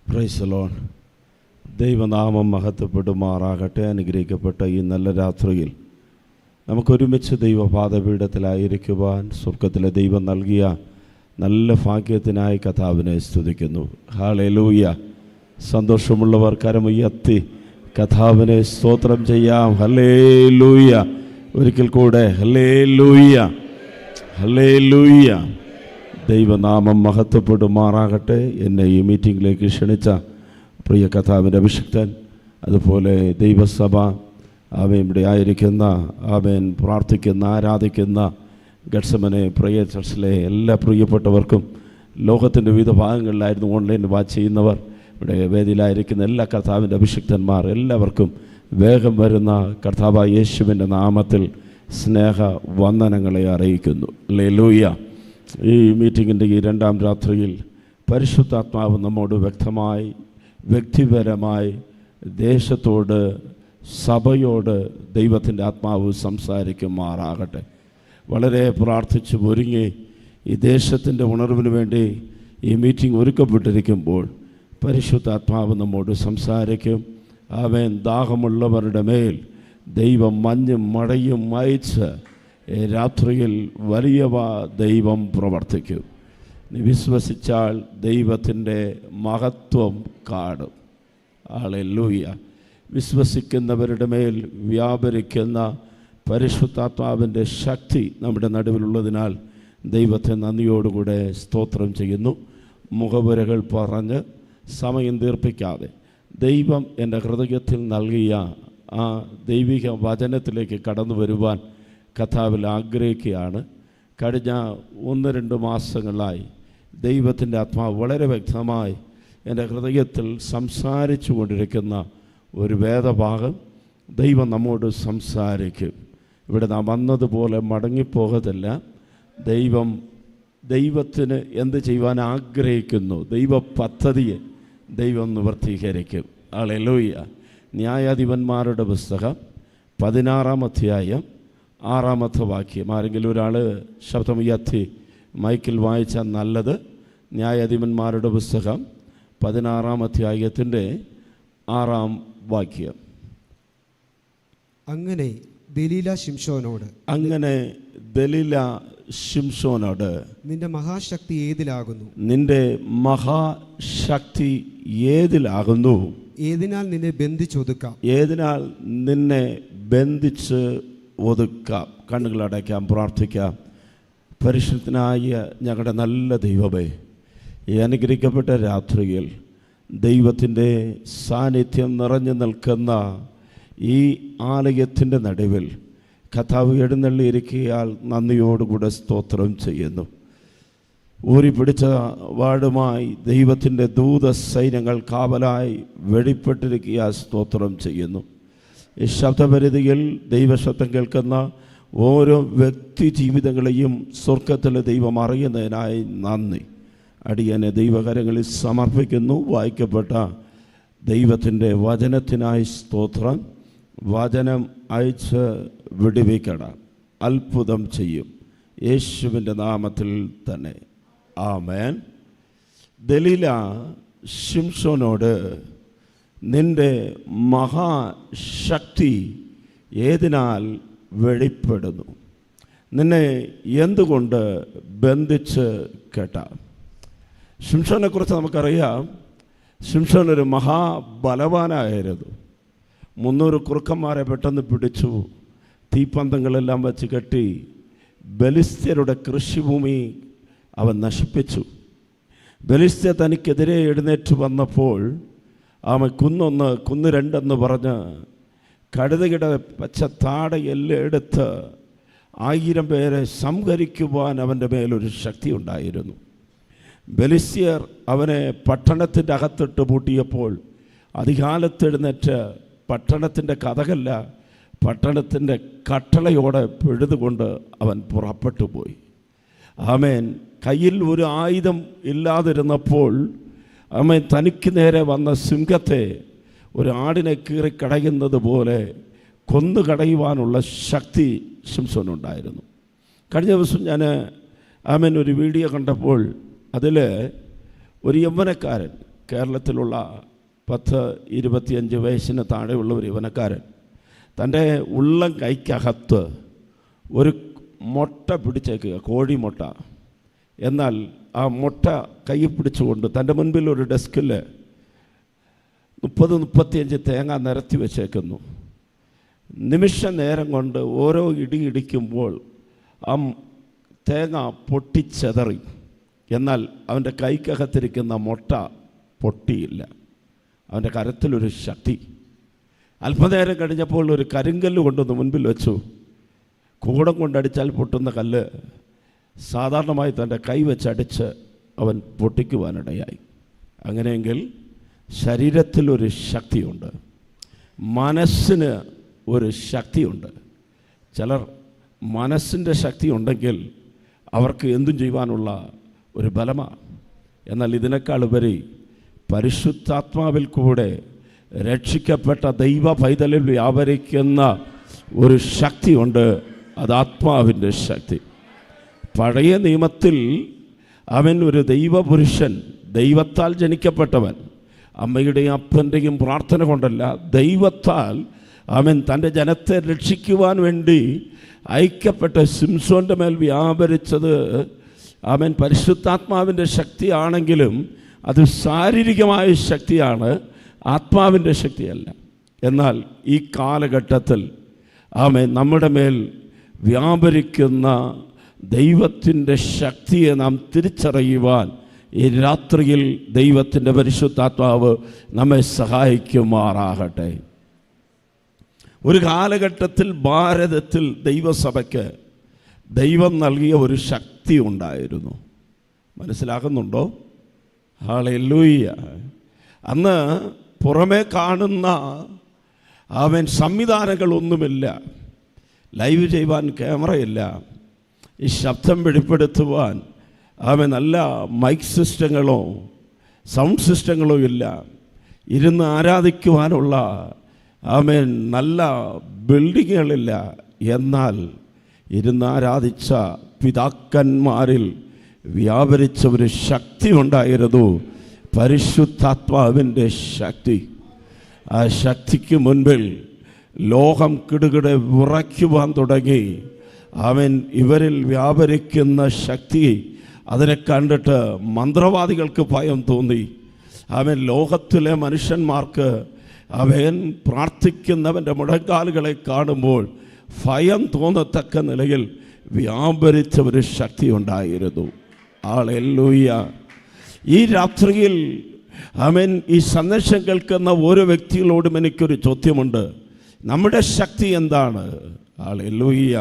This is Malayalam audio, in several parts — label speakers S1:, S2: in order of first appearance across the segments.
S1: Praise the Lord. ദൈവനാമം മഹത്വപ്പെടുമാറാകട്ടെ. അനുഗ്രഹിക്കപ്പെട്ട ഈ നല്ല രാത്രിയിൽ നമുക്കൊരുമിച്ച് ദൈവപാദപീഠത്തിലായിരിക്കുവാൻ സ്വർഗ്ഗത്തിലെ ദൈവം നൽകിയ നല്ല ഭാഗ്യത്തിനായി കർത്താവിനെ സ്തുതിക്കുന്നു. ഹല്ലേലൂയ. സന്തോഷമുള്ളവർ കരമുയർത്തി കർത്താവിനെ സ്തോത്രം ചെയ്യാം. ഹല്ലേലൂയ. ഒരിക്കൽ കൂടെ ഹല്ലേലൂയ, ഹല്ലേലൂയ. ദൈവനാമം മഹത്വപ്പെടുമാറാകട്ടെ. എന്നെ ഈ മീറ്റിങ്ങിലേക്ക് ക്ഷണിച്ച പ്രിയ കർത്താവിൻ്റെ അഭിഷിക്തൻ, അതുപോലെ ദൈവസഭ, ആമേൻ, ഇവിടെ ആയിരിക്കുന്ന, ആമേൻ, പ്രാർത്ഥിക്കുന്ന, ആരാധിക്കുന്ന ഗഡ്സമനെ പ്രിയ ചർച്ചിലെ എല്ലാ പ്രിയപ്പെട്ടവർക്കും, ലോകത്തിൻ്റെ വിവിധ ഭാഗങ്ങളിലായിരുന്നു ഓൺലൈൻ വാച്ച് ചെയ്യുന്നവർ, ഇവിടെ വേദിയിലായിരിക്കുന്ന എല്ലാ കർത്താവിൻ്റെ അഭിഷിക്തന്മാർ, എല്ലാവർക്കും വേഗം വരുന്ന കർത്താവായ യേശുവിൻ്റെ നാമത്തിൽ സ്നേഹ വന്ദനങ്ങളെ അറിയിക്കുന്നു. ഹല്ലേലൂയ. ഈ മീറ്റിങ്ങിൻ്റെ ഈ രണ്ടാം രാത്രിയിൽ പരിശുദ്ധാത്മാവ് നമ്മോട് വ്യക്തമായി, വ്യക്തിപരമായി, ദേശത്തോട്, സഭയോട് ദൈവത്തിൻ്റെ ആത്മാവ് സംസാരിക്കുമാറാകട്ടെ. വളരെ പ്രാർത്ഥിച്ച് ഒരുങ്ങി ഈ ദേശത്തിൻ്റെ ഉണർവിന് വേണ്ടി ഈ മീറ്റിംഗ് ഒരുക്കപ്പെട്ടിരിക്കുമ്പോൾ പരിശുദ്ധാത്മാവ് നമ്മോട് സംസാരിക്കും. ആമേൻ. ദാഹമുള്ളവരുടെ മേൽ ദൈവം മഞ്ഞും മഴയും അയച്ച് രാത്രിയിൽ വലിയവ ദൈവം പ്രവർത്തിക്കും. നീ വിശ്വസിച്ചാൽ ദൈവത്തിൻ്റെ മഹത്വം കാണും. ഹല്ലേലൂയ. വിശ്വസിക്കുന്നവരുടെ മേൽ വ്യാപരിക്കുന്ന പരിശുദ്ധാത്മാവിൻ്റെ ശക്തി നമ്മുടെ നടുവിലുള്ളതിനാൽ ദൈവത്തെ നന്ദിയോടുകൂടെ സ്തോത്രം ചെയ്യുന്നു. മുഖവുരകൾ പറഞ്ഞ് സമയം ദീർപ്പിക്കാതെ ദൈവം എൻ്റെ ഹൃദയത്തിൽ നൽകിയ ആ ദൈവിക വചനത്തിലേക്ക് കടന്നു വരുവാൻ കർത്താവിൽ ആഗ്രഹിക്കുകയാണ്. കഴിഞ്ഞ 1-2 മാസങ്ങളായി ദൈവത്തിൻ്റെ ആത്മാവ് വളരെ വ്യക്തമായി എൻ്റെ ഹൃദയത്തിൽ സംസാരിച്ചു കൊണ്ടിരിക്കുന്ന ഒരു വേദഭാഗം ദൈവം നമ്മോട് സംസാരിക്കും. ഇവിടെ നാം വന്നതുപോലെ മടങ്ങിപ്പോകത്തില്ല. ദൈവത്തിന് എന്ത് ചെയ്യുവാൻ ആഗ്രഹിക്കുന്നു, ദൈവ പദ്ധതിയെ ദൈവം നിവർത്തീകരിക്കും. ഹല്ലേലൂയ. ന്യായാധിപന്മാരുടെ പുസ്തകം 16-ാം അധ്യായം 6-ാമത്തെ വാക്യം. ആരെങ്കിലും ഒരാൾ ശബ്ദമുയർത്തി മൈക്കിൽ വായിച്ചാൽ നല്ലത്. ന്യായാധിപന്മാരുടെ പുസ്തകം 16-ാം അധ്യായത്തിൻ്റെ 6-ാം വാക്യം.
S2: അങ്ങനെ ദലീല ശിംശോനോട് നിന്റെ മഹാശക്തി ഏതിലാകുന്നു? ഏതിനാൽ നിന്നെ ബന്ധിച്ച് ഒതുക്കാം. കണ്ണുകളടയ്ക്കാം, പ്രാർത്ഥിക്കാം. പരിശുദ്ധനായ ഞങ്ങളുടെ നല്ല ദൈവമേ, ഈ അനുഗ്രഹിക്കപ്പെട്ട രാത്രിയിൽ ദൈവത്തിൻ്റെ സാന്നിധ്യം നിറഞ്ഞു നിൽക്കുന്ന ഈ ആലയത്തിൻ്റെ നടുവിൽ കർത്താവ് എഴുന്നള്ളിയിരിക്കയാൽ നന്ദിയോടുകൂടെ സ്തോത്രം ചെയ്യുന്നു. ഊരിപ്പിടിച്ച വാടുമായി ദൈവത്തിൻ്റെ ദൂത സൈന്യങ്ങൾ കാവലായി വെളിപ്പെട്ടിരിക്കുക സ്തോത്രം ചെയ്യുന്നു. ഈ ശബ്ദപരിധിയിൽ ദൈവശബ്ദം കേൾക്കുന്ന ഓരോ വ്യക്തി ജീവിതങ്ങളെയും സ്വർഗത്തിലെ ദൈവം അറിയുന്നതിനായി നന്ദി. അടിയനെ ദൈവകരങ്ങളിൽ സമർപ്പിക്കുന്നു. വായിക്കപ്പെട്ട ദൈവത്തിൻ്റെ വചനത്തിനായി സ്തോത്രം. വചനം അയച്ച് വിടുവിക്കണം, അത്ഭുതം ചെയ്യും, യേശുവിൻ്റെ നാമത്തിൽ തന്നെ. ആമേൻ. ദലീല ശിംശോനോട് നിന്റെ മഹാശക്തി ഏതിനാൽ വെളിപ്പെടുന്നു? നിന്നെ എന്തുകൊണ്ട് ബന്ധിച്ച് കേട്ടാം? ശിംശോനെക്കുറിച്ച് നമുക്കറിയാം. ശിംശോൻ ഒരു മഹാബലവാനായിരുന്നു. 300 കുറുക്കന്മാരെ പെട്ടെന്ന് പിടിച്ചു, തീപ്പന്തങ്ങളെല്ലാം വച്ച് കെട്ടി ബലിസ്ത്യരുടെ കൃഷിഭൂമി അവൻ നശിപ്പിച്ചു. ബലിസ്ത്യ തനിക്കെതിരെ എഴുന്നേറ്റ് വന്നപ്പോൾ അവൻ കുന്നൊന്ന്, കുന്ന് രണ്ടെന്ന് പറഞ്ഞ് കഴുതയുടെ പച്ച താടയെല്ലാം എടുത്ത് 1000 പേരെ സംഹരിക്കുവാൻ അവൻ്റെ മേലൊരു ശക്തി ഉണ്ടായിരുന്നു. ബലിസ്ത്യർ അവനെ പട്ടണത്തിൻ്റെ അകത്തിട്ട് പൂട്ടിയപ്പോൾ അധികാലത്തെഴുന്നേറ്റ് പട്ടണത്തിൻ്റെ കഥകല്ല, പട്ടണത്തിൻ്റെ കട്ടളയോടെ പിഴുതുകൊണ്ട് അവൻ പുറപ്പെട്ടു പോയി. ആമേൻ. കയ്യിൽ ഒരു ആയുധം ഇല്ലാതിരുന്നപ്പോൾ ആമേൻ തനിക്ക് നേരെ വന്ന സിംഹത്തെ ഒരു ആടിനെ കീറിക്കടയുന്നത് പോലെ കൊന്നുകടയുവാനുള്ള ശക്തി ശിംശോനുണ്ടായിരുന്നു. കഴിഞ്ഞ ദിവസം ഞാൻ ആമേൻ ഒരു വീഡിയോ കണ്ടപ്പോൾ അതിൽ ഒരു യൗവനക്കാരൻ കേരളത്തിലുള്ള 10-25 വയസ്സിന് താഴെയുള്ള ഒരു യൗവനക്കാരൻ തൻ്റെ ഉള്ളം കൈക്കകത്ത് ഒരു മുട്ട പിടിച്ചേക്കുക, കോഴിമുട്ട. എന്നാൽ ആ മുട്ട കൈ പിടിച്ചുകൊണ്ട് തൻ്റെ മുൻപിൽ ഒരു ഡെസ്കിൽ 30-35 തേങ്ങ നിരത്തി വെച്ചേക്കുന്നു. നിമിഷ നേരം കൊണ്ട് ഓരോ ഇടി ഇടിക്കുമ്പോൾ ആ തേങ്ങ പൊട്ടിച്ചെതറി. എന്നാൽ അവൻ്റെ കൈക്കകത്തിരിക്കുന്ന മുട്ട പൊട്ടിയില്ല. അവൻ്റെ കരത്തിലൊരു ശക്തി. അല്പനേരം കഴിഞ്ഞപ്പോൾ ഒരു കരിങ്കല്ല് കൊണ്ടുവന്ന് മുൻപിൽ വെച്ചു. കൂടം കൊണ്ടടിച്ചാൽ പൊട്ടുന്ന കല്ല് സാധാരണമായി തൻ്റെ കൈ വെച്ചടിച്ച് അവൻ പൊട്ടിക്കുവാനിടയായി. അങ്ങനെയെങ്കിൽ ശരീരത്തിലൊരു ശക്തിയുണ്ട്, മനസ്സിന് ഒരു ശക്തിയുണ്ട്. ചിലർ മനസ്സിൻ്റെ ശക്തി ഉണ്ടെങ്കിൽ അവർക്ക് എന്തും ചെയ്യുവാനുള്ള ഒരു ബലമാണ്. എന്നാൽ ഇതിനേക്കാൾ ഉപരി പരിശുദ്ധാത്മാവിൽ കൂടെ രക്ഷിക്കപ്പെട്ട ദൈവ പൈതലിൽ വ്യാപരിക്കുന്ന ഒരു ശക്തിയുണ്ട്. അത് ആത്മാവിൻ്റെ ശക്തി. പഴയ നിയമത്തിൽ അവൻ ഒരു ദൈവപുരുഷൻ, ദൈവത്താൽ ജനിക്കപ്പെട്ടവൻ. അമ്മയുടെയും അപ്പൻ്റെയും പ്രാർത്ഥന കൊണ്ടല്ല, ദൈവത്താൽ അവൻ തൻ്റെ ജനത്തെ രക്ഷിക്കുവാൻ വേണ്ടി ഐക്യപ്പെട്ട ശിംശോൻ്റെ മേൽ വ്യാപരിച്ചത് അവൻ പരിശുദ്ധാത്മാവിൻ്റെ ശക്തിയാണെങ്കിലും അത് ശാരീരികമായ ശക്തിയാണ്, ആത്മാവിൻ്റെ ശക്തിയല്ല. എന്നാൽ ഈ കാലഘട്ടത്തിൽ അവൻ നമ്മുടെ മേൽ വ്യാപരിക്കുന്ന ദൈവത്തിൻ്റെ ശക്തിയെ നാം തിരിച്ചറിയുവാൻ ഈ രാത്രിയിൽ ദൈവത്തിൻ്റെ പരിശുദ്ധാത്മാവ് നമ്മെ സഹായിക്കുമാറാകട്ടെ. ഒരു കാലഘട്ടത്തിൽ ഭാരതത്തിൽ ദൈവസഭയ്ക്ക് ദൈവം നൽകിയ ഒരു ശക്തി ഉണ്ടായിരുന്നു. മനസ്സിലാകുന്നുണ്ടോ? ഹല്ലേലൂയ. അന്ന് പുറമേ കാണുന്ന അവൻ സംവിധാനങ്ങളൊന്നുമില്ല, ലൈവ് ചെയ്യുവാൻ ക്യാമറയില്ല, ഈ ശബ്ദം വെളിപ്പെടുത്തുവാൻ അവൻ നല്ല മൈക്ക് സിസ്റ്റങ്ങളോ സൗണ്ട് സിസ്റ്റങ്ങളോ ഇല്ല, ഇരുന്ന് ആരാധിക്കുവാനുള്ള അവൻ നല്ല ബിൽഡിങ്ങുകളില്ല. എന്നാൽ ഇരുന്ന് ആരാധിച്ച പിതാക്കന്മാരിൽ വ്യാപരിച്ച ഒരു ശക്തി ഉണ്ടായിരുന്നു, പരിശുദ്ധാത്മാവിൻ്റെ ശക്തി. ആ ശക്തിക്ക് മുൻപിൽ ലോകം കിടുകിടെ വിറയ്ക്കുവാൻ തുടങ്ങി. അവൻ ഇവരിൽ വ്യാപരിക്കുന്ന ശക്തി അതിനെ കണ്ടിട്ട് മന്ത്രവാദികൾക്ക് ഭയം തോന്നി. അവൻ ലോകത്തിലെ മനുഷ്യന്മാർക്ക് അവൻ പ്രാർത്ഥിക്കുന്നവൻ്റെ മുഴങ്കാലുകളെ കാണുമ്പോൾ ഭയം തോന്നത്തക്ക നിലയിൽ വ്യാപരിച്ച ഒരു ശക്തി ഉണ്ടായിരുന്നു. ഹല്ലേലൂയ. ഈ രാത്രിയിൽ അവൻ ഈ സന്ദേശം കേൾക്കുന്ന ഓരോ വ്യക്തികളോടും എനിക്കൊരു ചോദ്യമുണ്ട്. നമ്മുടെ ശക്തി എന്താണ്? Hallelujah.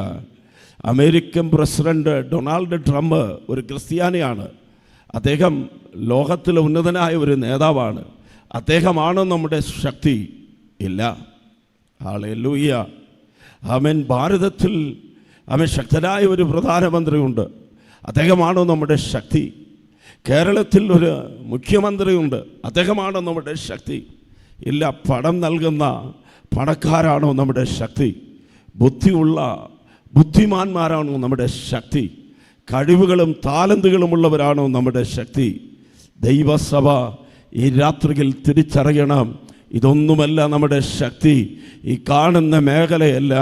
S2: American president Donald Trump ഒരു ക്രിസ്ത്യാനിയാണ്. അദ്ദേഹം ലോകത്തിലെ ഉന്നതനായ ഒരു നേതാവാണ്. അദ്ദേഹമാണോ നമ്മുടെ ശക്തി? ഇല്ല. ഹല്ലേലൂയ. അവൻ ഭാരതത്തിൽ അവൻ ശക്തനായ ഒരു പ്രധാനമന്ത്രിയുണ്ട്. അദ്ദേഹമാണോ നമ്മുടെ ശക്തി? കേരളത്തിൽ ഒരു മുഖ്യമന്ത്രിയുണ്ട്. അദ്ദേഹമാണോ നമ്മുടെ ശക്തി? ഇല്ല. പണം നൽകുന്ന പണക്കാരാണോ നമ്മുടെ ശക്തി? ബുദ്ധിയുള്ള ബുദ്ധിമാന്മാരാണോ നമ്മുടെ ശക്തി? കഴിവുകളും താലന്തുകളുമുള്ളവരാണോ നമ്മുടെ ശക്തി? ദൈവസഭ ഈ രാത്രിയിൽ തിരിച്ചറിയണം, ഇതൊന്നുമല്ല നമ്മുടെ ശക്തി, ഈ കാണുന്ന മേഖലയല്ല.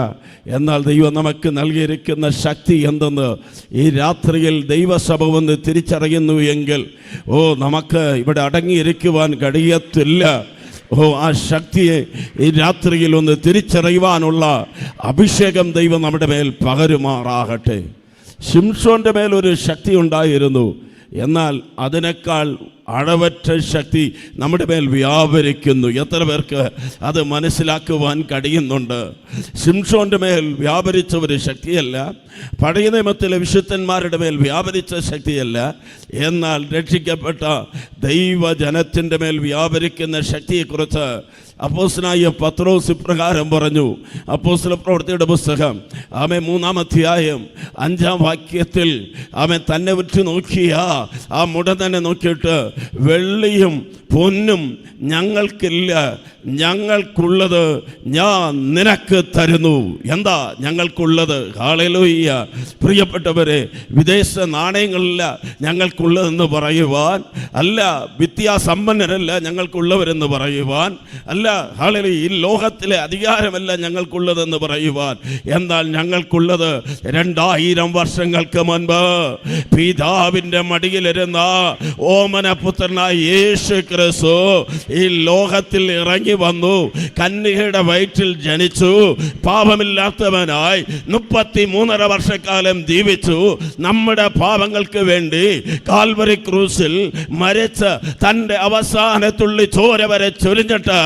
S2: എന്നാൽ ദൈവം നമുക്ക് നൽകിയിരിക്കുന്ന ശക്തി എന്തെന്ന് ഈ രാത്രിയിൽ ദൈവസഭ ഒന്ന് തിരിച്ചറിയുന്നു എങ്കിൽ നമുക്ക് ഇവിടെ അടങ്ങിയിരിക്കുവാൻ കഴിയത്തില്ല. ആ ശക്തിയെ ഈ രാത്രിയിൽ ഒന്ന് തിരിച്ചറിയുവാനുള്ള അഭിഷേകം ദൈവം നമ്മുടെ മേൽ പകരുമാറാകട്ടെ. ശിംശോൻ്റെ മേലൊരു ശക്തി ഉണ്ടായിരുന്നു. എന്നാൽ അതിനേക്കാൾ അളവറ്റ ശക്തി നമ്മുടെ മേൽ വ്യാപരിക്കുന്നു. എത്ര പേർക്ക് അത് മനസ്സിലാക്കുവാൻ കഴിയുന്നുണ്ട്? ശിംശോൻ്റെ മേൽ വ്യാപരിച്ച ഒരു ശക്തിയല്ല, പഴയ നിയമത്തിലെ വിശുദ്ധന്മാരുടെ മേൽ വ്യാപരിച്ച ശക്തിയല്ല. എന്നാൽ രക്ഷിക്കപ്പെട്ട ദൈവജനത്തിൻ്റെ മേൽ വ്യാപരിക്കുന്ന ശക്തിയെക്കുറിച്ച് അപ്പോസ്തലനായ പത്രോസ് ഇപ്രകാരം പറഞ്ഞു. അപ്പോസ്തല പ്രവൃത്തിയുടെ പുസ്തകം 3-ാം അധ്യായം 5-ാം വാക്യത്തിൽ അവൻ തന്നെ വിട്ടു നോക്കിയ ആ മുടന്തനെ നോക്കിയിട്ട് വെള്ളിയും പൊന്നും ഞങ്ങൾക്കില്ല, ഞങ്ങൾക്കുള്ളത് ഞാൻ നിനക്ക് തരുന്നു. എന്താ ഞങ്ങൾക്കുള്ളത്? ഹല്ലേലൂയ. പ്രിയപ്പെട്ടവരെ, വിദേശ നാണയങ്ങളില്ല ഞങ്ങൾക്കുള്ളതെന്ന് പറയുവാൻ അല്ല, വിദ്യാസമ്പന്നരല്ല ഞങ്ങൾക്കുള്ളവരെന്ന് പറയുവാൻ അല്ല, ഹല്ലേലൂയ, ഈ ലോകത്തിലെ അധികാരമല്ല ഞങ്ങൾക്കുള്ളതെന്ന് പറയുവാൻ. എന്നാൽ ഞങ്ങൾക്കുള്ളത് 2000 വർഷങ്ങൾക്ക് മുൻപ് പിതാവിൻ്റെ മടിയിലിരുന്ന ഓമനപുത്രനായ യേശു ക്രിസ്തു ഈ ലോകത്തിൽ ഇറങ്ങി വന്നു, കന്യകയുടെ വയറ്റിൽ ജനിച്ചു, പാപമില്ലാത്തവനായി 33.5 വർഷക്കാലം ജീവിച്ചു, നമ്മുടെ പാപങ്ങൾക്ക് വേണ്ടി കാൽവരി ക്രൂസിൽ മരിച്ച് തൻ്റെ അവസാനത്തുള്ളി ചോര വരെ ചൊരിഞ്ഞിട്ട്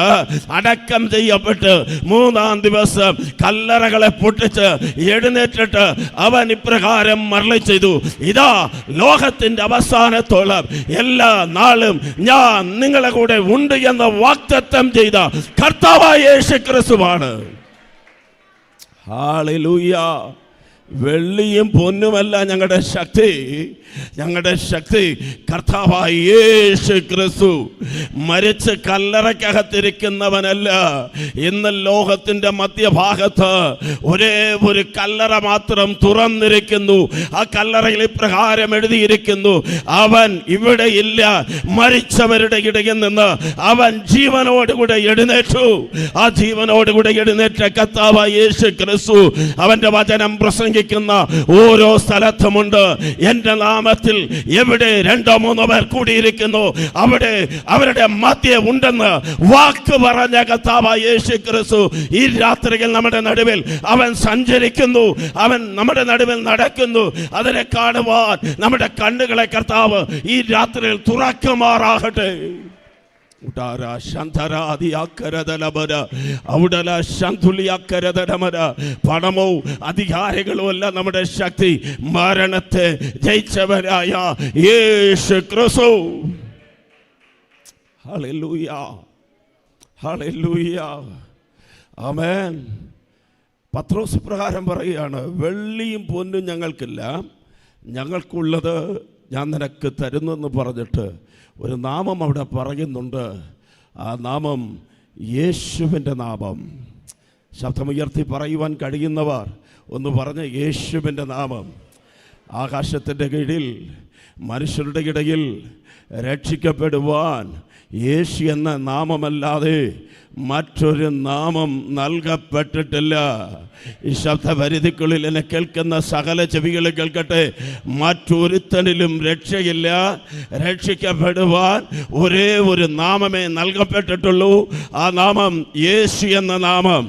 S2: അടക്കം ചെയ്യപ്പെട്ട് 3-ാം ദിവസം കല്ലറകളെ പൊട്ടിച്ച് എഴുന്നേറ്റിട്ട് അവൻ ഇപ്രകാരം മരളി ചെയ്തു, ഇതാ ലോകത്തിൻ്റെ അവസാനത്തോളം എല്ലാ നാളും ഞാൻ നിങ്ങളെ കൂടെ ഉണ്ട് എന്ന വാഗ്ദത്തം ചെയ്ത കർത്താവായ യേശു ക്രിസ്തുവാണ്. ഹല്ലേലൂയ. വെള്ളിയും പൊന്നുമല്ല ഞങ്ങളുടെ ശക്തി. ഞങ്ങളുടെ ശക്തി കർത്താവായ യേശു ക്രിസ്തു. മരിച്ച് കല്ലറയ്ക്കകത്തിരിക്കുന്നവനല്ല. ഇന്ന് ലോകത്തിൻ്റെ മധ്യഭാഗത്ത് ഒരേ ഒരു കല്ലറ മാത്രം തുറന്നിരിക്കുന്നു. ആ കല്ലറയിൽ ഇപ്രകാരം എഴുതിയിരിക്കുന്നു, അവൻ ഇവിടെ ഇല്ല, മരിച്ചവരുടെ ഇടയിൽ നിന്ന് അവൻ ജീവനോടുകൂടെ എഴുന്നേറ്റു. ആ ജീവനോടുകൂടെ എഴുന്നേറ്റ കർത്താവായ യേശു ക്രിസ്തു അവൻ്റെ വചനം പ്രസംഗിക്കുന്ന ഓരോ സ്ഥലത്തുമുണ്ട്. എൻ്റെ നാമത്തിൽ എവിടെ 2-3 പേർ കൂടിയിരിക്കുന്നു അവിടെ അവരുടെ മധ്യേ ഉണ്ടെന്ന് വാക്ക് പറഞ്ഞ കർത്താവായ യേശു ക്രിസ്തു ഈ രാത്രിയിൽ നമ്മുടെ നടുവിൽ അവൻ സഞ്ചരിക്കുന്നു, അവൻ നമ്മുടെ നടുവിൽ നടക്കുന്നു. അതിനെ കാണുവാൻ നമ്മുടെ കണ്ണുകളെ കർത്താവ് ഈ രാത്രിയിൽ തുറക്കുമാറാകട്ടെ. പണമോ അധികാരികളോ അല്ല നമ്മുടെ ശക്തി, മരണത്തെ ജയിച്ചവനായ യേശു ക്രിസ്തു. ഹല്ലേലൂയ, ഹല്ലേലൂയ, ആമേൻ. പത്രോസ് പ്രകാരം പറയുകയാണ്, വെള്ളിയും പൊന്നും ഞങ്ങൾക്കില്ല, ഞങ്ങൾക്കുള്ളത് ഞാൻ നിനക്ക് തരുന്നു എന്ന് പറഞ്ഞിട്ട് ഒരു നാമം അവിടെ പറയുന്നുണ്ട്. ആ നാമം യേശുവിൻ്റെ നാമം. ശബ്ദമുയർത്തി പറയുവാൻ കഴിയുന്നവർ ഒന്ന് പറഞ്ഞ്, യേശുവിൻ്റെ നാമം. ആകാശത്തിൻ്റെ കീഴിൽ മനുഷ്യരുടെ ഇടയിൽ രക്ഷിക്കപ്പെടുവാൻ യേശു എന്ന നാമമല്ലാതെ മറ്റൊരു നാമം നൽകപ്പെട്ടിട്ടില്ല. ഈ ശബ്ദപരിധിക്കുള്ളിൽ എന്നെ കേൾക്കുന്ന സകല ചെവികൾ കേൾക്കട്ടെ. മറ്റൊരുത്തനിലും രക്ഷയില്ല. രക്ഷിക്കപ്പെടുവാൻ ഒരേ ഒരു നാമമേ നൽകപ്പെട്ടിട്ടുള്ളൂ. ആ നാമം യേശു എന്ന നാമം.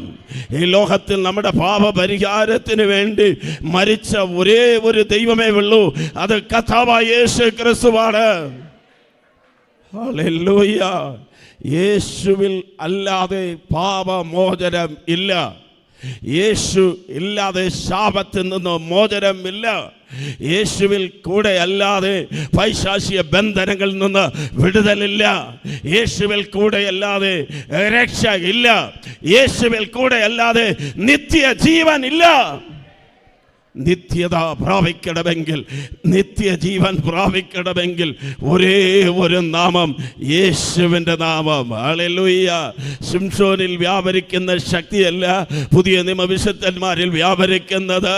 S2: ഈ ലോകത്തിൽ നമ്മുടെ പാപപരിഹാരത്തിന് വേണ്ടി മരിച്ച ഒരേ ഒരു ദൈവമേ ഉള്ളൂ, അത് കർത്താവായ യേശു ക്രിസ്തുവാണ്. ഹല്ലേലൂയ. യേശുവിൽ അല്ലാതെ പാപമോചനം ഇല്ല. യേശു ഇല്ലാതെ ശാപത്തിൽ നിന്ന് മോചനം ഇല്ല. യേശുവിൽ കൂടെ അല്ലാതെ പൈശാചിക ബന്ധനങ്ങളിൽ നിന്ന് വിടുതലില്ല. യേശുവിൽ കൂടെ അല്ലാതെ രക്ഷ ഇല്ല. യേശുവിൽ കൂടെ അല്ലാതെ നിത്യജീവൻ ഇല്ല. നിത്യത പ്രാപിക്കണമെങ്കിൽ, നിത്യജീവൻ പ്രാപിക്കണമെങ്കിൽ ഒരേ ഒരു നാമം, യേശുവിൻ്റെ നാമം. ഹല്ലേലൂയ. ശിംശോനിൽ വ്യാപരിക്കുന്ന ശക്തിയല്ല പുതിയ നിയമവിശുദ്ധന്മാരിൽ വ്യാപരിക്കുന്നത്.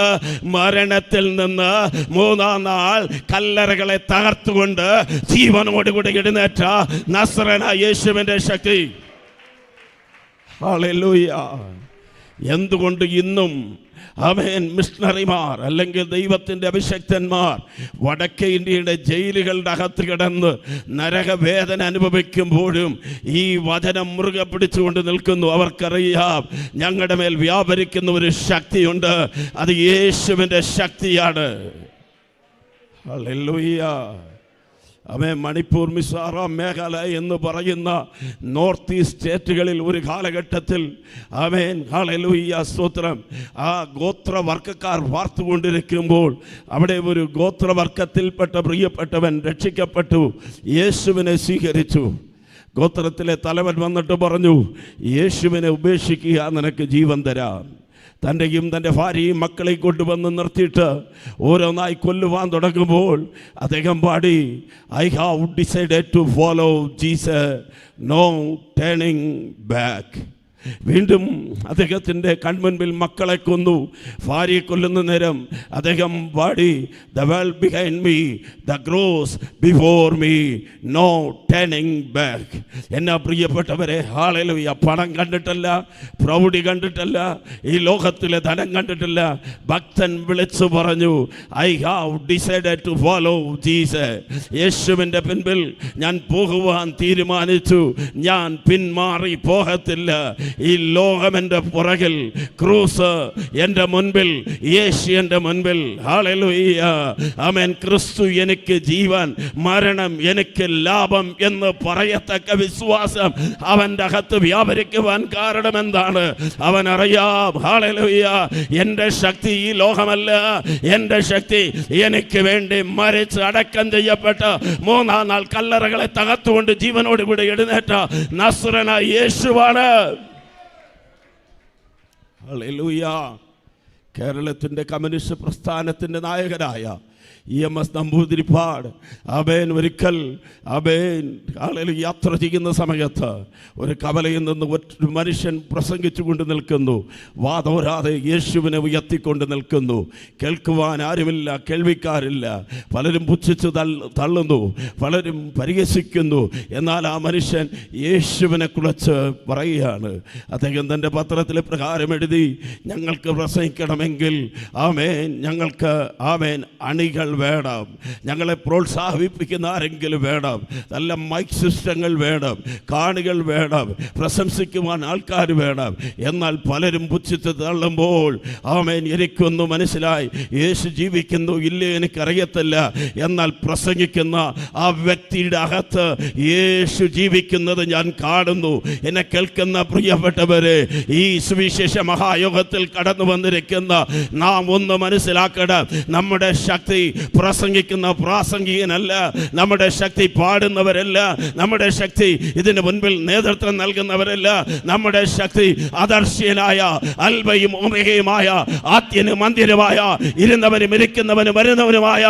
S2: മരണത്തിൽ നിന്ന് 3-ാം നാൾ കല്ലറകളെ തകർത്തുകൊണ്ട് ജീവനോടുകൂടി എഴുന്നേറ്റ നസ്രയനായ യേശുവിൻ്റെ ശക്തി. ഹല്ലേലൂയ. എന്തുകൊണ്ട് ഇന്നും ആമേൻ മിഷണറിമാർ അല്ലെങ്കിൽ ദൈവത്തിൻ്റെ അഭിഷക്തന്മാർ വടക്കേ ഇന്ത്യയുടെ ജയിലുകളുടെ അകത്ത് കിടന്ന് നരകവേദന അനുഭവിക്കുമ്പോഴും ഈ വചനം മുറുകെ പിടിച്ചുകൊണ്ട് നിൽക്കുന്നു? അവർക്കറിയാം ഞങ്ങളുടെ മേൽ വ്യാപരിക്കുന്ന ഒരു ശക്തിയുണ്ട്, അത് യേശുവിൻ്റെ ശക്തിയാണ്. ഹല്ലേലൂയ. ആമേൻ. മണിപ്പൂർ, മിസോറാം, മേഘാലയ എന്ന് പറയുന്ന നോർത്ത് ഈസ്റ്റ് സ്റ്റേറ്റുകളിൽ ഒരു കാലഘട്ടത്തിൽ ആമേൻ ഹല്ലേലൂയ സ്തോത്രം ആ ഗോത്രവർഗ്ഗക്കാർ വാർത്തുകൊണ്ടിരിക്കുമ്പോൾ അവിടെ ഒരു ഗോത്രവർഗത്തിൽപ്പെട്ട പ്രിയപ്പെട്ടവൻ രക്ഷിക്കപ്പെട്ടു, യേശുവിനെ സ്വീകരിച്ചു. ഗോത്രത്തിലെ തലവൻ വന്നിട്ട് പറഞ്ഞു, യേശുവിനെ ഉപേക്ഷിക്കുക, നിനക്ക് ജീവൻ തരാം. തൻ്റെയും തൻ്റെ ഭാര്യയും മക്കളെയും കൊണ്ടുവന്ന് നിർത്തിയിട്ട് ഓരോന്നായി കൊല്ലുവാൻ തുടങ്ങുമ്പോൾ അദ്ദേഹം പാടി, I have decided to follow Jesus, no turning back. വീണ്ടും അദ്ദേഹത്തിൻ്റെ കൺമുൻപിൽ മക്കളെ കൊന്നു, ഭാര്യയെ കൊല്ലുന്ന നേരം അദ്ദേഹം പാടി, the world behind me, the cross before me, no turning back. എന്നാ പ്രിയപ്പെട്ടവരെ, ഹല്ലേലൂയ. പണം കണ്ടിട്ടല്ല, പ്രൗഢി കണ്ടിട്ടല്ല, ഈ ലോകത്തിലെ ധനം കണ്ടിട്ടല്ല, ഭക്തൻ വിളിച്ചു പറഞ്ഞു, I have decided to follow Jesus. യേശുവിൻ്റെ പിൻപിൽ ഞാൻ പോകുവാൻ തീരുമാനിച്ചു, ഞാൻ പിന്മാറി പോകത്തില്ല. ഈ ലോകം എൻ്റെ പുറകിൽ, ക്രൂസ് എൻ്റെ മുൻപിൽ, യേശു എൻ്റെ മുൻപിൽ. ഹല്ലേലൂയ, ആമേൻ. ക്രിസ്തു എനിക്ക് ജീവൻ, മരണം എനിക്ക് ലാഭം എന്ന് പറയത്തക്ക വിശ്വാസം അവൻ്റെ അകത്ത് വ്യാപരിക്കുവാൻ കാരണം എന്താണ്? അവൻ അറിയാം, ഹല്ലേലൂയ, എൻ്റെ ശക്തി ഈ ലോകമല്ല, എൻ്റെ ശക്തി എനിക്ക് വേണ്ടി മരിച്ച് അടക്കം ചെയ്യപ്പെട്ട 3-ാം നാൾ കല്ലറകളെ തകർത്തുകൊണ്ട് ജീവനോട് കൂടി എഴുന്നേറ്റ നസ്രനായ യേശുവാണ്. ഹല്ലേലൂയ. കേരളത്തിൻ്റെ കമ്മ്യൂണിസ്റ്റ് പ്രസ്ഥാനത്തിൻ്റെ നായകനായ EMS നമ്പൂതിരിപ്പാട് ഒരിക്കൽ യാത്ര ചെയ്യുന്ന സമയത്ത് ഒരു കവലയിൽ നിന്ന് ഒരു മനുഷ്യൻ പ്രസംഗിച്ചു കൊണ്ട് നിൽക്കുന്നു. വാതോരാതെ യേശുവിനെ ഉയർത്തിക്കൊണ്ട് നിൽക്കുന്നു. കേൾക്കുവാൻ ആരുമില്ല, കേൾവിക്കാരില്ല. പലരും പുച്ഛിച്ച് തള്ളുന്നു, പലരും പരിഹസിക്കുന്നു. എന്നാൽ ആ മനുഷ്യൻ യേശുവിനെ കുറിച്ച് പറയുകയാണ്. അദ്ദേഹം തൻ്റെ പത്രത്തിൽ പ്രകാരം എഴുതി, ഞങ്ങൾക്ക് പ്രസംഗിക്കണമെങ്കിൽ ഞങ്ങൾക്ക് അണികൾ വേണം, ഞങ്ങളെ പ്രോത്സാഹിപ്പിക്കുന്ന ആരെങ്കിലും വേണം, നല്ല മൈക്ക് സിസ്റ്റങ്ങൾ വേണം, കാണികൾ വേണം, പ്രശംസിക്കുവാൻ ആൾക്കാർ വേണം. എന്നാൽ പലരും പുച്ഛിച്ച് തള്ളുമ്പോൾ എനിക്കൊന്നും മനസ്സിലായി, യേശു ജീവിക്കുന്നു ഇല്ലേ എനിക്കറിയത്തില്ല. എന്നാൽ പ്രസംഗിക്കുന്ന ആ വ്യക്തിയുടെ അകത്ത് യേശു ജീവിക്കുന്നത് ഞാൻ കാണുന്നു. എന്നെ കേൾക്കുന്ന പ്രിയപ്പെട്ടവരെ, ഈ സുവിശേഷ മഹായോഗത്തിൽ കടന്നു വന്നിരിക്കുന്ന നാം ഒന്ന് മനസ്സിലാക്കണം, നമ്മുടെ ശക്തി പ്രസംഗിക്കുന്ന പ്രാസംഗികനല്ല, നമ്മുടെ ശക്തി പാടുന്നവരല്ല, നമ്മുടെ ശക്തി ഇതിന് മുൻപിൽ നേതൃത്വം നൽകുന്നവരല്ല. നമ്മുടെ ശക്തി അദർശ്യനായ അൽബയും ഒമേഗയുമായ ആദ്യനും അന്ത്യനുമായ ഇരുന്നവനും ഇരിക്കുന്നവനും വരുന്നവനുമായ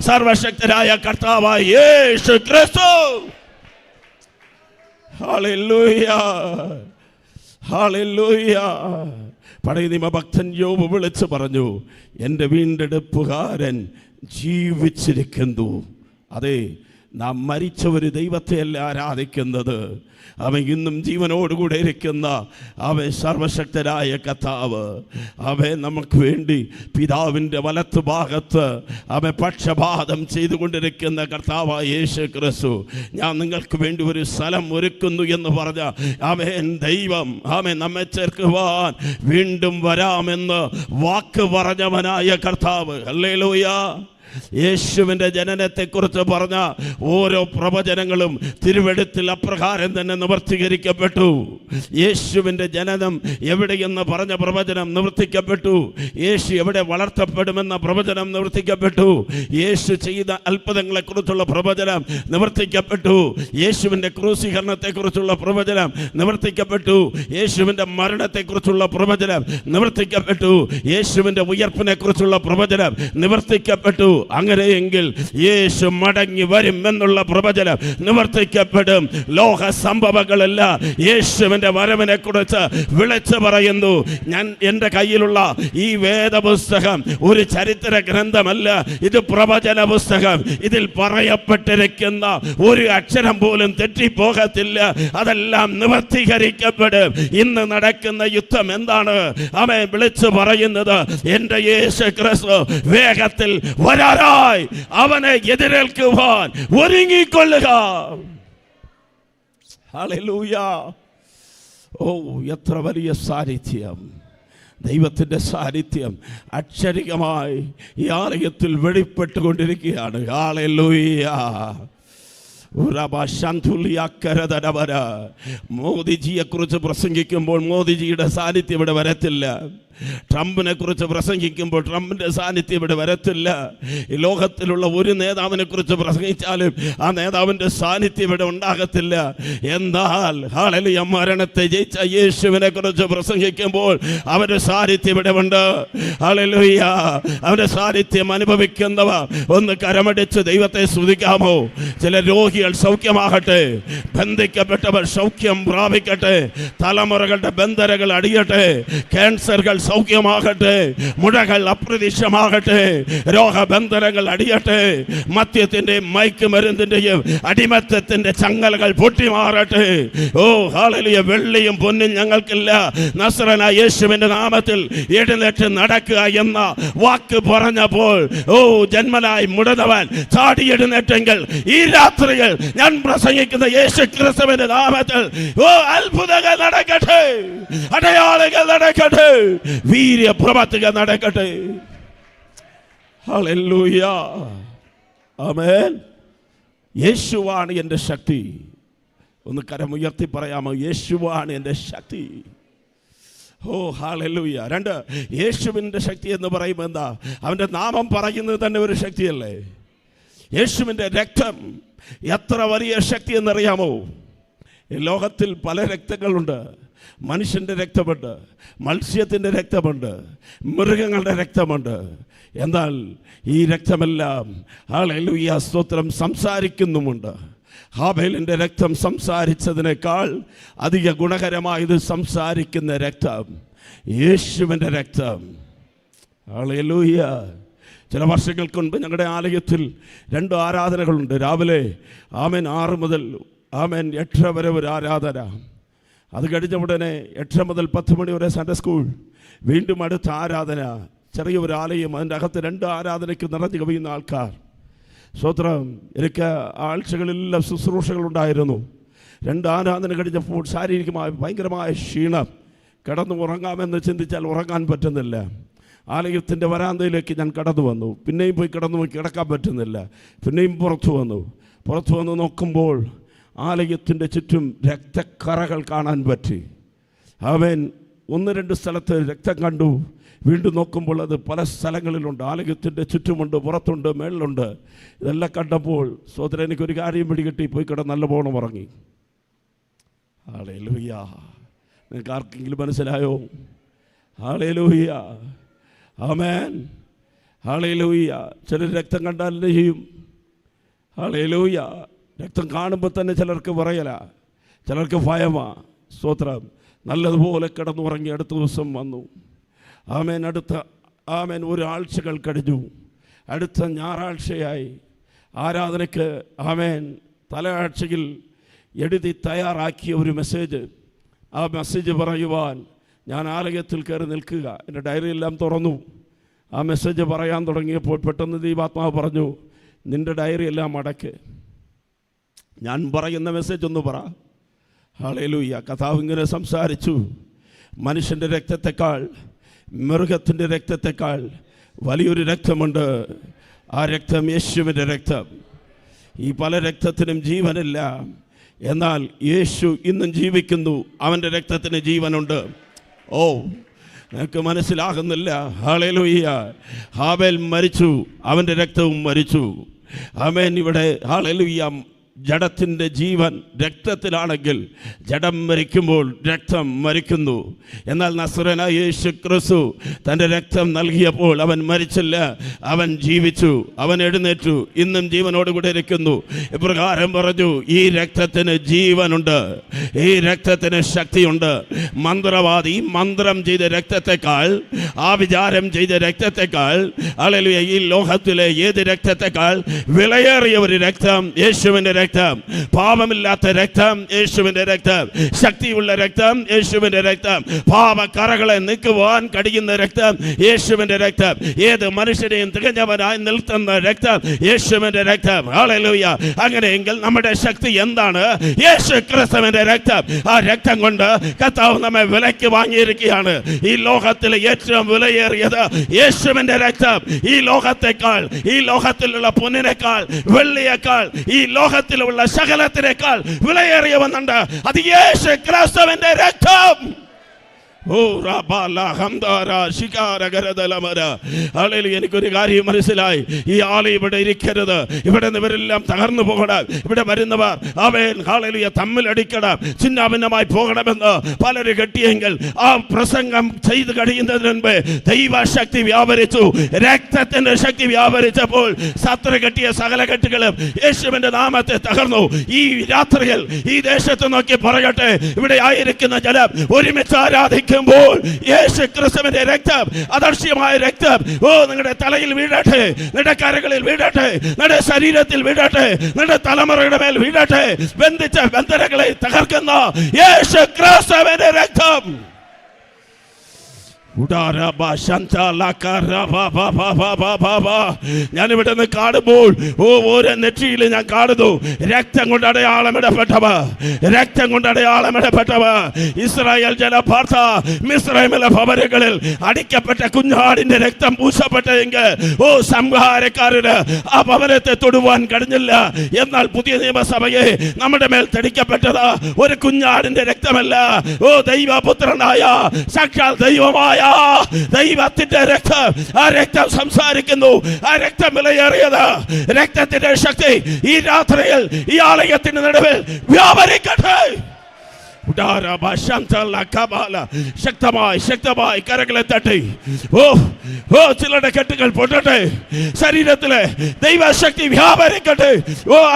S2: സർവശക്തനായ കർത്താവായ യേശു ക്രിസ്തു. Hallelujah, hallelujah. പഴയ നിയമ ഭക്തൻ യോബ് വിളിച്ചു പറഞ്ഞു, എൻ്റെ വീണ്ടെടുപ്പുകാരൻ ജീവിച്ചിരിക്കുന്നു. അതെ, നാം മരിച്ച ഒരു ദൈവത്തെയല്ല ആരാധിക്കുന്നത്, അവൻ ഇന്നും ജീവനോടുകൂടെ ഇരിക്കുന്ന സർവശക്തനായ കർത്താവ്. നമുക്ക് വേണ്ടി പിതാവിൻ്റെ വലത്ത് ഭാഗത്ത് പക്ഷപാതം ചെയ്തുകൊണ്ടിരിക്കുന്ന കർത്താവായ യേശു ക്രിസ്തു. ഞാൻ നിങ്ങൾക്ക് വേണ്ടി ഒരു സ്ഥലം ഒരുക്കുന്നു എന്ന് പറഞ്ഞ ദൈവം നമ്മെ ചേർക്കുവാൻ വീണ്ടും വരാമെന്ന് വാക്ക് പറഞ്ഞവനായ കർത്താവ്. ഹല്ലേലൂയ. യേശുവിൻ്റെ ജനനത്തെക്കുറിച്ച് പറഞ്ഞ ഓരോ പ്രവചനങ്ങളും തിരുവെഴുത്തിൽ അപ്രകാരം തന്നെ നിവർത്തീകരിക്കപ്പെട്ടു. യേശുവിൻ്റെ ജനനം എവിടെയെന്ന് പറഞ്ഞ പ്രവചനം നിവർത്തിക്കപ്പെട്ടു. യേശു എവിടെ വളർത്തപ്പെടുമെന്ന പ്രവചനം നിവർത്തിക്കപ്പെട്ടു. യേശു ചെയ്ത അത്ഭുതങ്ങളെക്കുറിച്ചുള്ള പ്രവചനം നിവർത്തിക്കപ്പെട്ടു. യേശുവിൻ്റെ ക്രൂശീകരണത്തെക്കുറിച്ചുള്ള പ്രവചനം നിവർത്തിക്കപ്പെട്ടു. യേശുവിൻ്റെ മരണത്തെക്കുറിച്ചുള്ള പ്രവചനം നിവർത്തിക്കപ്പെട്ടു. യേശുവിൻ്റെ ഉയർപ്പിനെക്കുറിച്ചുള്ള പ്രവചനം നിവർത്തിക്കപ്പെട്ടു. അങ്ങനെയെങ്കിൽ യേശു മടങ്ങി വരും എന്നുള്ള പ്രവചനം നിവർത്തിക്കപ്പെടും. ലോക സംഭവങ്ങളല്ല യേശുവിൻ്റെ വരവിനെ കുറിച്ച് വിളിച്ചു പറയുന്നു. ഞാൻ എൻ്റെ കയ്യിലുള്ള ഈ വേദപുസ്തകം ഒരു ചരിത്ര ഗ്രന്ഥമല്ല, ഇത് പ്രവചന പുസ്തകം. ഇതിൽ പറയപ്പെട്ടിരിക്കുന്ന ഒരു അക്ഷരം പോലും തെറ്റിപ്പോകത്തില്ല. അതെല്ലാം നിവർത്തീകരിക്കപ്പെടും. ഇന്ന് നടക്കുന്ന യുദ്ധം എന്താണ്? അവൻ വിളിച്ചു പറയുന്നത്, എൻ്റെ യേശു ക്രിസ്തു വേഗത്തിൽ വരാറായി, അവനെ എതിരേൽക്കുവാൻ ഒരുങ്ങിക്കൊള്ളുക. ഹല്ലേലൂയ. ഓ, എത്ര വലിയ സാന്നിധ്യം! ദൈവത്തിൻ്റെ സാന്നിധ്്യം അക്ഷരികമായി ഈ ആലയത്തിൽ വെളിപ്പെട്ടുകൊണ്ടിരിക്കുകയാണ്. ഹല്ലേലൂയ. മോദിജിയെ കുറിച്ച് പ്രസംഗിക്കുമ്പോൾ മോദിജിയുടെ സാന്നിധ്യം ഇവിടെ വരത്തില്ല. ട്രംപിനെ കുറിച്ച് പ്രസംഗിക്കുമ്പോൾ ട്രംപിൻ്റെ സാന്നിധ്യം ഇവിടെ വരത്തില്ല. ഈ ലോകത്തിലുള്ള ഒരു നേതാവിനെ കുറിച്ച് പ്രസംഗിച്ചാലും ആ നേതാവിൻ്റെ സാന്നിധ്യം ഇവിടെ ഉണ്ടാകത്തില്ല. എന്നാൽ ഹല്ലേലൂയ, മരണത്തെ ജയിച്ച യേശുവിനെ കുറിച്ച് പ്രസംഗിക്കുമ്പോൾ അവൻ്റെ സാന്നിധ്യം ഇവിടെ ഉണ്ട്. ഹല്ലേലൂയ, അവൻ്റെ സാന്നിധ്യം അനുഭവിക്കുന്നവ ഒന്ന് കരമടിച്ച് ദൈവത്തെ സ്തുതിക്കാമോ? ചില രോഗികൾ സൗഖ്യമാകട്ടെ, ബന്ധിക്കപ്പെട്ടവർ സൗഖ്യം പ്രാപിക്കട്ടെ, തലമുറകളുടെ ബന്ധനങ്ങൾ അടിയട്ടെ, ക്യാൻസറുകൾ സൗഖ്യമാകട്ടെ, മുഴകൾ അപ്രത്യക്ഷമാകട്ടെ, രോഗബന്ധനങ്ങൾ അടിയട്ടെ, മദ്യത്തിൻ്റെയും മയക്കുമരുന്നിൻ്റെയും അടിമത്തത്തിൻ്റെ ചങ്ങലകൾ പൊട്ടിമാറട്ടെ. ഓ ഹല്ലേലൂയ, വെള്ളിയും പൊന്നും ഞങ്ങൾക്കില്ല, നസ്രനായ യേശുവിൻ്റെ നാമത്തിൽ എഴുന്നേറ്റ് നടക്കുക എന്ന വാക്ക് പറഞ്ഞപ്പോൾ ഓ ജന്മനായി മുടന്നവൻ ചാടി എഴുന്നേറ്റെങ്കിൽ ഈ രാത്രിയിൽ ഞാൻ പ്രസംഗിക്കുന്ന യേശു ക്രിസ്തുവിന്റെ നാമത്തിൽ ഓ അത്ഭുതങ്ങൾ നടക്കട്ടെ, അടയാളങ്ങൾ നടക്കട്ടെ, വീര്യപ്രവൃത്തികൾ നടക്കട്ടെ. ഹല്ലേലൂയ, ആമേൻ. യേശുവാണ് എൻ്റെ ശക്തി. ഒന്ന് കരമുയർത്തി പറയാമോ? യേശുവാണ് എൻ്റെ ശക്തി. ഓ ഹല്ലേലൂയ. 2, യേശുവിൻ്റെ ശക്തി എന്ന് പറയുമ്പോൾ എന്താ? അവൻ്റെ നാമം പറയുന്നത് തന്നെ ഒരു ശക്തിയല്ലേ? യേശുവിൻ്റെ രക്തം എത്ര വലിയ ശക്തി എന്നറിയാമോ? ഈ ലോകത്തിൽ പല രക്തങ്ങളുണ്ട്. മനുഷ്യൻ്റെ രക്തമുണ്ട്, മത്സ്യത്തിൻ്റെ രക്തമുണ്ട്, മൃഗങ്ങളുടെ രക്തമുണ്ട്. എന്നാൽ ഈ രക്തമെല്ലാം ഹല്ലേലൂയ സ്തോത്രം സംസാരിക്കുന്നുമുണ്ട്. ഹാബേലിൻ്റെ രക്തം സംസാരിച്ചതിനേക്കാൾ അധിക ഗുണകരമായത് സംസാരിക്കുന്ന രക്തം, യേശുവിൻ്റെ രക്തം. ഹല്ലേലൂയ. ചില വർഷങ്ങൾക്ക് മുൻപ് ഞങ്ങളുടെ ആലയത്തിൽ 2 ആരാധനകളുണ്ട്. രാവിലെ 6 മുതൽ 8 വരെ ഒരു ആരാധന. അത് കഴിഞ്ഞ ഉടനെ 8 മുതൽ 10 മണി വരെ സൺഡേ സ്കൂൾ. വീണ്ടും അടുത്ത ആരാധന. ചെറിയ ഒരു ആലയം, അതിൻ്റെ അകത്ത് 2 ആരാധനയ്ക്ക് നിറഞ്ഞു കവിയുന്ന ആൾക്കാർ. സ്വത്രം. എനിക്ക് ആഴ്ചകളിലെല്ലാം ശുശ്രൂഷകളുണ്ടായിരുന്നു. 2 ആരാധന കഴിഞ്ഞപ്പോൾ ശാരീരികമായ ഭയങ്കരമായ ക്ഷീണം. കിടന്നു ഉറങ്ങാമെന്ന് ചിന്തിച്ചാൽ ഉറങ്ങാൻ പറ്റുന്നില്ല. ആലയത്തിൻ്റെ വരാന്തയിലേക്ക് ഞാൻ കടന്നു വന്നു. പിന്നെയും പോയി കിടക്കാൻ പറ്റുന്നില്ല. പിന്നെയും പുറത്തു വന്ന് നോക്കുമ്പോൾ ആലയത്തിൻ്റെ ചുറ്റും രക്തക്കറകൾ കാണാൻ പറ്റി. ആമേൻ. 1-2 സ്ഥലത്ത് രക്തം കണ്ടു. വീണ്ടും നോക്കുമ്പോൾ അത് പല സ്ഥലങ്ങളിലുണ്ട്. ആലയത്തിൻ്റെ ചുറ്റുമുണ്ട്, പുറത്തുണ്ട്, മേളിലുണ്ട്. ഇതെല്ലാം കണ്ടപ്പോൾ സഹോദരൻ എനിക്കൊരു കാര്യം പിടികിട്ടി. പോയി കിടന്ന് നല്ലവണ്ണം ഉറങ്ങി. ഹല്ലേലൂയ. നിങ്ങൾക്ക് ആർക്കെങ്കിലും മനസ്സിലായോ? ഹല്ലേലൂയ, ആമേൻ. ഹല്ലേലൂയ. ചിലർ രക്തം കണ്ടാൽ ചെയ്യും. ഹല്ലേലൂയ. രക്തം കാണുമ്പോൾ തന്നെ ചിലർക്ക് പറയല, ചിലർക്ക് ഭയമാ. സ്തോത്രം. നല്ലതുപോലെ കിടന്നുറങ്ങി. അടുത്ത ദിവസം വന്നു. ആമേൻ. ഒരാഴ്ചകൾ കഴിഞ്ഞു. അടുത്ത ഞായറാഴ്ചയായി ആരാധനയ്ക്ക് ആമേൻ തലയാഴ്ചയിൽ എഴുതി തയ്യാറാക്കിയ ഒരു മെസ്സേജ്. ആ മെസ്സേജ് പറയുവാൻ ഞാൻ ആലയത്തിൽ കയറി നിൽക്കുക. എൻ്റെ ഡയറിയെല്ലാം തുറന്നു. ആ മെസ്സേജ് പറയാൻ തുടങ്ങിയപ്പോൾ പെട്ടെന്ന് ദൈവാത്മാവ് പറഞ്ഞു, നിൻ്റെ ഡയറിയെല്ലാം അടക്ക്, ഞാൻ പറയുന്ന മെസ്സേജ് ഒന്ന് പറ. ഹല്ലേലൂയ. കർത്താവ് ഇങ്ങനെ സംസാരിച്ചു. മനുഷ്യൻ്റെ രക്തത്തെക്കാൾ, മൃഗത്തിൻ്റെ രക്തത്തെക്കാൾ വലിയൊരു രക്തമുണ്ട്. ആ രക്തം യേശുവിൻ്റെ രക്തം. ഈ പല രക്തത്തിനും ജീവനില്ല, എന്നാൽ യേശു ഇന്നും ജീവിക്കുന്നു. അവൻ്റെ രക്തത്തിന് ജീവനുണ്ട്. ഓ, നിനക്ക് മനസ്സിലാകുന്നില്ല. ഹല്ലേലൂയ. ഹാബേൽ മരിച്ചു, അവൻ്റെ രക്തവും മരിച്ചു. ആമേൻ. ഇവിടെ ഹല്ലേലൂയ ജഡത്തിൻ്റെ ജീവൻ രക്തത്തിലാണെങ്കിൽ ജഡം മരിക്കുമ്പോൾ രക്തം മരിക്കുന്നു. എന്നാൽ നസ്രനായ യേശു ക്രിസ്തു തൻ്റെ രക്തം നൽകിയപ്പോൾ അവൻ മരിച്ചില്ല, അവൻ ജീവിച്ചു, അവൻ എഴുന്നേറ്റു, ഇന്നും ജീവനോടുകൂടെ ഇരിക്കുന്നു. ഇപ്രകാരം പറഞ്ഞു, ഈ രക്തത്തിന് ജീവനുണ്ട്, ഈ രക്തത്തിന് ശക്തിയുണ്ട്. മന്ത്രവാദി മന്ത്രം ചെയ്ത രക്തത്തെക്കാൾ, ആവിചാരം ചെയ്ത രക്തത്തെക്കാൾ, ഹല്ലേലൂയ, ഈ ലോകത്തിലെ ഏത് രക്തത്തെക്കാൾ വിലയേറിയ ഒരു രക്തം യേശുവിൻ്റെ രക്തം. പാപമില്ലാത്ത രക്തം യേശുവിൻ്റെ രക്തം. ശക്തിയുള്ള രക്തം യേശുവിൻ്റെ രക്തം. പാപക്കറകളെ നീക്കുവാൻ കഴിയുന്ന രക്തം യേശുവിൻ്റെ രക്തം. ഏത് മനുഷ്യനെയും തികഞ്ഞവനായി നിർത്തുന്ന രക്തം യേശുവിൻ്റെ രക്തം. ഹല്ലേലൂയ. അങ്ങനെയെങ്കിൽ നമ്മുടെ ശക്തി എന്താണ്? യേശു ക്രിസ്തുവിൻ്റെ രക്തം. ആ രക്തം കൊണ്ട് കർത്താവ് നമ്മെ വിലയ്ക്ക് വാങ്ങിയിരിക്കുകയാണ്. ഈ ലോകത്തിലെ ഏറ്റവും വിലയേറിയത് യേശുവിൻ്റെ രക്തം. ഈ ലോകത്തെക്കാൾ, ഈ ലോകത്തിലുള്ള പൊന്നിനേക്കാൾ, വെള്ളിയേക്കാൾ, ഈ ലോകത്തിലുള്ള സകലത്തിനേക്കാൾ വിലയേറിയ വന്നുണ്ട്. അത് യേശു ക്രിസ്തുവിന്റെ രക്തം. ഓ റാബാല ഹംദാര ശികാരഗരദലമര. ഹല്ലേലൂയ. എനിക്കൊരു കാര്യം മനസ്സിലായി, ഈ ആള് ഇവിടെ ഇരിക്കരുത്, ഇവിടെ ഇവരെല്ലാം തകർന്നു പോകണം, ഇവിടെ വരുന്നവർ അവൻ ഹല്ലേലൂയ തമ്മിലടിക്കണം, ചിന്നാഭിന്നമായി പോകണമെന്ന് പലരും കെട്ടിയെങ്കിൽ ആ പ്രസംഗം ചെയ്ത് കഴിയുന്നതിന് മുൻപ് ദൈവശക്തി വ്യാപരിച്ചു, രക്തത്തിന്റെ ശക്തി വ്യാപരിച്ചപ്പോൾ ശത്രു കെട്ടിയ സകല കെട്ടുകളും യേശുവിന്റെ നാമത്തെ തകർന്നു. ഈ രാത്രിയിൽ ഈ ദേശത്ത് നോക്കി പറയട്ടെ, ഇവിടെ ആയിരിക്കുന്ന ജനം ഒരുമിച്ച് ആരാധിക്കുമ്പോൾ യേശു ക്രിസ്തുവിന്റെ രക്തം, അദർശ്യമായ രക്തം നിങ്ങളുടെ തലയിൽ വീഴട്ടെ, നിങ്ങളുടെ കരകളിൽ വീഴട്ടെ, നിങ്ങളുടെ ശരീരത്തിൽ വീഴട്ടെ, നിങ്ങളുടെ തലമുറയുടെ മേൽ വീഴട്ടെ. ബന്ധിച്ച ബന്ധനങ്ങളെ തകർക്കുന്ന യേശു ക്രിസ്തുവിന്റെ രക്തം. ഞാനിവിടെ നിന്ന് കാണുമ്പോൾ ഓരോ നെറ്റിയിൽ ഞാൻ കാണുന്നു രക്തം കൊണ്ട് അടയാളമിടപ്പെട്ടവ, രക്തം കൊണ്ട് അടയാളമിടപ്പെട്ടവ. ഇസ്രായേൽ ജനപാർത്ത മിസ്രൈമിലെ ഭവനങ്ങളിൽ അടിക്കപ്പെട്ട കുഞ്ഞാടിന്റെ രക്തം പൂശപ്പെട്ടെങ്കിൽ സംഹാരക്കാരന് ആ ഭവനത്തെ തൊടുവാൻ കഴിഞ്ഞില്ല. എന്നാൽ പുതിയ നിയമസഭയെ നമ്മുടെ മേൽ തെളിക്കപ്പെട്ടത് ഒരു കുഞ്ഞാടിന്റെ രക്തമല്ല, ദൈവപുത്രനായ സാക്ഷാൽ ദൈവമായ ദൈവത്തിന്റെ രക്തം. ആ രക്തം സംസാരിക്കുന്നു, ആ രക്തം വിലയേറിയത്. രക്തത്തിന്റെ ശക്തി ഈ രാത്രിയിൽ ഈ ആലയത്തിന് നടുവിൽ വ്യാപരിക്കട്ടെ. ശക്തമായി ശക്തമായി കരകളെ തട്ടി ചിലരുടെ കെട്ടുകൾ പൊട്ടട്ടെ, ശരീരത്തിലെ ദൈവശക്തി വ്യാപരിക്കട്ടെ.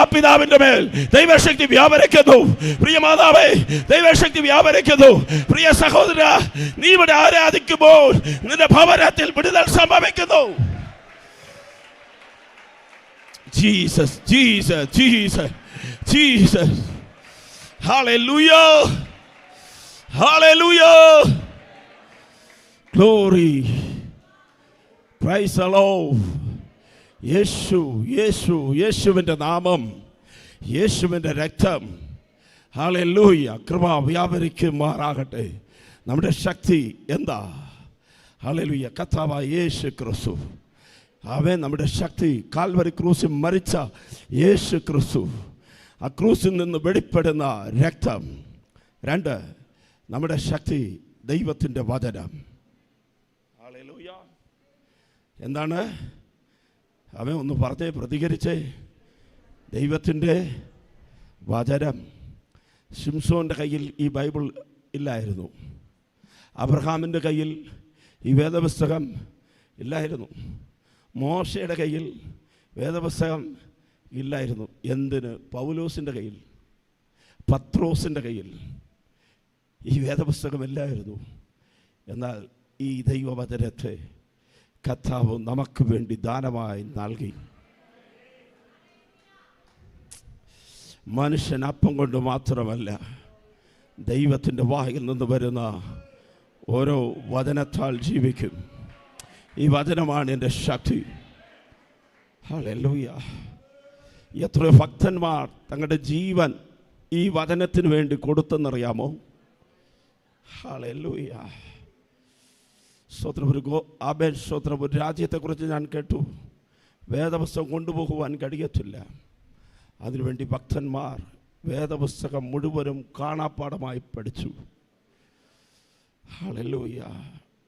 S2: ആ പിതാവിന്റെ മേൽ ദൈവശക്തി വ്യാപരിക്കുന്നു. പ്രിയ മാതാവേ, ദൈവശക്തി വ്യാപരിക്കുന്നു. പ്രിയ സഹോദര, നീ ഇവിടെ ആരാധിക്കുമ്പോൾ നിന്റെ ഭവനത്തിൽ വിടുതൽ സംഭവിക്കുന്നു. Jesus Jesus Jesus Jesus. Hallelujah. Hallelujah. Glory. Praise the Lord. യേശുവിൻ്റെ നാമം, യേശുവിൻ്റെ രക്തം. ഹല്ലേലൂയ. കൃപ വ്യാപരിക്കുമാറാകട്ടെ. നമ്മുടെ ശക്തി എന്താ? ഹല്ലേലൂയ. കർത്താവായ യേശു ക്രിസ്തു, അവൻ നമ്മുടെ ശക്തി. കാൽവരി ക്രൂസിൽ മരിച്ച യേശു ക്രിസ്തു, ആ ക്രൂസിൽ നിന്ന് വെളിപ്പെടുന്ന രക്തം. 2, നമ്മുടെ ശക്തി ദൈവത്തിൻ്റെ വചനം. ഹല്ലേലൂയ. എന്താണ് അവൻ ഒന്ന് പറഞ്ഞേ, പ്രതികരിച്ചേ. ദൈവത്തിൻ്റെ വചനം. ശിംശോൻ്റെ കയ്യിൽ ഈ ബൈബിൾ ഇല്ലായിരുന്നു, അബ്രഹാമിൻ്റെ കയ്യിൽ ഈ വേദപുസ്തകം ഇല്ലായിരുന്നു, മോശയുടെ കയ്യിൽ വേദപുസ്തകം ഇല്ലായിരുന്നു. എന്തിന്? പൗലോസിൻ്റെ കയ്യിൽ, പത്രോസിൻ്റെ കയ്യിൽ ഈ വേദപുസ്തകമില്ലായിരുന്നു. എന്നാൽ ഈ ദൈവവചനത്തെ കർത്താവ് നമുക്ക് വേണ്ടി ദാനമായി നൽകി. മനുഷ്യൻ അപ്പം കൊണ്ട് മാത്രമല്ല, ദൈവത്തിൻ്റെ വായിൽ നിന്ന് വരുന്ന ഓരോ വചനത്താൽ ജീവിക്കും. ഈ വചനമാണ് എൻ്റെ ശക്തി. ഹല്ലേലൂയ. എത്രയോ ഭക്തന്മാർ തങ്ങളുടെ ജീവൻ ഈ വചനത്തിന് വേണ്ടി കൊടുത്തെന്നറിയാമോ? ഹല്ലേലൂയ. സ്തോത്രം. ഒരു രാജ്യത്തെക്കുറിച്ച് ഞാൻ കേട്ടു, വേദപുസ്തകം കൊണ്ടുപോകുവാൻ കഴിയത്തില്ല. അതിനുവേണ്ടി ഭക്തന്മാർ വേദപുസ്തകം മുഴുവനും കാണാപ്പാടമായി പഠിച്ചു. ഹല്ലേലൂയ.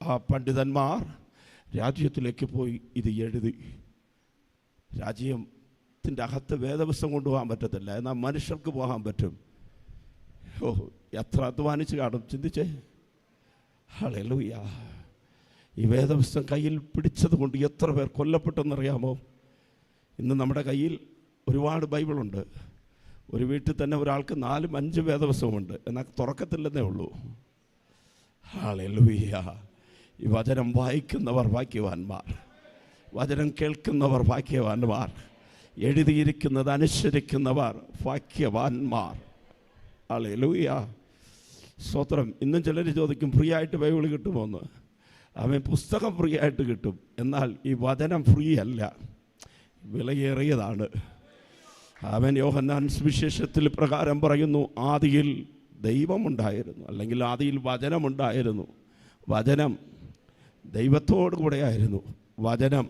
S2: ആ പണ്ഡിതന്മാർ രാജ്യത്തിലേക്ക് പോയി ഇത് എഴുതി. രാജ്യത്തിൻ്റെ അകത്ത് വേദപുസ്തകം കൊണ്ടുപോകാൻ പറ്റത്തില്ല, എന്നാൽ മനുഷ്യർക്ക് പോകാൻ പറ്റും. എത്ര അധ്വാനിച്ച് കാണും, ചിന്തിച്ചേ. ഹല്ലേലൂയ. ഈ വേദപുസ്തകം കയ്യിൽ പിടിച്ചത് കൊണ്ട് എത്ര പേർ കൊല്ലപ്പെട്ടെന്നറിയാമോ? ഇന്ന് നമ്മുടെ കയ്യിൽ ഒരുപാട് ബൈബിളുണ്ട്. ഒരു വീട്ടിൽ തന്നെ ഒരാൾക്ക് 4-5 വേദപുസ്തകമുണ്ട്, എന്നാൽ തുറക്കത്തില്ലെന്നേ ഉള്ളൂ. ഹല്ലേലൂയ. ഈ വചനം വായിക്കുന്നവർ ഭാഗ്യവാന്മാർ, വചനം കേൾക്കുന്നവർ ഭാഗ്യവാന്മാർ, എഴുതിയിരിക്കുന്നത് അനുസരിക്കുന്നവർ ഭാഗ്യവാന്മാർ. ഹല്ലേലൂയ. സ്തോത്രം. ഇന്നും ചിലർ ചോദിക്കും, ഫ്രീ ആയിട്ട് ബൈബിൾ കിട്ടുമോ എന്ന്. അവൻ പുസ്തകം ഫ്രീ ആയിട്ട് കിട്ടും, എന്നാൽ ഈ വചനം ഫ്രീ അല്ല, വിലയേറിയതാണ്. അവൻ യോഹന്നാൻ സുവിശേഷത്തിൽ പ്രകാരം പറയുന്നു, ആദിയിൽ ദൈവമുണ്ടായിരുന്നു, അല്ലെങ്കിൽ ആദിയിൽ വചനമുണ്ടായിരുന്നു. വചനം ദൈവത്തോടു കൂടെയായിരുന്നു, വചനം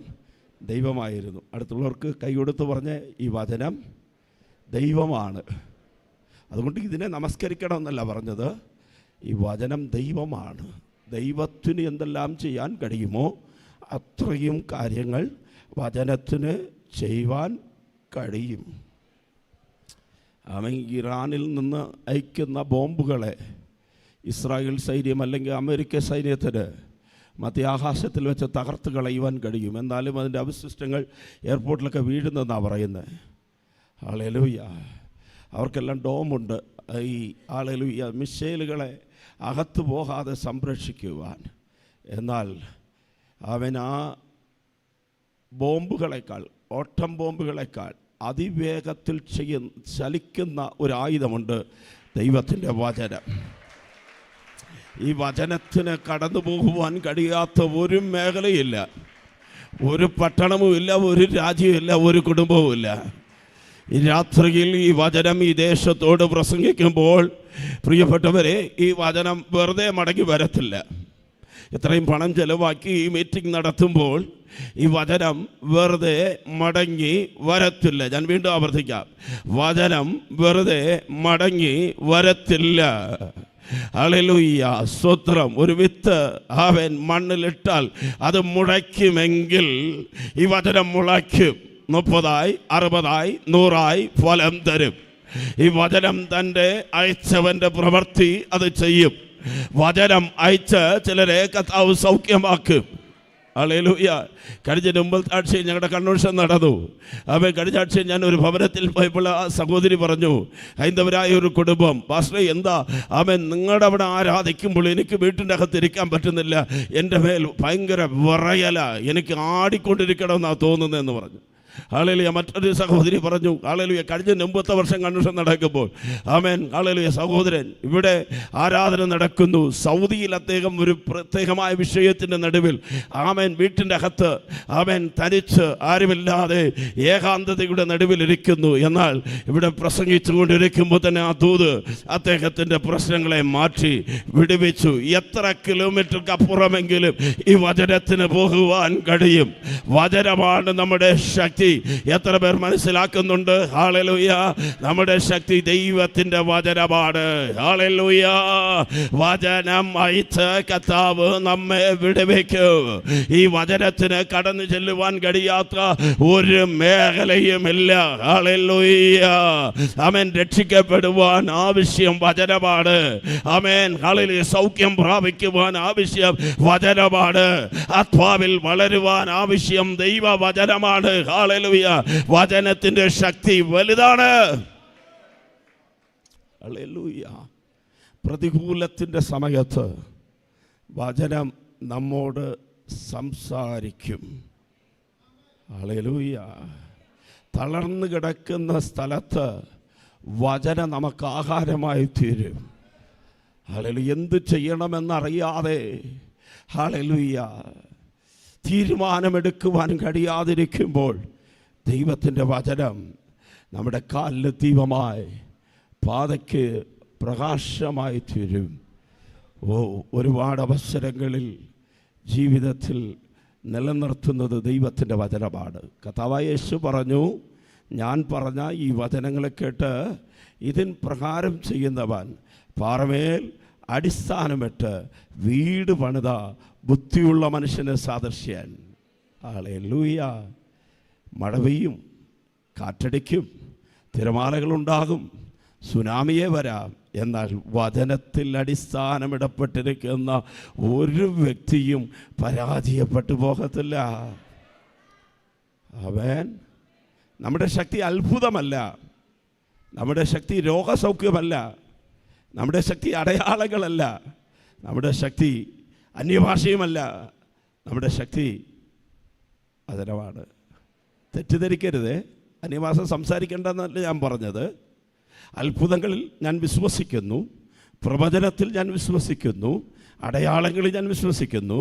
S2: ദൈവമായിരുന്നു. അടുത്തുള്ളവർക്ക് കൈ കൊടുത്ത് പറഞ്ഞ്, ഈ വചനം ദൈവമാണ്. അതുകൊണ്ട് ഇതിനെ നമസ്കരിക്കണമെന്നല്ല പറഞ്ഞത്, ഈ വചനം ദൈവമാണ്. ദൈവത്തിന് എന്തെല്ലാം ചെയ്യാൻ കഴിയുമോ അത്രയും കാര്യങ്ങൾ വചനത്തിന് ചെയ്യുവാൻ കഴിയും. അവൻ ഇറാനിൽ നിന്ന് അയക്കുന്ന ബോംബുകളെ ഇസ്രായേൽ സൈന്യം അല്ലെങ്കിൽ അമേരിക്ക സൈന്യത്തിന് മധ്യാകാശത്തിൽ വെച്ച് തകർത്ത് കളയുവാൻ കഴിയും. എന്നാലും അതിൻ്റെ അവശിഷ്ടങ്ങൾ എയർപോർട്ടിലൊക്കെ വീഴുന്നെന്നാണ് പറയുന്നത്. ഹല്ലേലൂയ. അവർക്കെല്ലാം ഡോമുണ്ട്. ഈ ഹല്ലേലൂയ മിസൈലുകളെ അകത്ത് പോകാതെ സംരക്ഷിക്കുവാൻ. എന്നാൽ അവൻ ആ ബോംബുകളെക്കാൾ, ഓട്ടം ബോംബുകളെക്കാൾ അതിവേഗത്തിൽ ചലിക്കുന്ന ഒരു ആയുധമുണ്ട്, ദൈവത്തിൻ്റെ വചനം. ഈ വചനത്തിന് കടന്നു പോകുവാൻ കഴിയാത്ത ഒരു മേഖലയില്ല, ഒരു പട്ടണവുമില്ല, ഒരു രാജ്യവുമില്ല, ഒരു കുടുംബവുമില്ല. ഈ രാത്രിയിൽ ഈ വചനം ഈ ദേശത്തോട് പ്രസംഗിക്കുമ്പോൾ പ്രിയപ്പെട്ടവരെ, ഈ വചനം വെറുതെ മടങ്ങി വരത്തില്ല. ഇത്രയും പണം ചെലവാക്കി ഈ മീറ്റിംഗ് നടത്തുമ്പോൾ ഈ വചനം വെറുതെ മടങ്ങി വരത്തില്ല. ഞാൻ വീണ്ടും ആവർത്തിക്കാം, വചനം വെറുതെ മടങ്ങി വരത്തില്ല. ഹല്ലേലൂയ, സ്തോത്രം. ഒരു വിത്ത് അവൻ മണ്ണിലിട്ടാൽ അത് മുളയ്ക്കുമെങ്കിൽ ഈ വചനം മുളയ്ക്കും. 30 60 100 ഫലം തരും. ഈ വചനം തൻ്റെ അയച്ചവൻ്റെ പ്രവൃത്തി അത് ചെയ്യും. വചനം അയച്ച് ചിലരെ കർത്താവ് സൗഖ്യമാക്കും. ഹല്ലേലൂയ. കഴിഞ്ഞ മുമ്പത്തെ ആഴ്ചയിൽ ഞങ്ങളുടെ കൺവെൻഷൻ നടന്നു. അവൻ കഴിഞ്ഞ ആഴ്ചയിൽ ഞാൻ ഒരു ഭവനത്തിൽ പോയപ്പോൾ ആ സഹോദരി പറഞ്ഞു, ഹൈന്ദവരായ ഒരു കുടുംബം, പാസ്റ്ററെ എന്താ അവൻ നിങ്ങളുടെ അവിടെ ആരാധിക്കുമ്പോൾ എനിക്ക് വീട്ടിൻ്റെ അകത്ത് ഇരിക്കാൻ പറ്റുന്നില്ല, എൻ്റെ മേൽ ഭയങ്കര വിറയല, എനിക്ക് ആടിക്കൊണ്ടിരിക്കണമെന്നാണ് തോന്നുന്നതെന്ന് പറഞ്ഞു. ഹല്ലേലൂയ. മറ്റൊരു സഹോദരി പറഞ്ഞു, ഹല്ലേലൂയ, കഴിഞ്ഞ മുമ്പത്തെ വർഷം കൺവെൻഷൻ നടക്കുമ്പോൾ ആമേൻ, ഹല്ലേലൂയ, സഹോദരൻ ഇവിടെ ആരാധന നടക്കുന്നു, സൗദിയിൽ അദ്ദേഹം ഒരു പ്രത്യേകമായ വിഷയത്തിൻ്റെ നടുവിൽ ആമേൻ വീട്ടിൻ്റെ അകത്ത് ആമേൻ തനിച്ച് ആരുമില്ലാതെ ഏകാന്തതയുടെ നടുവിലിരിക്കുന്നു. എന്നാൽ ഇവിടെ പ്രസംഗിച്ചു കൊണ്ടിരിക്കുമ്പോൾ തന്നെ ആ ദൂത് അദ്ദേഹത്തിൻ്റെ പ്രശ്നങ്ങളെ മാറ്റി വിടുവിച്ചു. എത്ര കിലോമീറ്റർക്ക് അപ്പുറമെങ്കിലും ഈ വചനത്തിന് പോകുവാൻ കഴിയും. വചനമാണ് നമ്മുടെ ശക്തി. എത്ര പേർ മനസ്സിലാക്കുന്നുണ്ട്? ഹല്ലേലൂയ. നമ്മുടെ ശക്തി ദൈവത്തിന്റെ വചനമാണ്. ഹല്ലേലൂയ. വചനം അയച്ച കർത്താവ് നമ്മെ വിടുവിക്കും. ഈ വചനത്തിന് കടന്നു ചെല്ലുവാൻ കഴിയാത്ത ഒരു മേഖലയുമില്ല. ഹല്ലേലൂയ. ആമേൻ. രക്ഷിക്കപ്പെടുവാൻ ആവശ്യം വചനമാണ്. ആമേൻ. ഹല്ലേലൂയ. സൗഖ്യം പ്രാപിക്കുവാൻ ആവശ്യം വചനമാണ്. ആത്മാവിൽ വളരുവാൻ ആവശ്യം ദൈവവചനമാണ്. ഹല്ലേലൂയ. വചനത്തിന്റെ ശക്തി വലുതാണ്. ഹല്ലേലൂയ. പ്രതികൂലത്തിന്റെ സമയത്ത് വചനം നമ്മോട് സംസാരിക്കും. ഹല്ലേലൂയ. തളർന്നു കിടക്കുന്ന സ്ഥലത്ത് വചനം നമുക്ക് ആഹാരമായി തീരും. ഹല്ലേലൂയ. എന്ത് ചെയ്യണമെന്നറിയാതെ ഹല്ലേലൂയ തീരുമാനമെടുക്കുവാൻ കഴിയാതിരിക്കുമ്പോൾ ദൈവത്തിൻ്റെ വചനം നമ്മുടെ കാലിന് ദീപമായി, പാതയ്ക്ക് പ്രകാശമായി തീരും. ഒരുപാട് അവസരങ്ങളിൽ ജീവിതത്തിൽ നിലനിർത്തുന്നത് ദൈവത്തിൻ്റെ വചനമാണ്. കർത്താവായ യേശു പറഞ്ഞു, ഞാൻ പറഞ്ഞ ഈ വചനങ്ങളെ കേട്ട് ഇതിൻ പ്രകാരം ചെയ്യുന്നവൻ പാറമേൽ അടിസ്ഥാനമിട്ട് വീട് പണിത ബുദ്ധിയുള്ള മനുഷ്യന് സാദൃശ്യൻ. ഹല്ലേലൂയ. മഴ പെയ്യും, കാറ്റടിക്കും, തിരമാലകളുണ്ടാകും, സുനാമിയെ വരാം. എന്നാൽ വചനത്തിൽ അടിസ്ഥാനമിടപ്പെട്ടിരിക്കുന്ന ഒരു വ്യക്തിയും പരാജയപ്പെട്ടു പോകത്തില്ല. അവൻ നമ്മുടെ ശക്തി അത്ഭുതമല്ല, നമ്മുടെ ശക്തി രോഗസൗഖ്യമല്ല, നമ്മുടെ ശക്തി അടയാളങ്ങളല്ല, നമ്മുടെ ശക്തി അന്യഭാഷയുമല്ല, നമ്മുടെ ശക്തി വചനമാണ്. തെറ്റിദ്ധരിക്കരുത്, അന്യഭാഷ സംസാരിക്കേണ്ടെന്നല്ല ഞാൻ പറഞ്ഞത്. അത്ഭുതങ്ങളിൽ ഞാൻ വിശ്വസിക്കുന്നു, പ്രവചനത്തിൽ ഞാൻ വിശ്വസിക്കുന്നു, അടയാളങ്ങളിൽ ഞാൻ വിശ്വസിക്കുന്നു.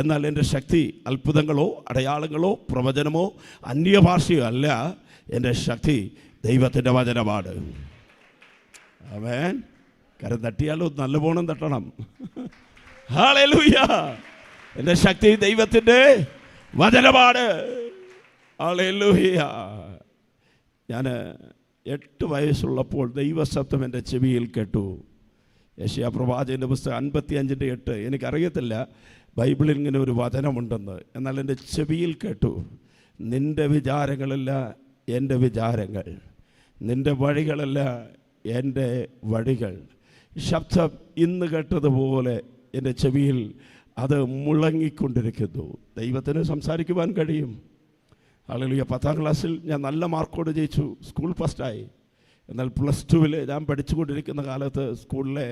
S2: എന്നാൽ എൻ്റെ ശക്തി അത്ഭുതങ്ങളോ അടയാളങ്ങളോ പ്രവചനമോ അന്യഭാഷയോ അല്ല. എൻ്റെ ശക്തി ദൈവത്തിൻ്റെ വചനമാണ്. ആമേൻ. കരം തട്ടിയാലോ നല്ല പോണം തട്ടണം. ഹല്ലേലൂയ. എൻ്റെ ശക്തി ദൈവത്തിൻ്റെ വചനമാണ്. ഹല്ലേലൂയ. ഞാൻ 8 വയസ്സുള്ളപ്പോൾ ദൈവശബ്ദം എൻ്റെ ചെവിയിൽ കേട്ടു. യെശയ്യാ പ്രവാചകൻ്റെ പുസ്തകം 55:8. എനിക്കറിയത്തില്ല ബൈബിളിൽ ഇങ്ങനെ ഒരു വചനമുണ്ടെന്ന്, എന്നാൽ എൻ്റെ ചെവിയിൽ കേട്ടു. നിൻ്റെ വിചാരങ്ങളല്ല എൻ്റെ വിചാരങ്ങൾ, നിൻ്റെ വഴികളല്ല എൻ്റെ വഴികൾ. ശബ്ദം ഇന്ന് കേട്ടതുപോലെ എൻ്റെ ചെവിയിൽ അത് മുഴങ്ങിക്കൊണ്ടിരിക്കുന്നു. ദൈവത്തിന് സംസാരിക്കുവാൻ കഴിയും. ഹല്ലേലൂയ. 10ാം ക്ലാസ്സിൽ ഞാൻ നല്ല മാർക്കോട് ജയിച്ചു, സ്കൂൾ ഫസ്റ്റായി. എന്നാൽ +2 ഞാൻ പഠിച്ചുകൊണ്ടിരിക്കുന്ന കാലത്ത് സ്കൂളിലെ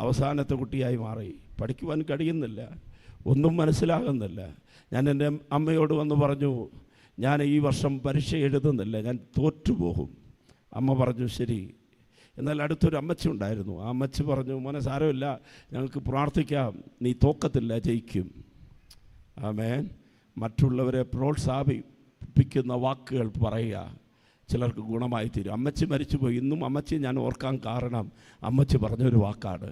S2: അവസാനത്തെ കുട്ടിയായി മാറി. പഠിക്കുവാൻ കഴിയുന്നില്ല, ഒന്നും മനസ്സിലാകുന്നില്ല. ഞാൻ എൻ്റെ അമ്മയോട് വന്ന് പറഞ്ഞു, ഞാൻ ഈ വർഷം പരീക്ഷ എഴുതുന്നില്ല, ഞാൻ തോറ്റുപോകും. അമ്മ പറഞ്ഞു ശരി. എന്നാൽ അടുത്തൊരു അമ്മച്ചി ഉണ്ടായിരുന്നു. ആ അമ്മച്ചി പറഞ്ഞു, മോനെ സാരമില്ല, ഞങ്ങൾക്ക് പ്രാർത്ഥിക്കാം, നീ തോക്കത്തില്ല, ജയിക്കും. ആമേൻ. മറ്റുള്ളവരെ പ്രോത്സാഹിപ്പിക്കുന്ന വാക്കുകൾ പറയുക ചിലർക്ക് ഗുണമായി തീരും. അമ്മച്ചി മരിച്ചുപോയി, ഇന്നും അമ്മച്ചി ഞാൻ ഓർക്കാൻ കാരണം അമ്മച്ചി പറഞ്ഞൊരു വാക്കാണ്.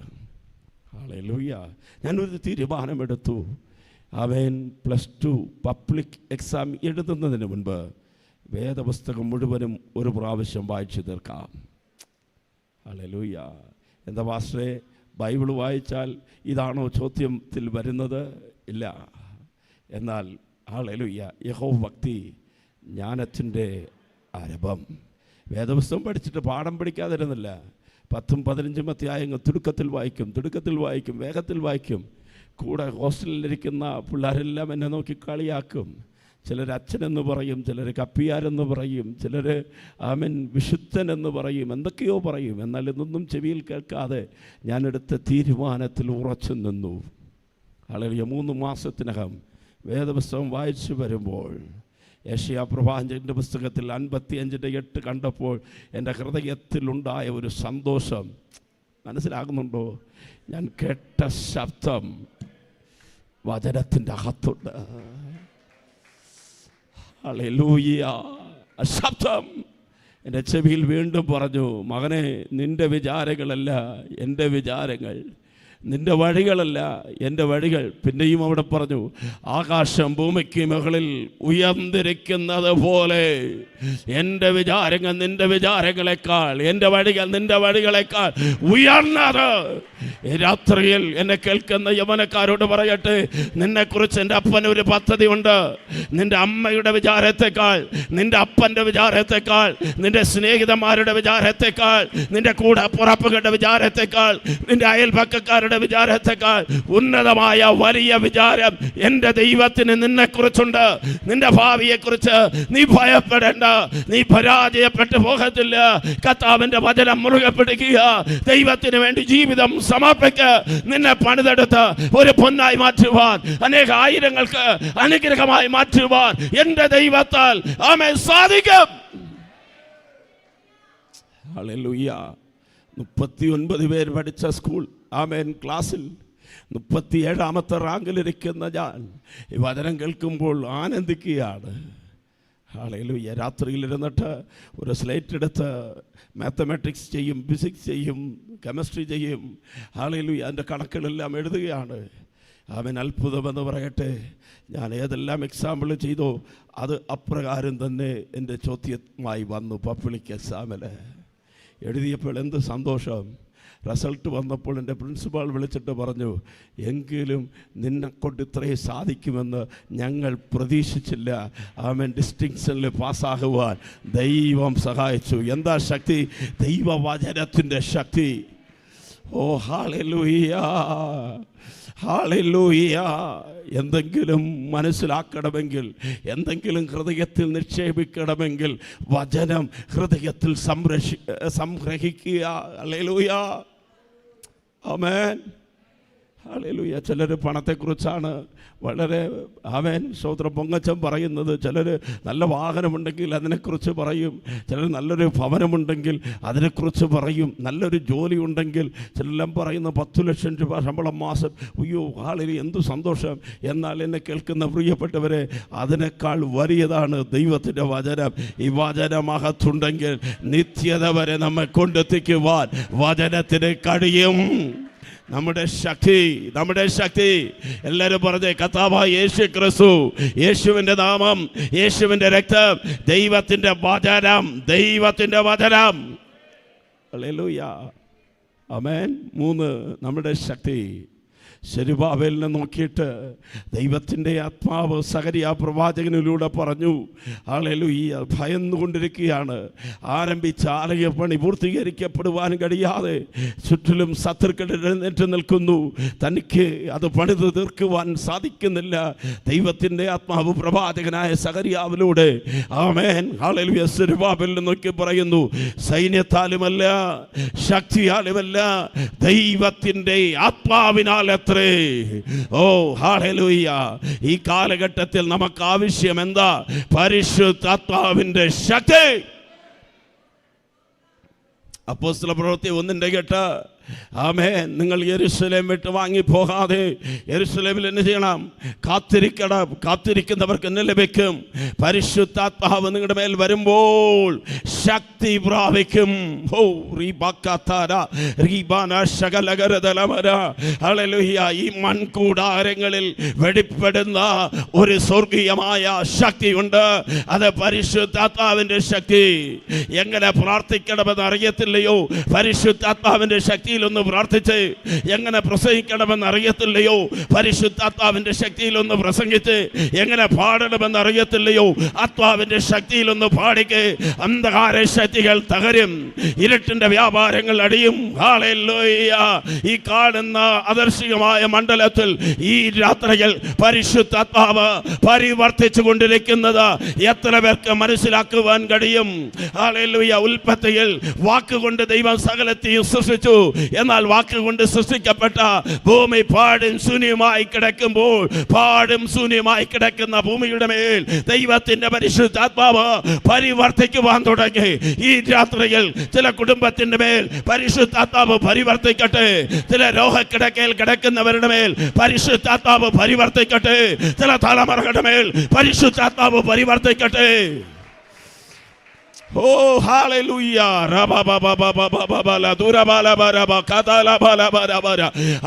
S2: ഹല്ലേലൂയ. ഞാനൊരു തീരുമാനമെടുത്തു. അവൻ +2 പബ്ലിക് എക്സാം എഴുതുന്നതിന് മുൻപ് വേദപുസ്തകം മുഴുവനും ഒരു പ്രാവശ്യം വായിച്ചു തീർക്കാം. ഹല്ലേലൂയ. എന്താ പാസ്റ്ററേ, ബൈബിൾ വായിച്ചാൽ ഇതാണോ ചോദ്യത്തിൽ വരുന്നത്? ഇല്ല. എന്നാൽ ഹല്ലേലൂയ, യഹോവഭക്തി ജ്ഞാനത്തിൻ്റെ ആരംഭം. വേദപുസ്തകം പഠിച്ചിട്ട് പാഠം പഠിക്കാതിരുന്നില്ല. 10ഉം 15ഉം അധ്യായങ്ങൾ തിടുക്കത്തിൽ വായിക്കും, വേഗത്തിൽ വായിക്കും. കൂടെ ഹോസ്റ്റലിലിരിക്കുന്ന പിള്ളേരെല്ലാം എന്നെ നോക്കി കളിയാക്കും. ചിലർ അച്ഛനെന്ന് പറയും, ചിലർ കപ്പിയാരെന്ന് പറയും, ചിലർ വിശുദ്ധനെന്ന് പറയും, എന്തൊക്കെയോ പറയും. എന്നാൽ ഇതൊന്നും ചെവിയിൽ കേൾക്കാതെ ഞാനെടുത്ത തീരുമാനത്തിൽ ഉറച്ചു നിന്നു. ഹല്ലേലൂയ. 3 മാസത്തിനകം വേദപുസ്തകം വായിച്ചു വരുമ്പോൾ യെശയ്യാ പ്രവാചകൻ്റെ പുസ്തകത്തിൽ 55:8 കണ്ടപ്പോൾ എൻ്റെ ഹൃദയത്തിലുണ്ടായ ഒരു സന്തോഷം മനസ്സിലാകുന്നുണ്ടോ? ഞാൻ കേട്ട ശബ്ദം വചനത്തിൻ്റെ അകത്തുണ്ട്. ഹല്ലേലൂയ. ശബ്ദം എൻ്റെ ചെവിയിൽ വീണ്ടും പറഞ്ഞു, മകനെ, നിൻ്റെ വിചാരങ്ങളല്ല എൻ്റെ വിചാരങ്ങൾ, നിൻ്റെ വഴികളല്ല എൻ്റെ വഴികൾ. പിന്നെയും അവിടെ പറഞ്ഞു, ആകാശം ഭൂമിക്ക് മുകളിൽ ഉയർന്നിരിക്കുന്നത് പോലെ എൻ്റെ വിചാരങ്ങൾ നിൻ്റെ വിചാരങ്ങളെക്കാൾ, എൻ്റെ വഴികൾ നിൻ്റെ വഴികളെക്കാൾ ഉയർന്നത്. രാത്രിയിൽ എന്നെ കേൾക്കുന്ന യവനക്കാരോട് പറയട്ടെ, നിന്നെക്കുറിച്ച് എൻ്റെ അപ്പനൊരു പദ്ധതി ഉണ്ട്. നിൻ്റെ അമ്മയുടെ വിചാരത്തെക്കാൾ, നിൻ്റെ അപ്പൻ്റെ വിചാരത്തെക്കാൾ, നിൻ്റെ സ്നേഹിതന്മാരുടെ വിചാരത്തെക്കാൾ, നിൻ്റെ കൂടെ പുറപ്പുകളുടെ വിചാരത്തെക്കാൾ, നിൻ്റെ അയൽപക്കക്കാരുടെ വിചാരത്തെക്കാൾ ഉന്നതമായ വലിയ വിചാരം എൻ്റെ ദൈവത്തിന് നിന്നെക്കുറിച്ചുണ്ട്. നിന്റെ ഭാവിയെക്കുറിച്ച് നീ ഭയപ്പെടേണ്ട, നീ പരാജയപ്പെട്ടു പോകത്തില്ല. കർത്താവിൻ്റെ വചനം മുറുകെ പിടിക്കുക, ദൈവത്തിന് വേണ്ടി ജീവിതം സമർപ്പിക്കുക. നിന്നെ പണിതെടുത്ത് ഒരു പൊന്നായി മാറ്റുവാൻ, അനേക ആയിരങ്ങൾക്ക് അനുഗ്രഹമായി മാറ്റുവാൻ എൻ്റെ ദൈവത്താൽ ആമേൻ സാധിക്കും. ഹല്ലേലൂയ. 39 പേര് പഠിച്ച സ്കൂൾ, ആമേൻ, ക്ലാസ്സിൽ 37ാമത്തെ റാങ്കിലിരിക്കുന്ന ഞാൻ ഈ വചനം കേൾക്കുമ്പോൾ ആനന്ദിക്കുകയാണ്. ഹല്ലേലൂയ. രാത്രിയിലിരുന്നിട്ട് ഒരു സ്ലേറ്റ് എടുത്ത് മാത്തമാറ്റിക്സ് ചെയ്യും, ഫിസിക്സ് ചെയ്യും, കെമിസ്ട്രി ചെയ്യും. ഹല്ലേലൂയ. അതിൻ്റെ കണക്കുകളെല്ലാം എഴുതുകയാണ്. അവൻ അത്ഭുതമെന്ന് പറയട്ടെ, ഞാൻ ഏതെല്ലാം എക്സാമ്പിൾ ചെയ്തോ അത് അപ്രകാരം തന്നെ എൻ്റെ ചോദ്യമായി വന്നു. പബ്ലിക് എക്സാമിൽ എഴുതിയപ്പോൾ എന്ത് സന്തോഷം. റിസൾട്ട് വന്നപ്പോൾ എൻ്റെ പ്രിൻസിപ്പാൾ വിളിച്ചിട്ട് പറഞ്ഞു, എങ്കിലും നിന്നെക്കൊണ്ട് ഇത്രയും സാധിക്കുമെന്ന് ഞങ്ങൾ പ്രതീക്ഷിച്ചില്ല. ആമേൻ. ഡിസ്റ്റിങ്ഷനിൽ പാസ്സാകുവാൻ ദൈവം സഹായിച്ചു. എന്താ ശക്തി? ദൈവവചനത്തിൻ്റെ ശക്തി. ഓ ഹല്ലേലൂയ, ഹല്ലേലൂയ. എന്തെങ്കിലും മനസ്സിലാക്കണമെങ്കിൽ, എന്തെങ്കിലും ഹൃദയത്തിൽ നിക്ഷേപിക്കണമെങ്കിൽ വചനം ഹൃദയത്തിൽ സംഗ്രഹിക്കുക. ഹല്ലേലൂയ, ആമേൻ, ഹല്ലേലൂയ. ചിലർ പണത്തെക്കുറിച്ചാണ് വളരെ ആമേൻ സ്തോത്രം പൊങ്ങച്ചം പറയുന്നത്. ചിലർ നല്ല വാഹനമുണ്ടെങ്കിൽ അതിനെക്കുറിച്ച് പറയും, ചിലർ നല്ലൊരു ഭവനമുണ്ടെങ്കിൽ അതിനെക്കുറിച്ച് പറയും, നല്ലൊരു ജോലി ഉണ്ടെങ്കിൽ ചിലെല്ലാം പറയുന്ന 10 ലക്ഷം രൂപ ശമ്പളം മാസം. അയ്യോ ആളിൽ എന്തു സന്തോഷം. എന്നാൽ എന്നെ കേൾക്കുന്ന പ്രിയപ്പെട്ടവരെ, അതിനേക്കാൾ വലിയതാണ് ദൈവത്തിൻ്റെ വചനം. ഈ വചനമകത്തുണ്ടെങ്കിൽ നിത്യത വരെ നമ്മെ കൊണ്ടെത്തിക്കുവാൻ വചനത്തിന് കഴിയും. നമ്മുടെ ശക്തി എല്ലാവരും പറഞ്ഞേ, കർത്താവായ യേശു ക്രിസ്തു, യേശുവിൻ്റെ നാമം, യേശുവിൻ്റെ രക്തം, ദൈവത്തിൻ്റെ വചനം. ഹല്ലേലൂയ. ആമേൻ. 3 നമ്മുടെ ശക്തി. സെരുബ്ബാബേലിനെ നോക്കിയിട്ട് ദൈവത്തിൻ്റെ ആത്മാവ് സഖരിയ പ്രവാചകനിലൂടെ പറഞ്ഞു, ഹല്ലേലൂയ, ഭയന്നുകൊണ്ടിരിക്കുകയാണ്. ആരംഭിച്ച ആലയപ്പണി പൂർത്തീകരിക്കപ്പെടുവാൻ കഴിയാതെ ചുറ്റിലും ശത്രുക്കൾ എഴുന്നേറ്റ് നിൽക്കുന്നു. തനിക്ക് അത് പണിത് തീർക്കുവാൻ സാധിക്കുന്നില്ല. ദൈവത്തിൻ്റെ ആത്മാവ് പ്രവാചകനായ സഖരിയാവിലൂടെ, ആമേൻ, ഹല്ലേലൂയ, സെരുബ്ബാബേലിനെ നോക്കി പറയുന്നു, സൈന്യത്താലുമല്ല ശക്തിയാലുമല്ല ദൈവത്തിൻ്റെ ആത്മാവിനാൽ. ഓ ഹല്ലേലൂയ. ഈ കാലഘട്ടത്തിൽ നമുക്ക് ആവശ്യം എന്താ? പരിശുദ്ധാത്മാവിന്റെ ശക്തി. അപ്പോസ്തലപ്രവൃത്തി 1:8, ആമേൻ, നിങ്ങൾ യെരൂശലേം വിട്ട് വാങ്ങി പോകാതെ യെരൂശലേമിൽ എന്നെ ചെയ്യണം? കാത്തിരിക്കണം. കാത്തിരിക്കുന്നവർക്ക് എന്നെ ലഭിക്കും. പരിശുദ്ധാത്മാവ് നിങ്ങളുടെ മേൽ വരുമ്പോൾ ശക്തി പ്രാപിക്കും. ഈ മൺകൂടാരങ്ങളിൽ വെളിപ്പെടുന്ന ഒരു സ്വർഗീയമായ ശക്തിയുണ്ട്. അത് പരിശുദ്ധാത്മാവിന്റെ ശക്തി. എങ്ങനെ പ്രാർത്ഥിക്കണമെന്ന് അറിയത്തില്ലയോ? പരിശുദ്ധാത്മാവിന്റെ ശക്തി ഒന്ന് പ്രാർത്ഥിച്ച്. എങ്ങനെ പ്രസംഗിക്കണമെന്ന് അറിയത്തില്ലയോ? പരിശുദ്ധാത്മാവിന്റെ ശക്തിയിലൊന്ന് പ്രസംഗിച്ച്. എങ്ങനെ പാടണമെന്ന് അറിയത്തില്ലയോ? ആത്മാവിന്റെ ശക്തിയിലൊന്ന് പാടിക്ക്. അന്ധകാര ശക്തികൾ തകരും, ഇരുട്ടിന്റെ വ്യാപാരങ്ങൾ അടിയും. ഹല്ലേലൂയ. ഈ കാണുന്ന അദർശികമായ മണ്ഡലത്തിൽ ഈ രാത്രിയിൽ പരിശുദ്ധാത്മാവ് പരിവർത്തിച്ചു കൊണ്ടിരിക്കുന്നത് എത്ര പേർക്ക് മനസ്സിലാക്കുവാൻ കഴിയും? ഹല്ലേലൂയ. ഉൽപ്പത്തിയിൽ വാക്കുകൊണ്ട് ദൈവം സകലത്തെയും സൃഷ്ടിച്ചു. എന്നാൽ വാക്കുകൊണ്ട് സൃഷ്ടിക്കപ്പെട്ട ഭൂമി പാടും ശൂന്യമായി കിടക്കുമ്പോൾ, പാടും ശൂന്യമായി കിടക്കുന്ന ഭൂമിയുടെ മേൽ ദൈവത്തിന്റെ പരിശുദ്ധാത്മാവ് പരിവർത്തിക്കുവാൻ തുടങ്ങി. ഈ രാത്രിയിൽ ചില കുടുംബത്തിന്റെ മേൽ പരിശുദ്ധാത്മാവ് പരിവർത്തിക്കട്ടെ. ചില രോഗക്കിടക്കയിൽ കിടക്കുന്നവരുടെ മേൽ പരിശുദ്ധാത്മാവ് പരിവർത്തിക്കട്ടെ. ചില തലമുറകളുടെ മേൽ പരിശുദ്ധാത്മാവ് പരിവർത്തിക്കട്ടെ. ഓ ഹല്ലേലൂയ. റബബബബബബബല ദുരബലബരബ കദലബലബരബര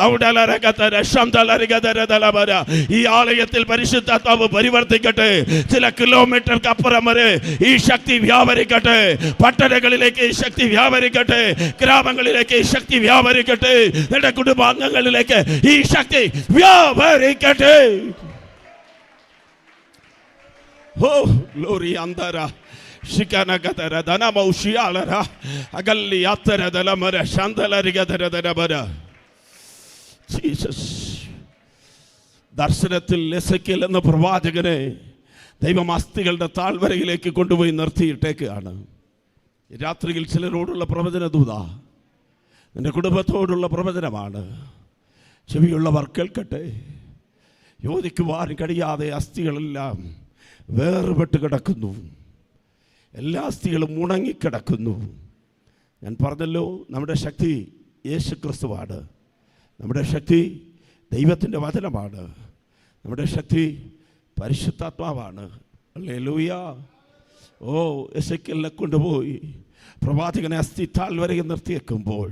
S2: ഔഡലരകതര ശംദലരികദരദലബര. ഈ ആലയത്തിൽ പരിശുദ്ധാത്മാവ് പരിവർത്തിക്കട്ടെ. ചില കിലോമീറ്റർക്ക് അപ്പുറം വരെ ഈ ശക്തി വ്യാപരിക്കട്ടെ. പട്ടണങ്ങളിലേക്ക് ഈ ശക്തി വ്യാപരിക്കട്ടെ. ഗ്രാമങ്ങളിലേക്ക് ഈ ശക്തി വ്യാപരിക്കട്ടെ. നിങ്ങളുടെ കുടുംബാംഗങ്ങളിലേക്ക് ഈ ശക്തി വ്യാപരിക്കട്ടെ. ഓ ഗ്ലോറി അന്തര ശിഖനഗതര ധനമൗഷിയാളര അകല്യാത്തര ദലമര ശാന്തലരികതരതരബര. ജീസസ്. ദർശനത്തിൽ എസെക്കിയേൽ എന്ന പ്രവാചകനെ ദൈവം അസ്ഥികളുടെ താഴ്വരയിലേക്ക് കൊണ്ടുപോയി നിർത്തിയിട്ടേക്കാണ്. രാത്രിയിൽ ചിലരോടുള്ള പ്രവചന ദൂത നിന്റെ കുടുംബത്തോടുള്ള പ്രവചനമാണ്. ചെവിയുള്ളവർ കേൾക്കട്ടെ. യോജിക്കുവാൻ കഴിയാതെ അസ്ഥികളെല്ലാം വേർപെട്ട് കിടക്കുന്നു. എല്ലാ അസ്ഥികളും ഉണങ്ങിക്കിടക്കുന്നു. ഞാൻ പറഞ്ഞല്ലോ, നമ്മുടെ ശക്തി യേശുക്രിസ്തുവാണ്. നമ്മുടെ ശക്തി ദൈവത്തിൻ്റെ വചനമാണ്. നമ്മുടെ ശക്തി പരിശുദ്ധാത്മാവാണ്. ഹല്ലേലൂയ. ഓ എസെക്കിയേലിനെ കൊണ്ടുപോയി പ്രവാചകനെ അസ്ഥി താഴ്വരയിൽ നിർത്തിയേക്കുമ്പോൾ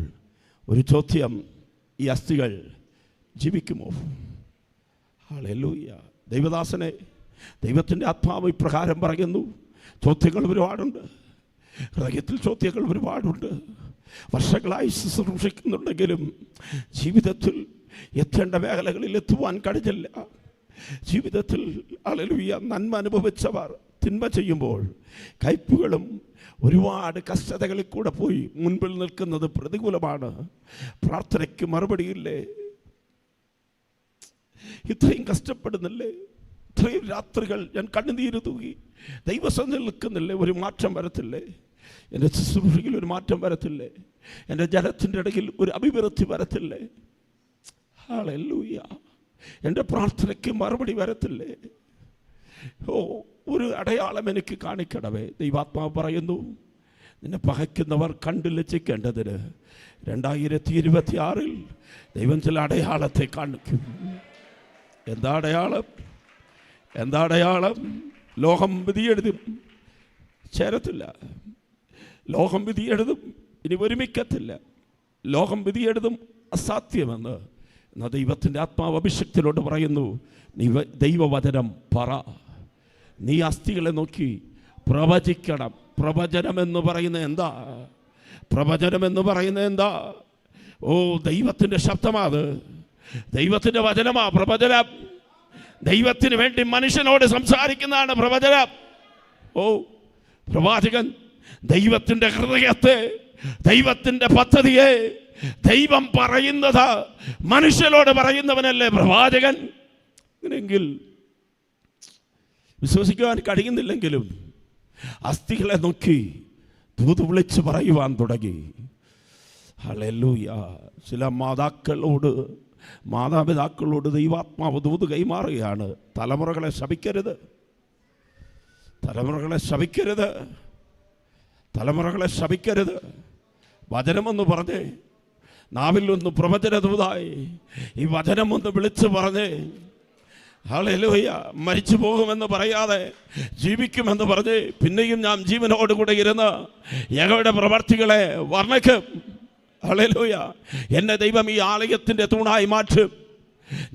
S2: ഒരു ചോദ്യം, ഈ അസ്ഥികൾ ജീവിക്കുമോ? ഹല്ലേലൂയ. ദൈവദാസനെ, ദൈവത്തിൻ്റെ ആത്മാവ് ഇപ്രകാരം പറയുന്നു, ചോദ്യങ്ങൾ ഒരുപാടുണ്ട്. ഹൃദയത്തിൽ ചോദ്യങ്ങൾ ഒരുപാടുണ്ട്. വർഷങ്ങളായി ശുശ്രൂഷിക്കുന്നുണ്ടെങ്കിലും ജീവിതത്തിൽ എത്തേണ്ട മേഖലകളിൽ എത്തുവാൻ കഴിഞ്ഞില്ല. ജീവിതത്തിൽ ഹല്ലേലൂയ നന്മ അനുഭവിച്ചവർ തിന്മ ചെയ്യുമ്പോൾ കയ്പുകളും ഒരുപാട് കഷ്ടതകളിൽ കൂടെ പോയി മുൻപിൽ നിൽക്കുന്നത് പ്രതികൂലമാണ്. പ്രാർത്ഥനയ്ക്ക് മറുപടിയില്ലേ? ഇത്രയും കഷ്ടപ്പെടുന്നില്ലേ? ഇത്രയും രാത്രികൾ ഞാൻ കണ്ണുനീര് തൂകി ദൈവസന്നിധിയിൽ നിൽക്കുന്നില്ലേ? ഒരു മാറ്റം വരത്തില്ലേ? എൻ്റെ ശുശ്രൂഷയിൽ ഒരു മാറ്റം വരത്തില്ലേ? എൻ്റെ ജനത്തിൻ്റെ ഇടയിൽ ഒരു അഭിവൃദ്ധി വരത്തില്ലേ? ഹല്ലേലൂയ. എൻ്റെ പ്രാർത്ഥനയ്ക്ക് മറുപടി വരത്തില്ലേ? ഓ, ഒരു അടയാളം എനിക്ക് കാണിക്കണമേ. ദൈവാത്മാവ് പറയുന്നു, നിന്നെ പകയ്ക്കുന്നവർ കണ്ടു ലജ്ജിക്കേണ്ടതിന് 2026 ദൈവം ചില അടയാളത്തെ കാണിക്കും. എന്താ അടയാളം? എന്താ അടയാളം? ലോകം വിധിയെഴുതും, ചേരത്തില്ല. ലോകം വിധിയെഴുതും, ഇനി ഒരുമിക്കത്തില്ല. ലോകം വിധിയെഴുതും, അസാധ്യമെന്ന്. എന്നാൽ ദൈവത്തിൻ്റെ ആത്മാവ് അഭിഷേകത്തിലോട്ട് പറയുന്നു, നീ ദൈവവചനം പറ. നീ അസ്ഥികളെ നോക്കി പ്രവചിക്കണം. പ്രവചനമെന്ന് പറയുന്നത് എന്താ? പ്രവചനമെന്ന് പറയുന്നത് എന്താ? ഓ, ദൈവത്തിൻ്റെ ശബ്ദമാത്, ദൈവത്തിൻ്റെ വചനമാ പ്രവചനം. ദൈവത്തിന് വേണ്ടി മനുഷ്യനോട് സംസാരിക്കുന്നതാണ് പ്രവചനം. ഓ, പ്രവാചകൻ ദൈവത്തിൻ്റെ ഹൃദയത്തെ, ദൈവത്തിൻ്റെ പദ്ധതിയെ ദൈവം പറയുന്നത് മനുഷ്യരോട് പറയുന്നവനല്ലേ പ്രവാചകൻ. അങ്ങനെയെങ്കിൽ വിശ്വസിക്കുവാൻ കഴിയുന്നില്ലെങ്കിലും അസ്ഥികളെ നോക്കി ദൂത് വിളിച്ച് പറയുവാൻ തുടങ്ങി. ഹല്ലേലൂയ. ചില മാതാപിതാക്കളോട് ദൈവാത്മാവ് ദൂത് കൈമാറുകയാണ്. തലമുറകളെ ശപിക്കരുത്, തലമുറകളെ ശപിക്കരുത്, തലമുറകളെ ശപിക്കരുത്. വചനമെന്ന് പറഞ്ഞേ, നാവിൽ ഒന്ന് പ്രവചന ദൂതായി ഈ വചനമൊന്ന് വിളിച്ച് പറഞ്ഞേ. ഹല്ലേലൂയ. മരിച്ചു പോകുമെന്ന് പറയാതെ ജീവിക്കുമെന്ന് പറഞ്ഞ് പിന്നെയും ഞാൻ ജീവനോടുകൂടെ ഇരുന്ന് യഹോവയുടെ പ്രവർത്തികളെ വർണ്ണിക്കും. ഹല്ലേലൂയ. എന്നെ ദൈവം ഈ ആലയത്തിൻ്റെ തൂണായി മാറ്റും.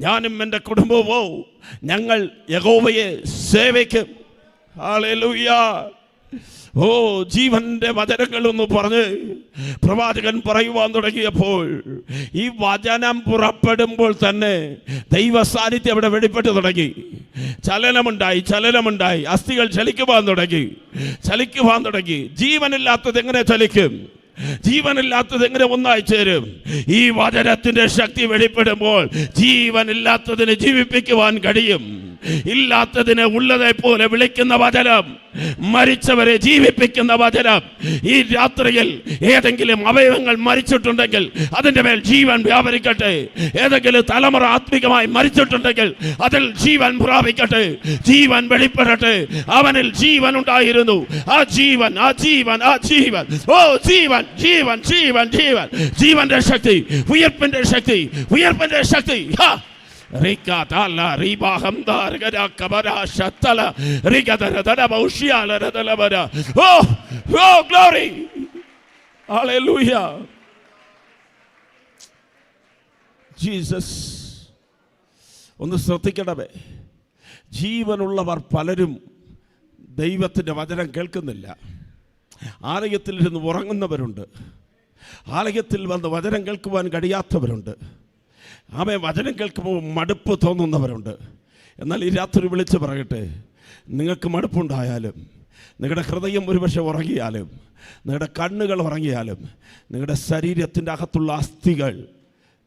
S2: ഞാനും എൻ്റെ കുടുംബവും ഞങ്ങൾ യഹോവയെ സേവിക്കും. ഹല്ലേലൂയ. ഓ, ജീവന്റെ വചനങ്ങളെന്ന് പറഞ്ഞ് പ്രവാചകൻ പറയുവാൻ തുടങ്ങിയപ്പോൾ ഈ വചനം പുറപ്പെടുമ്പോൾ തന്നെ ദൈവ സാന്നിധ്യം അവിടെ വെളിപ്പെട്ട് തുടങ്ങി. ചലനമുണ്ടായി. അസ്ഥികൾ ചലിക്കുവാൻ തുടങ്ങി. ജീവനില്ലാത്തത് എങ്ങനെ ചലിക്കും? ജീവനില്ലാത്തത് എങ്ങനെ ഒന്നായി ചേരും? ഈ വചനത്തിന്റെ ശക്തി വെളിപ്പെടുമ്പോൾ ജീവനില്ലാത്തതിനെ ജീവിപ്പിക്കുവാൻ കഴിയും. ഇല്ലാത്തതിനെ ഉള്ളതെ പോലെ വിളിക്കുന്ന വചനം, മരിച്ചവരെ ജീവിപ്പിക്കുന്ന വചനം. ഈ രാത്രിയിൽ ഏതെങ്കിലും അവയവങ്ങൾ മരിച്ചിട്ടുണ്ടെങ്കിൽ അതിൻ്റെ മേൽ ജീവൻ വ്യാപരിക്കട്ടെ. ഏതെങ്കിലും തലമുറ ആത്മികമായി മരിച്ചിട്ടുണ്ടെങ്കിൽ അതിൽ ജീവൻ പ്രാപിക്കട്ടെ, ജീവൻ വെളിപ്പെടട്ടെ. അവനിൽ ജീവൻ ഉണ്ടായിരുന്നു. ആ ജീവൻ ഓ, ജീവൻ. ജീവന്റെ ശക്തി, ഉയർപ്പിന്റെ ശക്തി. Oh, glory. Hallelujah. Jesus. ഒന്ന് ശ്രദ്ധിക്കണമേ, ജീവനുള്ളവർ പലരും ദൈവത്തിൻ്റെ വചനം കേൾക്കുന്നില്ല. ആലയത്തിൽ ഇരുന്ന് ഉറങ്ങുന്നവരുണ്ട്, ആലയത്തിൽ വന്ന് വചനം കേൾക്കുവാൻ കഴിയാത്തവരുണ്ട്, വചനം കേൾക്കുമ്പോൾ മടുപ്പ് തോന്നുന്നവരുണ്ട്. എന്നാൽ ഈ രാത്രി വിളിച്ച് പറയട്ടെ, നിങ്ങൾക്ക് മടുപ്പുണ്ടായാലും, നിങ്ങളുടെ ഹൃദയം ഒരുപക്ഷെ ഉറങ്ങിയാലും, നിങ്ങളുടെ കണ്ണുകൾ ഉറങ്ങിയാലും, നിങ്ങളുടെ ശരീരത്തിൻ്റെ അകത്തുള്ള അസ്ഥികൾ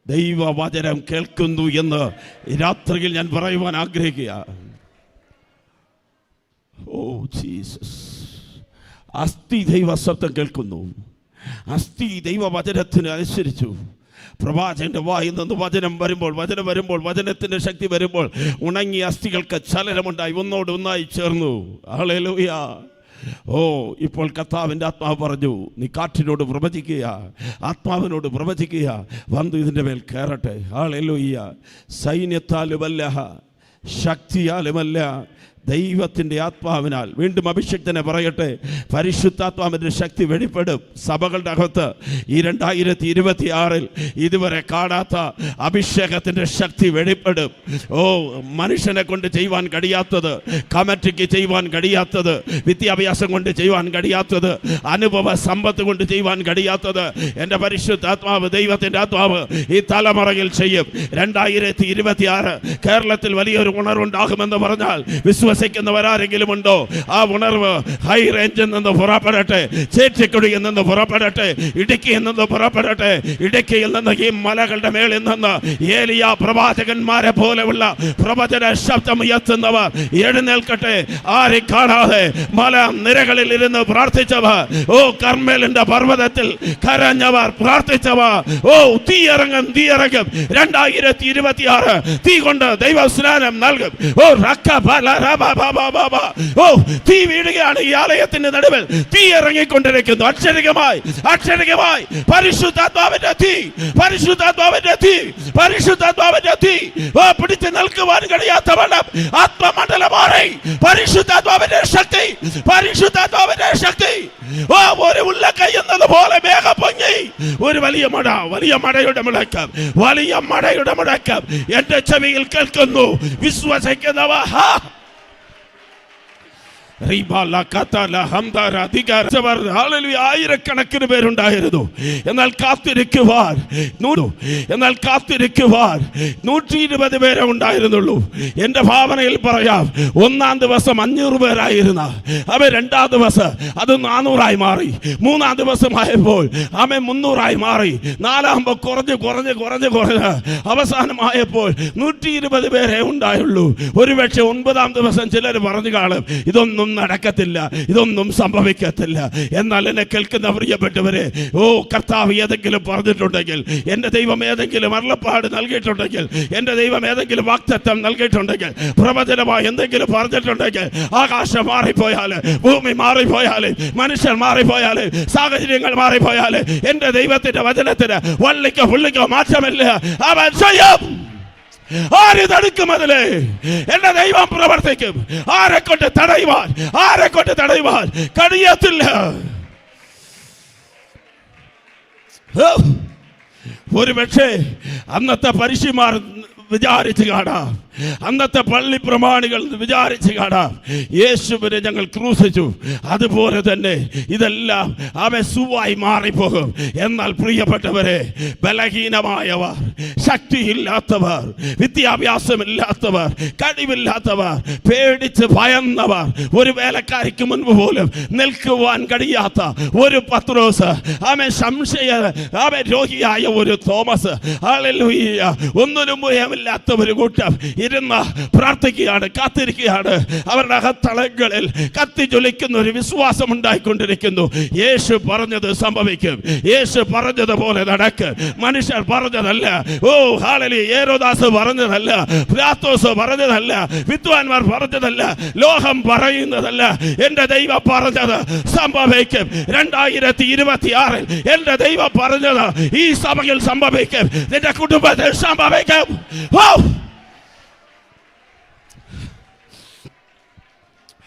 S2: ദൈവവചനം കേൾക്കുന്നു എന്ന് ഈ രാത്രിയിൽ ഞാൻ പറയുവാൻ ആഗ്രഹിക്കുക. Oh Jesus. അസ്ഥി ദൈവ ശബ്ദം കേൾക്കുന്നു. അസ്ഥി ദൈവവചനത്തിന് അനുസരിച്ചു. പ്രവാചകന്റെ വായിൽ നിന്ന് വചനം വരുമ്പോൾ, വചനത്തിൻ്റെ ശക്തി വരുമ്പോൾ ഉണങ്ങിയ അസ്ഥികൾക്ക് ചലനമുണ്ടായി, ഒന്നോടൊന്നായി ചേർന്നു. ഹല്ലേലൂയ. ഓ, ഇപ്പോൾ കർത്താവിൻ്റെ ആത്മാവ് പറഞ്ഞു, നീ കാറ്റിനോട് പ്രവചിക്കുക, ആത്മാവിനോട് പ്രവചിക്കുക, വന്ന് ഇതിൻ്റെ മേൽ കയറട്ടെ. ഹല്ലേലൂയ. സൈന്യത്താലുമല്ല, ശക്തിയാലുമല്ല, ദൈവത്തിൻ്റെ ആത്മാവിനാൽ. വീണ്ടും അഭിഷക്തനെ പറയട്ടെ, പരിശുദ്ധാത്മാവിൻ്റെ ശക്തി വെളിപ്പെടും സഭകളുടെ അകത്ത്. ഈ 2026 ഇതുവരെ കാണാത്ത അഭിഷേകത്തിൻ്റെ ശക്തി വെളിപ്പെടും. ഓ, മനുഷ്യനെ കൊണ്ട് ചെയ്യുവാൻ കഴിയാത്തത്, കമ്മിറ്റിക്ക് ചെയ്യുവാൻ കഴിയാത്തത്, വിദ്യാഭ്യാസം കൊണ്ട് ചെയ്യുവാൻ കഴിയാത്തത്, അനുഭവ സമ്പത്ത് കൊണ്ട് ചെയ്യുവാൻ കഴിയാത്തത് എൻ്റെ പരിശുദ്ധാത്മാവ്, ദൈവത്തിൻ്റെ ആത്മാവ് ഈ തലമുറയിൽ ചെയ്യും. 2026 കേരളത്തിൽ വലിയൊരു ഉണർവുണ്ടാകുമെന്ന് പറഞ്ഞാൽ വിശ്വസിക്കുന്നവരാരെങ്കിലും ഉണ്ടോ? ആ ഉണർവ് ഹൈ റേഞ്ചിൽ നിന്ന് പുറപ്പെടട്ടെ, ചേറ്റിക്കുടിയിൽ നിന്ന് പുറപ്പെടട്ടെ, ഇടുക്കിയിൽ നിന്ന് പുറപ്പെടട്ടെ. ഇടുക്കിയിൽ നിന്ന് ഈ മലകളുടെ മേളിൽ നിന്ന് ഏലിയ പ്രവാചകന്മാരെ പോലെയുള്ള പ്രവചന ശബ്ദം ഉയർത്തുന്നവർ എഴുന്നേൽക്കട്ടെ. ആരെ കാണാതെ മല നിരകളിൽ ഇരുന്ന് പ്രാർത്ഥിച്ചവർ, ഓ കർമ്മേലിന്റെ പർവ്വതത്തിൽ കരഞ്ഞവർ, പ്രാർത്ഥിച്ചവർ, ഓ തീയിറങ്ങും 2026 തീ കൊണ്ട് ദൈവ സ്നാനം നൽകും. ഓ ഓ, തീ വീഴുകയാണ് ഈ ആലയത്തിന്റെ നടുവിൽ. തീ ഇറങ്ങിക്കൊണ്ടിരിക്കുന്നു. അക്ഷരികമായി പരിശുദ്ധാത്മാവിന്റെ തീ ഓ, പിടിച്ച് നിൽക്കുവാൻ കഴിയാത്ത വണ്ണം ആത്മമണ്ഡലമാറി പരിശുദ്ധാത്മാവിന്റെ ശക്തി ഓ, ഒരു ഉള്ളക്കൈ എന്നതുപോലെ മേഘം പൊങ്ങി ഒരു വലിയ മഴയുടെ മുഴക്കം എന്റെ ചെവിയിൽ കേൾക്കുന്നു. വിശ്വസിക്കുന്നവ ആയിരക്കണക്കിന് പേരുണ്ടായിരുന്നു. എന്നാൽ കാത്തിരിക്കുവാൻ 120 പേരെ ഉണ്ടായിരുന്നുള്ളൂ. എൻ്റെ ഭാവനയിൽ പറയാം, ഒന്നാം ദിവസം 500 പേരായിരുന്ന അവ രണ്ടാം ദിവസം അത് 400 മാറി. മൂന്നാം ദിവസമായപ്പോൾ അവ 300 മാറി. നാലാകുമ്പോൾ കുറഞ്ഞ് അവസാനമായപ്പോൾ 120 പേരെ ഉണ്ടായുള്ളൂ. ഒരുപക്ഷെ 9-ാം ദിവസം ചിലർ പറഞ്ഞു കാണും, ഇതൊന്നും നടക്കത്തില്ല, ഇതൊന്നും സംഭവിക്കത്തില്ല. എന്നാൽ എന്നെ കേൾക്കുന്ന പ്രിയപ്പെട്ടവരെ, കർത്താവ് ഏതെങ്കിലും പറഞ്ഞിട്ടുണ്ടെങ്കിൽ, എൻ്റെ ദൈവം ഏതെങ്കിലും അരുളപ്പാട് നൽകിയിട്ടുണ്ടെങ്കിൽ, എൻ്റെ ദൈവം ഏതെങ്കിലും വാഗ്ദത്തം നൽകിയിട്ടുണ്ടെങ്കിൽ, പ്രവചനമായി എന്തെങ്കിലും പറഞ്ഞിട്ടുണ്ടെങ്കിൽ, ആകാശം മാറിപ്പോയാൽ, ഭൂമി മാറിപ്പോയാൽ, മനുഷ്യർ മാറിപ്പോയാൽ, സാഹചര്യങ്ങൾ മാറിപ്പോയാൽ, എൻ്റെ ദൈവത്തിന്റെ വചനത്തിന് വള്ളിക്കോ പുള്ളിക്കോ മാറ്റമില്ല. അവൻ ചെയ്യും. ആര് തടുക്കും? അതിലെ എന്റെ ദൈവം പ്രവർത്തിക്കും. ആരെ കൊണ്ട് തടയുവാൻ കഴിയത്തില്ല. ഒരു പക്ഷേ അന്നത്തെ പരീക്ഷമാർ വിചാരിച്ച് കാണാം, അന്നത്തെ പള്ളി പ്രമാണികൾ വിചാരിച്ച് കാണാം, യേശുവിനെ ഞങ്ങൾ ക്രൂശിച്ചു, അതുപോലെ തന്നെ ഇതെല്ലാം സുവായി മാറിപ്പോകും. എന്നാൽ പ്രിയപ്പെട്ടവരെ, ബലഹീനമായവർ, ശക്തിയില്ലാത്തവർ, വിദ്യാഭ്യാസമില്ലാത്തവർ, കഴിവില്ലാത്തവർ, പേടിച്ച് ഭയന്നവർ, ഒരു വേലക്കാരിക്ക് മുൻപ് പോലും നിൽക്കുവാൻ കഴിയാത്ത ഒരു പത്രോസ്, രോഗിയായ ഒരു തോമസ്, ഒന്നിനും ഭയമില്ലാത്ത ഒരു കൂട്ടം ഇരുന്ന് പ്രാർത്ഥിക്കുകയാണ്, കാത്തിരിക്കുകയാണ്. അവരുടെ അകത്തളങ്ങളിൽ കത്തിജ്വലിക്കുന്ന ഒരു വിശ്വാസം ഉണ്ടായിക്കൊണ്ടിരിക്കുന്നു. യേശു പറഞ്ഞത് സംഭവിക്കും, യേശു പറഞ്ഞതുപോലെ നടക്കും. മനുഷ്യർ പറഞ്ഞതല്ല, ഹല്ലേലൂയ, പറഞ്ഞതല്ല, പിലാത്തോസ് പറഞ്ഞതല്ല, വിദ്വാൻമാർ പറഞ്ഞതല്ല, ലോകം പറയുന്നതല്ല. എന്റെ ദൈവം പറഞ്ഞത് സംഭവിക്കും. 2026 എന്റെ ദൈവം പറഞ്ഞത് ഈ സഭയിൽ സംഭവിക്കും, നിന്റെ കുടുംബത്തിൽ സംഭവിക്കും.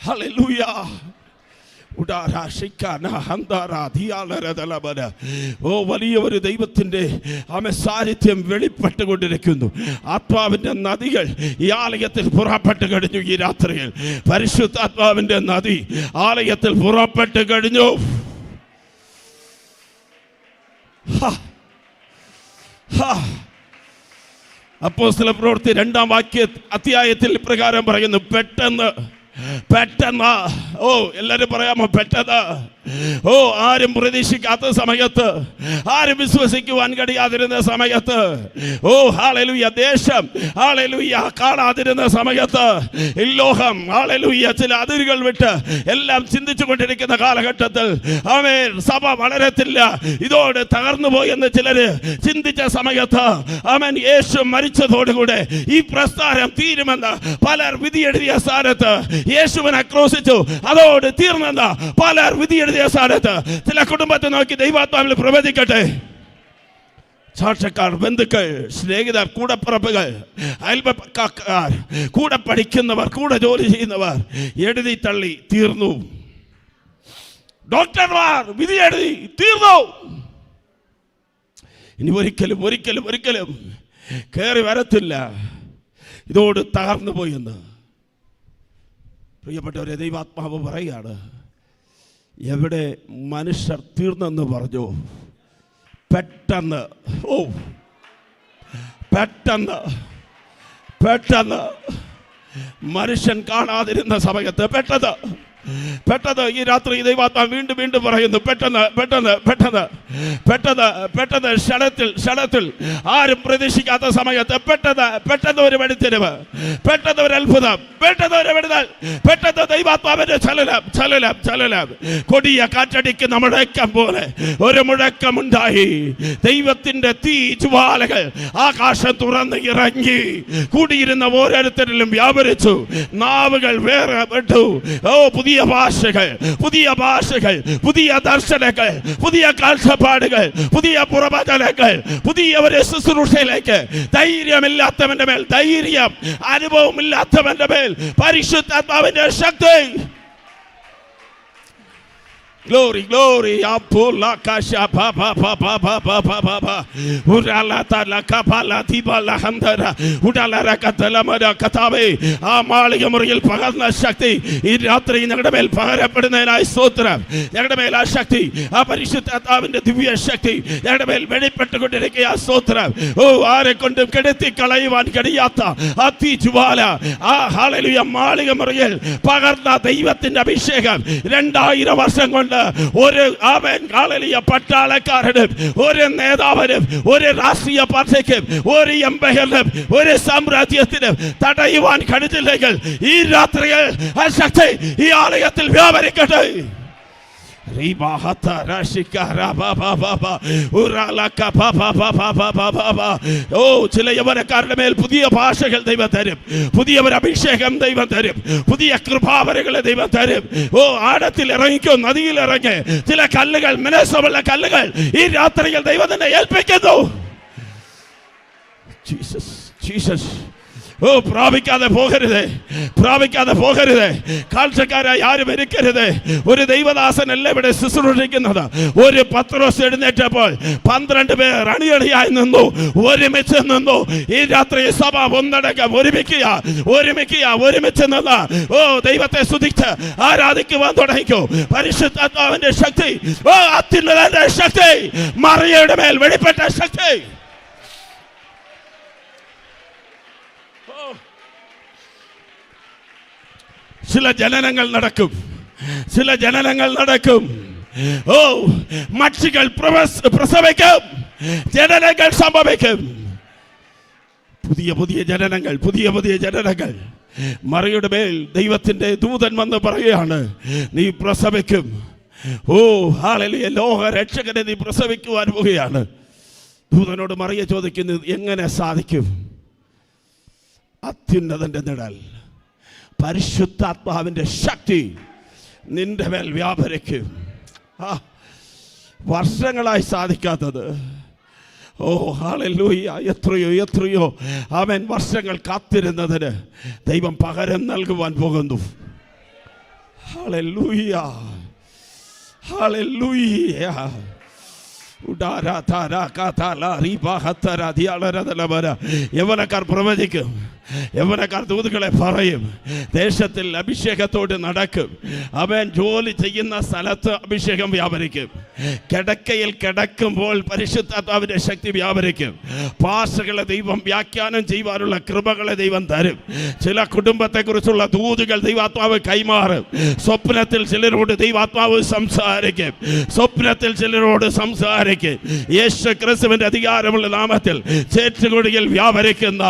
S2: ഹല്ലേലൂയ. വലിയ ഒരു ദൈവത്തിന്റെ സാന്നിധ്യം വെളിപ്പെട്ടുകൊണ്ടിരിക്കുന്നു. ആത്മാവിന്റെ നദികൾ ഈ ആലയത്തിൽ പുറപ്പെട്ടു കഴിഞ്ഞു. ഈ രാത്രിയിൽ പരിശുദ്ധാത്മാവിന്റെ നദി ആലയത്തിൽ പുറപ്പെട്ടു കഴിഞ്ഞു. അപ്പോസ്തല പ്രവൃത്തി 2-ാം അധ്യായത്തിൽ പ്രകാരം പറയുന്നു, പെട്ടെന്ന് എല്ലാരും പറയാമോ? പെട്ടെന്ന് ആരും പ്രതീക്ഷിക്കാത്ത സമയത്ത്, ആരും വിശ്വസിക്കുവാൻ കഴിയാതിരുന്ന സമയത്ത്, ഹല്ലേലൂയ, ദേശം ഹല്ലേലൂയ കാണാതിരുന്ന സമയത്ത്, ലോകം ഹല്ലേലൂയ ചില അതിരുകൾ വിട്ട് എല്ലാം ചിന്തിച്ചു കൊണ്ടിരിക്കുന്ന കാലഘട്ടത്തിൽ, സഭ വളരത്തില്ല, ഇതോടെ തകർന്നു പോയെന്ന് ചിലര് ചിന്തിച്ച സമയത്ത്, യേശു മരിച്ചതോടുകൂടെ ഈ പ്രസ്ഥാനം തീരുമെന്ന് പലർ വിധിയെഴുതിയ സ്ഥാനത്ത് യേശുവിനെ ക്രൂശിച്ചു, അതോട് തീർന്നെന്ന് പലർ വിധിയെഴുതിയ സ്ഥാനത്ത് ചില കുടുംബത്തെ നോക്കി ദൈവാത്മാവിൽ പ്രവചിക്കട്ടെ. സാക്ഷക്കാർ, ബന്ധുക്കൾ, സ്നേഹിതർ, കൂടപ്പിറപ്പുകൾ, അയൽപക്കാർ, കൂടെ പഠിക്കുന്നവർ, കൂടെ ജോലി ചെയ്യുന്നവർ എഴുതി തള്ളി തീർന്നു. ഡോക്ടർമാർ വിധി എഴുതി തീർന്നു. ഇനി ഒരിക്കലും കയറി വരത്തില്ല, ഇതോട് തകർന്നു പോയെന്ന്. പ്രിയപ്പെട്ടവരെ, ദൈവാത്മാവ് പറയുകയാണ്, എവിടെ മനുഷ്യർ തീർന്നെന്ന് പറഞ്ഞു, പെട്ടെന്ന് മനുഷ്യൻ കാണാതിരുന്ന സമയത്ത് പെട്ടെന്ന് ഈ രാത്രി ദൈവാത്മാവ് വീണ്ടും പറയുന്നു, പെട്ടെന്ന് ക്ഷണത്തിൽ ആരും പ്രതീക്ഷിക്കാത്ത സമയത്ത് പെട്ടെന്ന് ഒരു വെടിത്തിരിവ്, പെട്ടെന്ന് ഒരു അത്ഭുതം, പെട്ടെന്ന് ഒരു വിടുതൽ, പെട്ടെന്ന് ദൈവാത്മാവിന്റെ ചലനം, കൊടിയ കാറ്റടിക്കുന്ന മുഴക്കം പോലെ ഒരു മുഴക്കമുണ്ടായി. ദൈവത്തിന്റെ തീ ജ്വാലകൾ ആകാശം തുറന്ന് ഇറങ്ങി കൂടിയിരുന്ന ഓരോരുത്തരിലും വ്യാപരിച്ചു. നാവുകൾ വേറെ വിട്ടു. പുതിയ ഭാഷകൾ, പുതിയ ദർശനങ്ങൾ, പുതിയ കാഴ്ചപ്പാടുകൾ, പുതിയ പുറപചനങ്ങൾ, പുതിയ ഒരു ശുശ്രൂഷയിലേക്ക്. ധൈര്യമില്ലാത്തവന്റെ മേൽ ധൈര്യം, അനുഭവമില്ലാത്തവന്റെ മേൽ പരിശുദ്ധാത്മാവിന്റെ ശക്തി. Glory, glory. Apula kasha pa pa pa pa pa pa pa pa pa. Urala tala kapala tibala handara. Udala rakatala mara katabe. Amaliga muril pagadna shakti. Ee ratri ഞങ്ങളുടെ മേൽ പകരപ്പെടുന്നതിനായി സ്തോത്രം. ഞങ്ങളുടെ മേൽ ആ ശക്തി, ആ പരിശുദ്ധാത്മാവിന്റെ ദിവ്യ ശക്തി ഞങ്ങളുടെ മേൽ വെളിപ്പെട്ടുകൊണ്ടിരിക്കുക. സ്തോത്രം. ഓ, ആരെ കൊണ്ടും കെടുത്തി കളയുവാൻ കഴിയാത്ത അതിജ്വാല, ആ ഹല്ലേലൂയ മാളിക മുറിയിൽ പകർന്ന ദൈവത്തിന്റെ അഭിഷേകം 2000 വർഷം കൊണ്ട് ഒരു ഹല്ലേലൂയ പട്ടാളക്കാരനും ഒരു നേതാവിനും ഒരു രാഷ്ട്രീയ പാർട്ടിക്കും ഒരു എംപയറിനും ഒരു സാമ്രാജ്യത്തിനും തടയുവാൻ കഴിഞ്ഞില്ലെങ്കിൽ ഈ രാത്രിയിൽ ആ ശക്തി ഈ ആലയത്തിൽ വ്യാപരിക്കട്ടെ. ഓ, ചില യൗവനക്കാരുടെ മേൽ പുതിയ ഭാഷകൾ ദൈവം തരും, പുതിയ ഒരു അഭിഷേകം ദൈവം തരും, പുതിയ കൃപാവരങ്ങളെ ദൈവം തരും. ഓ, ആഴത്തിൽ ഇറങ്ങിക്കോ, നദിയിൽ ഇറങ്ങി ചില കല്ലുകൾ, മനസ്സുള്ള കല്ലുകൾ ഈ രാത്രിയിൽ ദൈവം തന്നെ ഏൽപ്പിക്കുന്നു. Jesus, Jesus. ഓ, പ്രാപിക്കാതെ പോകരുത്, പ്രാപിക്കാതെ പോകരുത്. കാഴ്ചക്കാരായി ആരും ഇരിക്കരുത്. ഒരു ദൈവദാസനല്ല ഇവിടെ ശുശ്രൂഷിക്കുന്നത്. ഒരു പത്രോസ് എഴുന്നേറ്റപ്പോൾ 12 പേർ അണിയണിയായി നിന്നു, ഒരുമിച്ച് നിന്നു. ഈ രാത്രി സഭ ഒന്നടങ്കം ഒരുമിക്കുക, ഒരുമിക്കുക, ഒരുമിച്ച് നിന്ന് ഓ ദൈവത്തെ സ്തുതിച്ച് ആരാധിക്കുവാൻ തുടങ്ങിക്കോ. പരിശുദ്ധാത്മാവിന്റെ ശക്തി, ഓ അത്യുന്നതന്റെ ശക്തി, മറിയയുടെ മേൽ വെളിപ്പെട്ട ശക്തി. ചില ജനനങ്ങൾ നടക്കും, ചില ജനനങ്ങൾ നടക്കും. ഓ, പക്ഷികൾ പ്രസവിക്കും, ജനനങ്ങൾ സംഭവിക്കും. പുതിയ പുതിയ ജനനങ്ങൾ, പുതിയ പുതിയ ജനനങ്ങൾ. മറിയുടെ മേൽ ദൈവത്തിന്റെ ദൂതൻ വന്ന് പറയുകയാണ്, നീ പ്രസവിക്കും. ഓ ഹല്ലേലൂയ, ലോക രക്ഷകനെ നീ പ്രസവിക്കുവാൻ പോവുകയാണ്. ദൂതനോട് മറിയ ചോദിക്കുന്നത്, എങ്ങനെ സാധിക്കും? അത്യുന്നതന്റെ നിഴൽ, പരിശുദ്ധാത്മാവിന്റെ ശക്തി നിന്റെ മേൽ വ്യാപരിക്കും. വർഷങ്ങളായി സാധിക്കാത്തത്, ഓ ഹല്ലേലൂയ, എത്രയോ എത്രയോ അവൻ വർഷങ്ങൾ കാത്തിരുന്നതിന് ദൈവം പകരം നൽകുവാൻ പോകുന്നു. Hallelujah, hallelujah. യവനക്കാർ പ്രവചിക്കും, യവനക്കാർ ദൂതുകളെ പറയും, ദേശത്തിൽ അഭിഷേകത്തോട് നടക്കും. അവൻ ജോലി ചെയ്യുന്ന സ്ഥലത്ത് അഭിഷേകം വ്യാപരിക്കും. കിടക്കയിൽ കിടക്കുമ്പോൾ പരിശുദ്ധാത്മാവിന്റെ ശക്തി വ്യാപരിക്കും. ഭാഷകളെ ദൈവം വ്യാഖ്യാനം ചെയ്യുവാനുള്ള കൃപകളെ ദൈവം തരും. ചില കുടുംബത്തെക്കുറിച്ചുള്ള ദൂതുകൾ ദൈവാത്മാവ് കൈമാറും. സ്വപ്നത്തിൽ ചിലരോട് ദൈവാത്മാവ് സംസാരിക്കും, സ്വപ്നത്തിൽ ചിലരോട് സംസാരിക്കും. യേശു ക്രിസ്തുവിന്റെ അധികാരമുള്ള നാമത്തിൽ ചേറ്റുകൊടിയിൽ വ്യാപരിക്കുന്ന,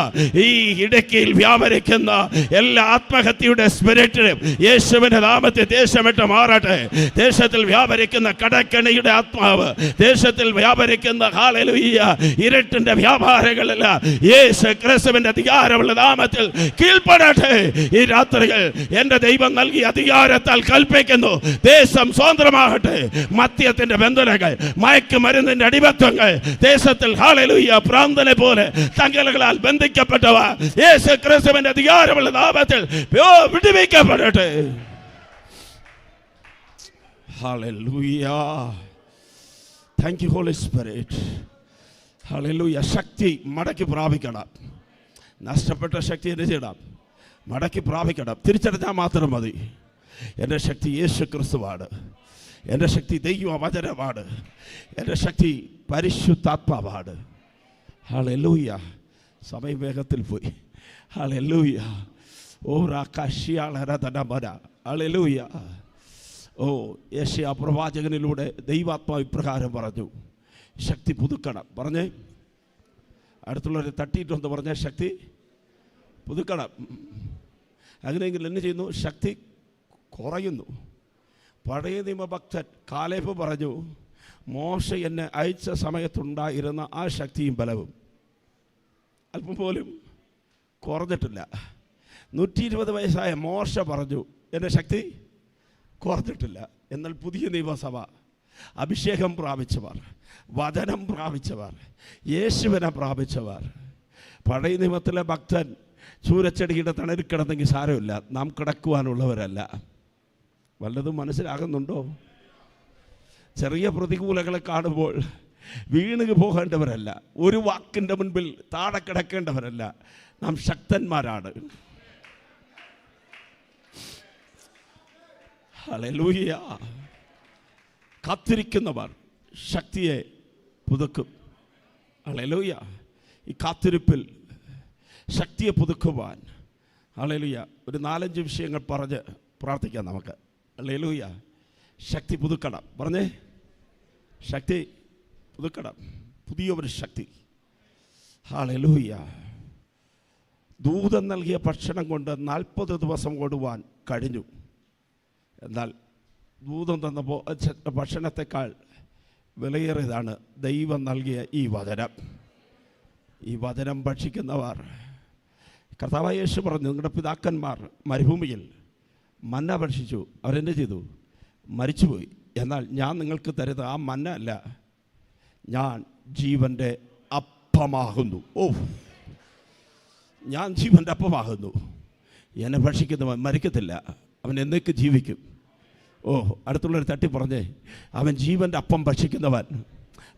S2: ഈ ഇടയ്ക്കയിൽ വ്യാപരിക്കുന്ന എല്ലാ ആത്മഹത്യയുടെ സ്പിരിറ്റിനും യേശുവിന്റെ നാമത്തിൽ ദേശമിട്ട് മാറട്ടെ. ദേശത്തിൽ വ്യാപരിക്കുന്ന കടക്കണിയുടെ ആത്മാവ്, ദേശത്തിൽ വ്യാപരിക്കുന്ന ഹല്ലേലൂയ ഇരുട്ടിന്റെ വ്യാപാരങ്ങളെല്ലാം യേശു ക്രിസ്തുവിന്റെ അധികാരമുള്ള നാമത്തിൽ കീഴ്പ്പെടട്ടെ. ഈ രാത്രികൾ എന്റെ ദൈവം നൽകിയ അധികാരത്താൽ കൽപ്പിക്കുന്നു, ദേശം സ്വതന്ത്രമാകട്ടെ. മദ്യത്തിന്റെ ബന്ധനങ്ങൾ, മയക്കുമരുന്നിന്റെ അടിമത്വങ്ങൾ ദേശത്തിൽ ഹല്ലേലൂയ പ്രാന്തനെ പോലെ തങ്കലുകളാൽ ബന്ധിക്കപ്പെട്ടവ യേശു ക്രിസ്തുവിന്റെ അധികാരമുള്ള നാമത്തിൽ വിടുവിക്കപ്പെടട്ടെ. Hallelujah. Thank you holy spirit. Hallelujah. ശക്തി മടക്കി പ്രാപിക്കണം. നഷ്ടപ്പെട്ട ശക്തി എന്ത് ചെയ്യണം? മടക്കി പ്രാപിക്കണം. തിരിച്ചറിഞ്ഞാൽ മാത്രം മതി. എൻ്റെ ശക്തി യേശു ക്രിസ്തുവാണ്, എൻ്റെ ശക്തി ദൈവവചനമാണ്, എൻ്റെ ശക്തി പരിശുദ്ധാത്മാവാണ്. ഹല്ലേലൂയ. സമയം വേഗത്തിൽ പോയി. ഹല്ലേലൂയ. ഓ രാകാശിയാളരതനമന. ഹല്ലേലൂയ. ഓ, യെശയ്യാ പ്രവാചകനിലൂടെ ദൈവാത്മാവ് ഇപ്രകാരം പറഞ്ഞു, ശക്തി പുതുക്കണം. പറഞ്ഞേ, അടുത്തുള്ളവരെ തട്ടിയിട്ടൊന്ന് പറഞ്ഞ ശക്തി പുതുക്കണം. അങ്ങനെയെങ്കിൽ എന്നെ ചെയ്യുന്നു? ശക്തി കുറയുന്നു. പഴയ നിയമഭക്തൻ കാലേബ് പറഞ്ഞു, മോശ എന്നെ അയച്ച സമയത്തുണ്ടായിരുന്ന ആ ശക്തിയും ബലവും അല്പം പോലും കുറഞ്ഞിട്ടില്ല. 120 വയസ്സായ മോശ പറഞ്ഞു, എൻ്റെ ശക്തി കുറഞ്ഞിട്ടില്ല. എന്നാൽ പുതിയ നിയമസഭ അഭിഷേകം പ്രാപിച്ചവർ, വചനം പ്രാപിച്ചവർ, യേശുവിനെ പ്രാപിച്ചവർ. പഴയ നിയമത്തിലെ ഭക്തൻ ചൂരച്ചെടിയുടെ തണലിൽ കിടന്നെങ്കിൽ സാരമില്ല, നാം കിടക്കുവാനുള്ളവരല്ല. വല്ലതും മനസ്സിലാകുന്നുണ്ടോ? ചെറിയ പ്രതികൂലങ്ങളെ കാണുമ്പോൾ വീണു പോകേണ്ടവരല്ല, ഒരു വാക്കിൻ്റെ മുൻപിൽ താഴെ കിടക്കേണ്ടവരല്ല. നാം ശക്തന്മാരാണ്. ഹല്ലേലൂയ. കാത്തിരിക്കുന്നവർ ശക്തിയെ പുതുക്കും. ഹല്ലേലൂയ. ഈ കാത്തിരിപ്പിൽ ശക്തിയെ പുതുക്കുവാൻ ഹല്ലേലൂയ ഒരു 4-5 വിഷയങ്ങൾ പറഞ്ഞ് പ്രാർത്ഥിക്കാം നമുക്ക്. ഹല്ലേലൂയ. ശക്തി പുതുക്കണം. പറഞ്ഞേ, ശക്തി പുതുക്കണം. പുതിയൊരു ശക്തി. ഹല്ലേലൂയ. ദൂതൻ നൽകിയ ഭക്ഷണം കൊണ്ട് 40 ദിവസം ഓടുവാൻ കഴിഞ്ഞു. എന്നാൽ ദൂതൻ തന്ന ഭക്ഷണത്തെക്കാൾ വിലയേറിയതാണ് ദൈവം നൽകിയ ഈ വചനം. ഈ വചനം ഭക്ഷിക്കുന്നവർ, കർത്താവായ യേശു പറഞ്ഞു, നിങ്ങളുടെ പിതാക്കന്മാർ മരുഭൂമിയിൽ മന്ന ഭക്ഷിച്ചു, അവരെന്ത് ചെയ്തു? മരിച്ചുപോയി. എന്നാൽ ഞാൻ നിങ്ങൾക്ക് തരുന്ന ആ മന്ന അല്ല, ഞാൻ ജീവൻ്റെ അപ്പമാകുന്നു. ഓ, ഞാൻ ജീവൻ്റെ അപ്പമാകുന്നു. എന്നെ ഭക്ഷിക്കുന്നവൻ മരിക്കത്തില്ല, അവൻ എന്നേക്ക് ജീവിക്കും. ഓ, അടുത്തുള്ളൊരു തട്ടി പറഞ്ഞേ, അവൻ ജീവൻ്റെ അപ്പം ഭക്ഷിക്കുന്നവൻ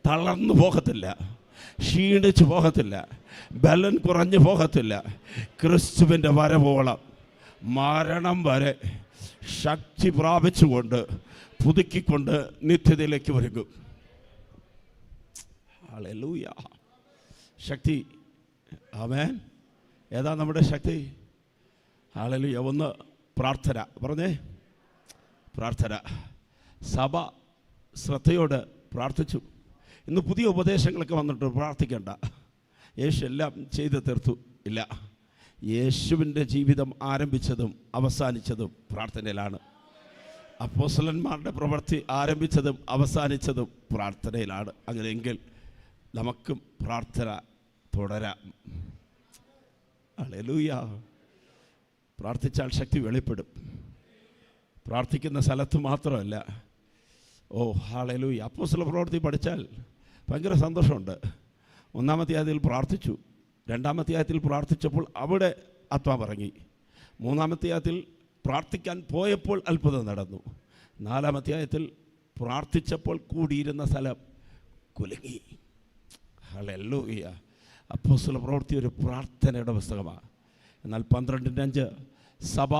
S2: തളർന്നു പോകത്തില്ല, ക്ഷീണിച്ചു പോകത്തില്ല, ബലൻ കുറഞ്ഞു പോകത്തില്ല. ക്രിസ്തുവിൻ്റെ വരവോളം മരണം വരെ ശക്തി പ്രാപിച്ചുകൊണ്ട് പുതുക്കിക്കൊണ്ട് നിത്യതയിലേക്ക് ഒരുങ്ങും. ഹല്ലേലൂയ. ശക്തി. ആമേൻ. ഏതാ നമ്മുടെ ശക്തി? ഹല്ലേലൂയ. ഒന്ന് പ്രാർത്ഥന. പറഞ്ഞേ, പ്രാർത്ഥന. സഭ ശ്രദ്ധയോട് പ്രാർത്ഥിച്ചു. ഇന്ന് പുതിയ ഉപദേശങ്ങളൊക്കെ വന്നിട്ട് പ്രാർത്ഥിക്കേണ്ട, യേശു എല്ലാം ചെയ്ത് തീർത്തു. ഇല്ല, യേശുവിൻ്റെ ജീവിതം ആരംഭിച്ചതും അവസാനിച്ചതും പ്രാർത്ഥനയിലാണ്. അപ്പോസ്തലന്മാരുടെ പ്രവൃത്തി ആരംഭിച്ചതും അവസാനിച്ചതും പ്രാർത്ഥനയിലാണ്. അങ്ങനെയെങ്കിൽ നമുക്കും പ്രാർത്ഥന തുടരാം. ഹല്ലേലൂയ. പ്രാർത്ഥിച്ചാൽ ശക്തി വെളിപ്പെടും. പ്രാർത്ഥിക്കുന്ന സ്ഥലത്ത് മാത്രമല്ല. ഓ, ഹല്ലേലൂയ. അപ്പോസ്തല പ്രവൃത്തി പഠിച്ചാൽ ഭയങ്കര സന്തോഷമുണ്ട്. 1-ാം അധ്യായത്തിൽ പ്രാർത്ഥിച്ചു, 2-ാം അധ്യായത്തിൽ പ്രാർത്ഥിച്ചപ്പോൾ അവിടെ ആത്മാവ് ഇറങ്ങി, 3-ാം അധ്യായത്തിൽ പ്രാർത്ഥിക്കാൻ പോയപ്പോൾ അത്ഭുതം നടന്നു, 4-ാം അധ്യായത്തിൽ പ്രാർത്ഥിച്ചപ്പോൾ കൂടിയിരുന്ന സ്ഥലം കുലുങ്ങി. ഹല്ലേലൂയ. അപ്പോസ്തല പ്രവൃത്തി ഒരു പ്രാർത്ഥനയുടെ പുസ്തകമാണ്. എന്നാൽ 12:5 സഭ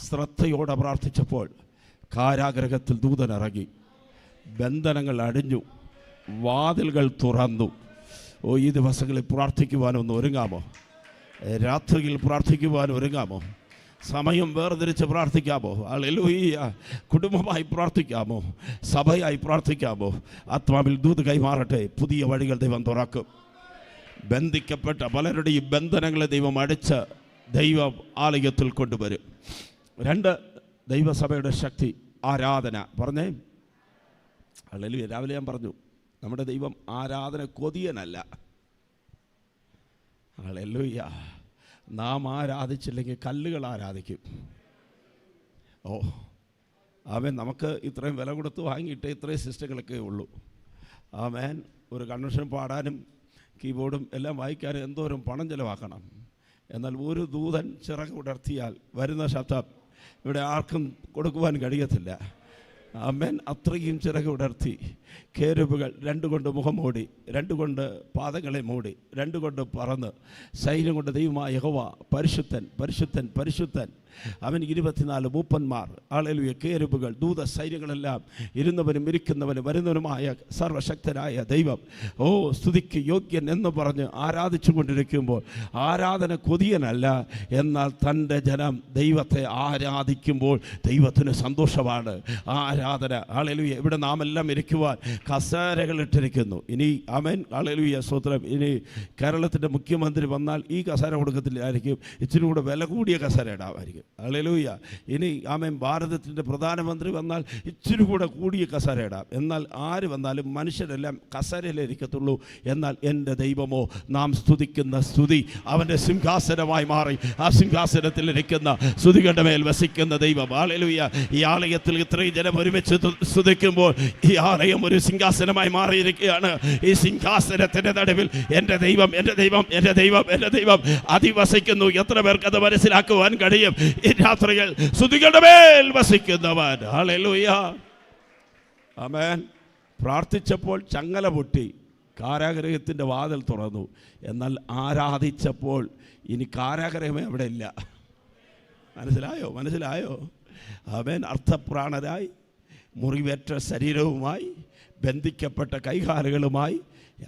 S2: ശ്രദ്ധയോടെ പ്രാർത്ഥിച്ചപ്പോൾ കാരാഗ്രഹത്തിൽ ദൂതൻ ഇറങ്ങി, ബന്ധനങ്ങൾ അടിഞ്ഞു, വാതിലുകൾ തുറന്നു. ഓ, ഈ ദിവസങ്ങളിൽ പ്രാർത്ഥിക്കുവാനൊന്ന് ഒരുങ്ങാമോ? രാത്രിയിൽ പ്രാർത്ഥിക്കുവാൻ ഒരുങ്ങാമോ? സമയം വേർതിരിച്ച് പ്രാർത്ഥിക്കാമോ? ഹല്ലേലൂയ. കുടുംബമായി പ്രാർത്ഥിക്കാമോ? സഭയായി പ്രാർത്ഥിക്കാമോ? ആത്മാവിൽ ദൂത് കൈമാറട്ടെ. പുതിയ വഴികൾ ദൈവം തുറക്കും. ബന്ധിക്കപ്പെട്ട പലരുടെയും ബന്ധനങ്ങളെ ദൈവം അടിച്ച് ദൈവം ആലയത്തിൽ കൊണ്ടുവരും. 2, ദൈവസഭയുടെ ശക്തി ആരാധന. പറഞ്ഞേ, ഹല്ലേലൂയ. രാവിലെ ഞാൻ പറഞ്ഞു, നമ്മുടെ ദൈവം ആരാധന കൊതിയനല്ല. ഹല്ലേലൂയ. നാം ആരാധിച്ചില്ലെങ്കിൽ കല്ലുകൾ ആരാധിക്കും. ഓ, ആമേൻ. നമുക്ക് ഇത്രയും വില കൊടുത്ത് വാങ്ങിയിട്ട് ഇത്രയും സിസ്റ്റങ്ങളൊക്കെ ഉള്ളൂ. ആമേൻ. ഒരു കൺവെൻഷൻ പാടാനും കീബോർഡും എല്ലാം വായിക്കാനും എന്തോരം പണം ചിലവാക്കണം. എന്നാൽ ഒരു ദൂതൻ ചിറക് ഉടർത്തിയാൽ വരുന്ന ശബ്ദം ഇവിടെ ആർക്കും കൊടുക്കുവാൻ കഴിയത്തില്ല. ആമേൻ. അത്രയും ചിറക് ഉടർത്തി കേരുബുകൾ 2 കൊണ്ട് മുഖം മൂടി, 2 കൊണ്ട് പാദങ്ങളെ മൂടി, 2 കൊണ്ട് പറന്ന് സൈന്യം കൊണ്ട് ദൈവമായ യഹോവ പരിശുദ്ധൻ പരിശുദ്ധൻ പരിശുദ്ധൻ. അവൻ 24 മൂപ്പന്മാർ. ഹല്ലേലൂയ. കേരുബുകൾ, ദൂത സൈന്യങ്ങളെല്ലാം ഇരുന്നവനും ഇരിക്കുന്നവനും വരുന്നവനുമായ സർവശക്തനായ ദൈവം, ഓ, സ്തുതിക്ക് യോഗ്യൻ എന്ന് പറഞ്ഞ് ആരാധിച്ചു കൊണ്ടിരിക്കുമ്പോൾ ആരാധന കൊതിയനല്ല. എന്നാൽ തൻ്റെ ജനം ദൈവത്തെ ആരാധിക്കുമ്പോൾ ദൈവത്തിന് സന്തോഷമാണ് ആരാധന. ഹല്ലേലൂയ. ഇവിടെ നാം എല്ലാം ഇരിക്കുവാൻ കസേരകൾ ഇട്ടിരിക്കുന്നു. ഇനി ആമേൻ. ഹല്ലേലൂയ. സ്തോത്രം. ഇനി കേരളത്തിൻ്റെ മുഖ്യമന്ത്രി വന്നാൽ ഈ കസേര കൊടുക്കത്തില്ലായിരിക്കും, ഇച്ചിരി കൂടെ വില കൂടിയ കസേര ഇടാമായിരിക്കും. ഹല്ലേലൂയ. ഇനി ആമേൻ. ഭാരതത്തിൻ്റെ പ്രധാനമന്ത്രി വന്നാൽ ഇച്ചിരി കൂടെ കൂടിയ കസേര ഇടാം. എന്നാൽ ആര് വന്നാലും മനുഷ്യരെല്ലാം കസേരയിലേ ഇരിക്കത്തുള്ളൂ. എന്നാൽ എൻ്റെ ദൈവമോ, നാം സ്തുതിക്കുന്ന സ്തുതി അവൻ്റെ സിംഹാസനമായി മാറി. ആ സിംഹാസനത്തിൽ ഇരിക്കുന്ന സ്തുതികളുടെ മേൽ വസിക്കുന്ന ദൈവം. ഹല്ലേലൂയ. ഈ ആലയത്തിൽ ഇത്രയും ജനം ഒരുമിച്ച് സ്തുതിക്കുമ്പോൾ ഈ ആലയം ഒരു സിംഹാസനമായി മാറിയിരിക്കുകയാണ്. ഈ സിംഹാസനത്തിൻ്റെ നടുവിൽ എൻ്റെ ദൈവം എൻ്റെ ദൈവം എൻ്റെ ദൈവം എൻ്റെ ദൈവം അധിവസിക്കുന്നു. എത്ര പേർക്ക് അത് മനസ്സിലാക്കുവാൻ കഴിയും? ഈ രാത്രികൾ സ്തുതികളുടെ മേൽ വസിക്കുന്നവൻ. ഹല്ലേലൂയ. ആമേൻ. പ്രാർത്ഥിച്ചപ്പോൾ ചങ്ങല പൊട്ടി, കാരാഗൃഹത്തിൻ്റെ വാതിൽ തുറന്നു. എന്നാൽ ആരാധിച്ചപ്പോൾ ഇനി കാരാഗൃഹമേ അവിടെ ഇല്ല. മനസ്സിലായോ? അവൻ അർത്ഥപ്രാണരായി, മുറിവേറ്റ ശരീരവുമായി, ബന്ധിക്കപ്പെട്ട കൈകാലുകളുമായി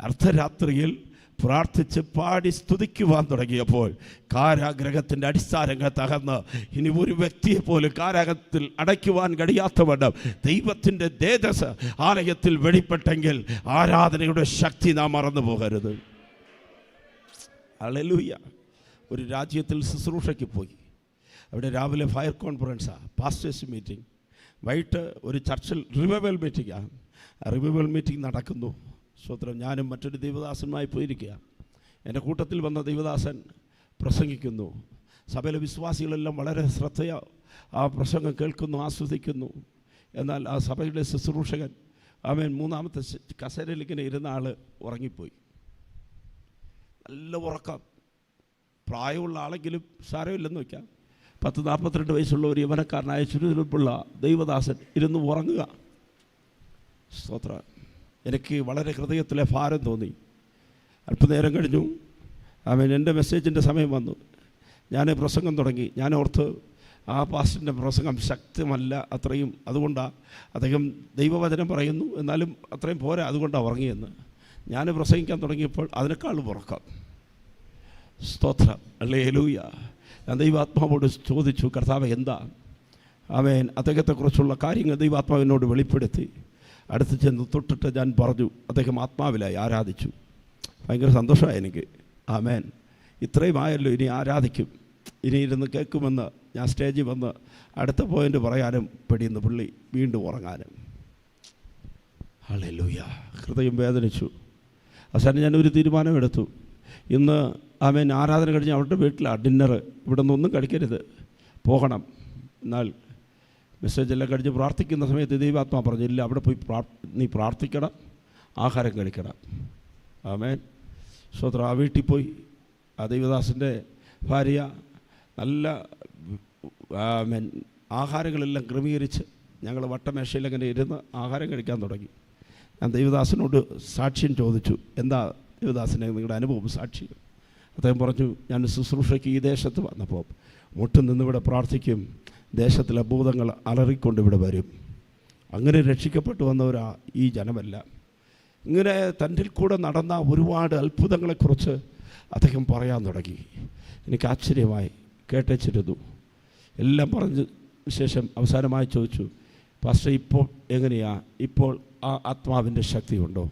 S2: അർദ്ധരാത്രിയിൽ പ്രാർത്ഥിച്ച് പാടി സ്തുതിക്കുവാൻ തുടങ്ങിയപ്പോൾ കാരാഗ്രഹത്തിൻ്റെ അടിസ്ഥാനങ്ങൾ തകർന്ന് ഇനി ഒരു വ്യക്തിയെ പോലും കാരാഗ്രഹത്തിൽ അടയ്ക്കുവാൻ കഴിയാത്തവണ്ണം ദൈവത്തിൻ്റെ തേജസ്സ് ആലയത്തിൽ വെളിപ്പെട്ടെങ്കിൽ ആരാധനയുടെ ശക്തി നാം മറന്നു പോകരുത്. ഹല്ലേലൂയ. ഒരു രാജ്യത്തിൽ ശുശ്രൂഷയ്ക്ക് പോയി. അവിടെ രാവിലെ ഫയർ കോൺഫറൻസാണ്, പാസ്റ്റേഴ്സ് മീറ്റിംഗ്. വൈകിട്ട് ഒരു ചർച്ചിൽ റിവൈവൽ മീറ്റിംഗാണ്. റിവൈവൽ മീറ്റിംഗ് നടക്കുന്നു. സ്വത്രം. ഞാനും മറ്റൊരു ദൈവദാസനുമായി പോയിരിക്കുക. എൻ്റെ കൂട്ടത്തിൽ വന്ന ദൈവദാസൻ പ്രസംഗിക്കുന്നു. സഭയിലെ വിശ്വാസികളെല്ലാം വളരെ ശ്രദ്ധയാ ആ പ്രസംഗം കേൾക്കുന്നു, ആസ്വദിക്കുന്നു. എന്നാൽ ആ സഭയുടെ ശുശ്രൂഷകൻ അവൻ മൂന്നാമത്തെ കസേരയിൽ ഇങ്ങനെ ഇരുന്ന ആൾ ഉറങ്ങിപ്പോയി. നല്ല ഉറക്കം. പ്രായമുള്ള ആളെങ്കിലും സാരമില്ലെന്ന് വയ്ക്കാം. 42 വയസ്സുള്ള ഒരു യവനക്കാരനായ ചുരുതുപ്പുള്ള ദൈവദാസൻ ഇരുന്ന് ഉറങ്ങുക. സ്തോത്ര. എനിക്ക് വളരെ ഹൃദയത്തിലെ ഭാരം തോന്നി. അല്പനേരം കഴിഞ്ഞു എൻ്റെ മെസ്സേജിൻ്റെ സമയം വന്നു. ഞാൻ പ്രസംഗം തുടങ്ങി. ഞാൻ ഓർത്ത് ആ പാസ്റ്ററിൻ്റെ പ്രസംഗം ശക്തമല്ല അത്രയും, അതുകൊണ്ടാണ് അദ്ദേഹം ദൈവവചനം പറയുന്നു, എന്നാലും അത്രയും പോരാ, അതുകൊണ്ടാണ് ഉറങ്ങിയെന്ന്. ഞാൻ പ്രസംഗിക്കാൻ തുടങ്ങിയപ്പോൾ അതിനേക്കാളും ഉറക്കം. സ്തോത്രം. ഹല്ലേലൂയ. ഞാൻ ദൈവാത്മാവോട് ചോദിച്ചു, കർത്താവേ എന്താ? അവൻ അദ്ദേഹത്തെക്കുറിച്ചുള്ള കാര്യങ്ങൾ ദൈവാത്മാവിനോട് വെളിപ്പെടുത്തി. അടുത്ത് ചെന്ന് തൊട്ടിട്ട് ഞാൻ പറഞ്ഞു. അദ്ദേഹം ആത്മാവിലായി ആരാധിച്ചു. ഭയങ്കര സന്തോഷമായി എനിക്ക്. ആമേൻ. ഇത്രയും ആയല്ലോ, ഇനി ആരാധിക്കും, ഇനി ഇരുന്ന് കേൾക്കുമെന്ന് ഞാൻ സ്റ്റേജിൽ വന്ന് അടുത്ത പോയിൻ്റ് പറയാനും പെടിയുന്ന പുള്ളി വീണ്ടും ഉറങ്ങാനും. ഹല്ലേലൂയ. ഹൃദയം വേദനിച്ചു. അവസാനം ഞാനൊരു തീരുമാനമെടുത്തു. ഇന്ന് ആമേൻ ആരാധന കഴിഞ്ഞ് അവരുടെ വീട്ടിലാണ് ഡിന്നർ. ഇവിടെ നിന്നൊന്നും കഴിക്കരുത്, പോകണം. എന്നാൽ മെസ്സേജെല്ലാം കഴിഞ്ഞ് പ്രാർത്ഥിക്കുന്ന സമയത്ത് ദൈവാത്മാ പറഞ്ഞില്ല, അവിടെ പോയി നീ പ്രാർത്ഥിക്കണം, ആഹാരം കഴിക്കണം. ആമേൻ. സ്വത്രം. ആ വീട്ടിൽ പോയി ആ ദൈവദാസൻ്റെ ഭാര്യ നല്ല ആമേൻ ആഹാരങ്ങളെല്ലാം ക്രമീകരിച്ച് ഞങ്ങൾ വട്ടമേശയിൽ അങ്ങനെ ഇരുന്ന് ആഹാരം കഴിക്കാൻ തുടങ്ങി. ഞാൻ ദൈവദാസനോട് സാക്ഷ്യം ചോദിച്ചു. എന്താ ദൈവദാസനെ നിങ്ങളുടെ അനുഭവം, സാക്ഷ്യം? അദ്ദേഹം പറഞ്ഞു, ഞാൻ ശുശ്രൂഷയ്ക്ക് ഈ ദേശത്ത് വന്നപ്പോൾ മുട്ടും നിന്നിവിടെ പ്രാർത്ഥിക്കും, ദേശത്തിലെ അത്ഭുതങ്ങൾ അലറിക്കൊണ്ട് ഇവിടെ വരും. അങ്ങനെ രക്ഷിക്കപ്പെട്ടു വന്നവരാ ഈ ജനമെല്ലാം. ഇങ്ങനെ തൻ്റെ കൂടെ നടന്ന ഒരുപാട് അത്ഭുതങ്ങളെക്കുറിച്ച് അദ്ദേഹം പറയാൻ തുടങ്ങി. എനിക്ക് ആശ്ചര്യമായി കേട്ടിരുന്നു. എല്ലാം പറഞ്ഞ ശേഷം അവസാനമായി ചോദിച്ചു, പാസ്റ്റർ ഇപ്പോൾ എങ്ങനെയാ, ഇപ്പോൾ ആ ആത്മാവിൻ്റെ ശക്തിയുണ്ടോ?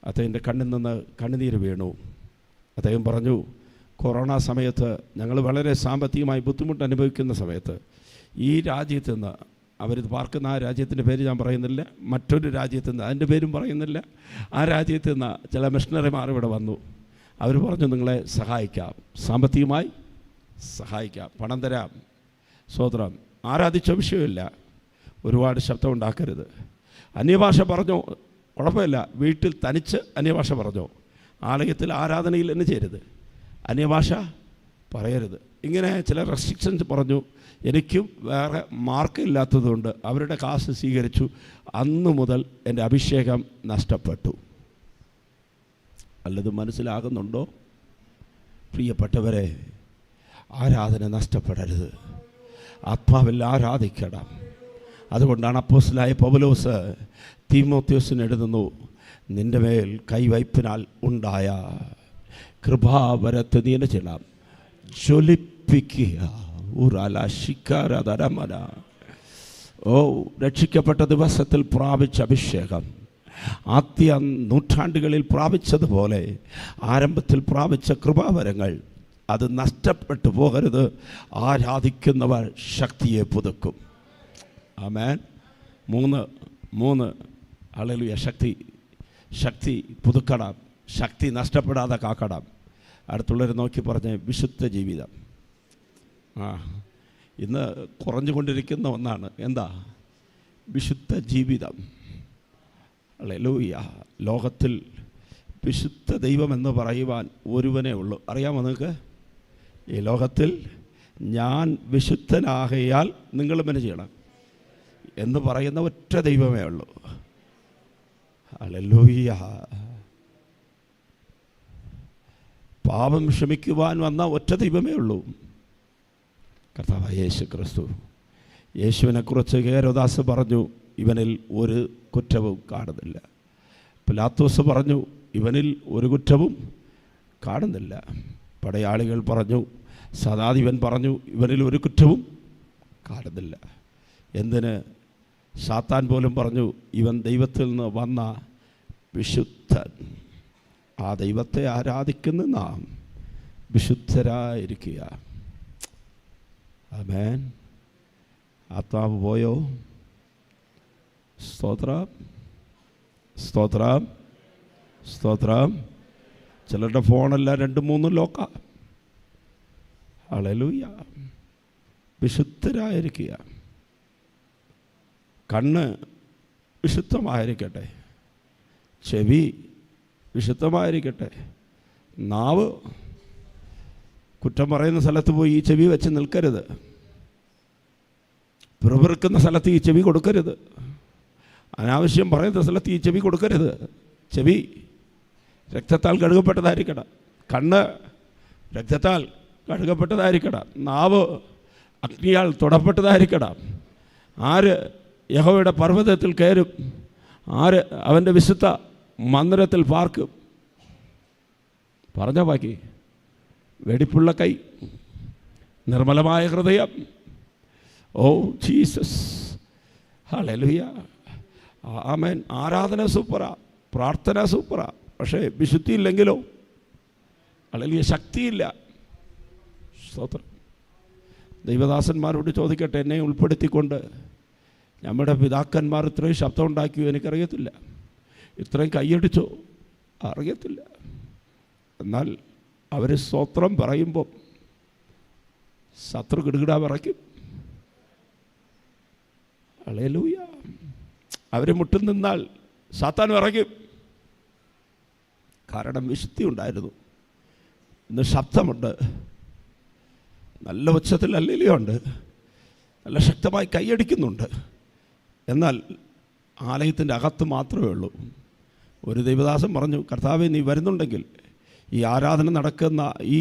S2: അദ്ദേഹത്തിൻ്റെ കണ്ണിൽ നിന്ന് കണ്ണുനീര് വീണു. അദ്ദേഹം പറഞ്ഞു, കൊറോണ സമയത്ത് ഞങ്ങൾ വളരെ സാമ്പത്തികമായി ബുദ്ധിമുട്ട് അനുഭവിക്കുന്ന സമയത്ത് ഈ രാജ്യത്ത് നിന്ന്, അവർ പാർക്കുന്ന ആ രാജ്യത്തിൻ്റെ പേര് ഞാൻ പറയുന്നില്ല, മറ്റൊരു രാജ്യത്ത് നിന്ന്, അതിൻ്റെ പേരും പറയുന്നില്ല, ആ രാജ്യത്ത് നിന്ന് ചില മിഷണറിമാർ ഇവിടെ വന്നു. അവർ പറഞ്ഞു, നിങ്ങളെ സഹായിക്കാം, സാമ്പത്തികമായി സഹായിക്കാം, പണം തരാം. സ്വതന്ത്രം. ആരാധിച്ച വിഷയമില്ല, ഒരുപാട് ശബ്ദം ഉണ്ടാക്കരുത്. അന്യഭാഷ പറഞ്ഞോ, കുഴപ്പമില്ല, വീട്ടിൽ തനിച്ച് അന്യഭാഷ പറഞ്ഞോ, ആലയത്തിൽ ആരാധനയിൽ തന്നെ ചെയ്യരുത്, അന്യഭാഷ പറയരുത്. ഇങ്ങനെ ചില റെസ്ട്രിക്ഷൻസ് പറഞ്ഞു. എനിക്കും വേറെ മാർക്കില്ലാത്തതുകൊണ്ട് അവരുടെ കാശ് സ്വീകരിച്ചു. അന്നു മുതൽ എൻ്റെ അഭിഷേകം നഷ്ടപ്പെട്ടു. വല്ലതും മനസ്സിലാകുന്നുണ്ടോ പ്രിയപ്പെട്ടവരെ? ആരാധന നഷ്ടപ്പെടരുത്, ആത്മാവിൽ ആരാധിക്കണം. അതുകൊണ്ടാണ് അപ്പോസ്തലനായ പൗലോസ് തീമോഥെയോസിന് എഴുതുന്നു, നിൻ്റെ മേൽ കൈവയ്പിനാൽ ഉണ്ടായ കൃപാവരത്തെ നീ എന്നെ ചെയ്യണം, ജ്വലിപ്പിക്കുക. രക്ഷിക്കപ്പെട്ട ദിവസത്തിൽ പ്രാപിച്ച അഭിഷേകം, ആദ്യ നൂറ്റാണ്ടുകളിൽ പ്രാപിച്ചതുപോലെ ആരംഭത്തിൽ പ്രാപിച്ച കൃപാവരങ്ങൾ അത് നഷ്ടപ്പെട്ടു പോകരുത്. ആരാധിക്കുന്നവർ ശക്തിയെ പുതുക്കും. ആമേൻ. മൂന്ന് ഹല്ലേലൂയ. ശക്തി പുതുക്കണം, ശക്തി നഷ്ടപ്പെടാതെ കാക്കണം. അടുത്തുള്ളവരെ നോക്കി പറഞ്ഞ് വിശുദ്ധ ജീവിതം. ഇന്ന് കുറഞ്ഞുകൊണ്ടിരിക്കുന്ന ഒന്നാണ്. എന്താ? വിശുദ്ധ ജീവിതം. ഹല്ലേലൂയ. ലോകത്തിൽ വിശുദ്ധ ദൈവമെന്ന് പറയുവാൻ ഒരുവനേ ഉള്ളൂ. അറിയാമോ നിങ്ങൾക്ക്? ഈ ലോകത്തിൽ ഞാൻ ഹല്ലേലൂയ. പാപം ക്ഷമിക്കുവാൻ വന്ന ഒറ്റ ദൈവമേ ഉള്ളൂ, കർത്താവായ യേശു ക്രിസ്തു. യേശുവിനെക്കുറിച്ച് ഹേരോദാസ് പറഞ്ഞു, ഇവനിൽ ഒരു കുറ്റവും കാണുന്നില്ല. പിലാത്തോസ് പറഞ്ഞു, ഇവനിൽ ഒരു കുറ്റവും കാണുന്നില്ല. പടയാളികൾ പറഞ്ഞു, സദാധിപൻ പറഞ്ഞു, ഇവനിൽ ഒരു കുറ്റവും കാണുന്നില്ല. എന്തിന്? സാത്താൻ പോലും പറഞ്ഞു, ഇവൻ ദൈവത്തിൽ നിന്ന് വന്ന വിശുദ്ധൻ. ആ ദൈവത്തെ ആരാധിക്കുന്ന നാം വിശുദ്ധരായിരിക്കുക. ആമേൻ. ആത്മാവ് പോയോ? സ്തോത്രം, സ്തോത്രം, സ്തോത്രം. ചിലരുടെ ഫോണെല്ലാം 2-3 ലോക്ക. ഹല്ലേലൂയ. വിശുദ്ധരായിരിക്കുക. കണ്ണ് വിശുദ്ധമായിരിക്കട്ടെ, ചെവി വിശുദ്ധമായിരിക്കട്ടെ, നാവ് കുറ്റം പറയുന്ന സ്ഥലത്ത് പോയി ഈ ചെവി വെച്ച് നിൽക്കരുത്. പിറുപിറുക്കുന്ന സ്ഥലത്ത് ഈ ചെവി കൊടുക്കരുത്. അനാവശ്യം പറയുന്ന സ്ഥലത്ത് ഈ ചെവി കൊടുക്കരുത്. ചെവി രക്തത്താൽ കഴുകപ്പെട്ടതായിരിക്കണം. കണ്ണ് രക്തത്താൽ കഴുകപ്പെട്ടതായിരിക്കണം. നാവ് അഗ്നിയാൽ തൊടപ്പെട്ടതായിരിക്കണം. ആര് യഹോവയുടെ പർവ്വതത്തിൽ കയറും? ആര് അവൻ്റെ വിശുദ്ധ മന്ദിരത്തിൽ പാർക്കും? പറഞ്ഞ ബാക്കി. വെടിപ്പുള്ള കൈ, നിർമ്മലമായ ഹൃദയം. ഓ ജീസസ്, ഹല്ലേലൂയ, ആമേൻ. ആരാധന സൂപ്പറാ, പ്രാർത്ഥന സൂപ്പറാ, പക്ഷേ വിശുദ്ധി ഇല്ലെങ്കിലോ? ഹല്ലേലൂയ, ശക്തിയില്ല. സ്തോത്രം. ദൈവദാസന്മാരോട് ചോദിക്കട്ടെ, എന്നെ ഉൾപ്പെടുത്തിക്കൊണ്ട് നമ്മുടെ പിതാക്കന്മാർ ഇത്രയും ശബ്ദം ഉണ്ടാക്കിയോ? എനിക്കറിയത്തില്ല. ഇത്രയും കൈയടിച്ചോ? അറിയത്തില്ല. എന്നാൽ അവർ സ്തോത്രം പറയുമ്പോൾ ശത്രു കിടുകിടാ വിറയ്ക്കും. ഹല്ലേലൂയ. അവർ മുട്ടും നിന്നാൽ സാത്താൻ വിറയ്ക്കും. കാരണം വിശുദ്ധി ഉണ്ടായിരുന്നു. ഇന്ന് ശബ്ദമുണ്ട്, നല്ല ഉച്ചത്തിൽ ഹല്ലേലൂയുണ്ട്, നല്ല ശക്തമായി കൈയടിക്കുന്നുണ്ട്. എന്നാൽ ആലയത്തിൻ്റെ അകത്ത് മാത്രമേ ഉള്ളൂ. ഒരു ദൈവദാസൻ പറഞ്ഞു, കർത്താവേ നീ വരുന്നുണ്ടെങ്കിൽ ഈ ആരാധന നടക്കുന്ന ഈ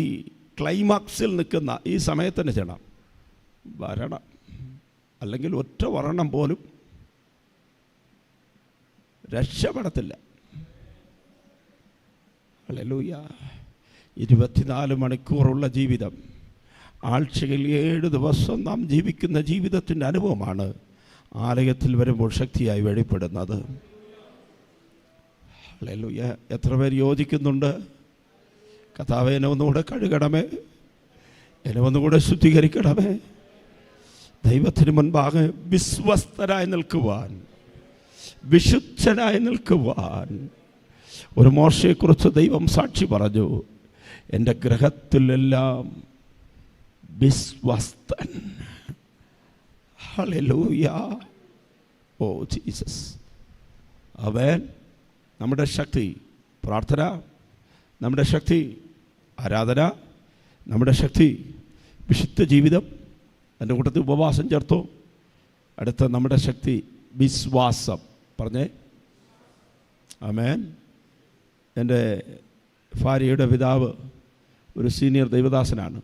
S2: ക്ലൈമാക്സിൽ നിൽക്കുന്ന ഈ സമയത്തന്നെ ചെയ്യണം, വരണം. അല്ലെങ്കിൽ ഒറ്റ വർണ്ണം പോലും രക്ഷപ്പെടത്തില്ല. ഹല്ലേലൂയ. 24 മണിക്കൂറുള്ള ജീവിതം, ആഴ്ചയിൽ 7 ദിവസം നാം ജീവിക്കുന്ന ജീവിതത്തിൻ്റെ അനുഭവമാണ് ആലയത്തിൽ വരുമ്പോൾ ശക്തിയായി വെളിപ്പെടുന്നത്. ഹല്ലേലൂയ. എത്ര പേർ യോജിക്കുന്നുണ്ട്? കർത്താവേ, എന്നെ ഒന്നുകൂടെ കഴുകണമേ, എന്നെ ഒന്നുകൂടെ ശുദ്ധീകരിക്കണമേ. ദൈവത്തിന് മുൻപാകെ വിശ്വസ്തരായി നിൽക്കുവാൻ, വിശുദ്ധനായി നിൽക്കുവാൻ. ഒരു മോശയെക്കുറിച്ച് ദൈവം സാക്ഷി പറഞ്ഞു, എൻ്റെ ഗ്രഹത്തിലെല്ലാം വിശ്വസ്തൻ. ഹല്ലേലൂയ. Oh Jesus. അവൻ നമ്മുടെ ശക്തി പ്രാർത്ഥന, നമ്മുടെ ശക്തി ആരാധന, നമ്മുടെ ശക്തി വിശുദ്ധ ജീവിതം. എൻ്റെ കൂട്ടത്തിൽ ഉപവാസം ചേർത്തോ? അടുത്ത നമ്മുടെ ശക്തി വിശ്വാസം. പറഞ്ഞേ ആമേൻ. എൻ്റെ ഭാര്യയുടെ പിതാവ് ഒരു സീനിയർ ദൈവദാസനാണ്.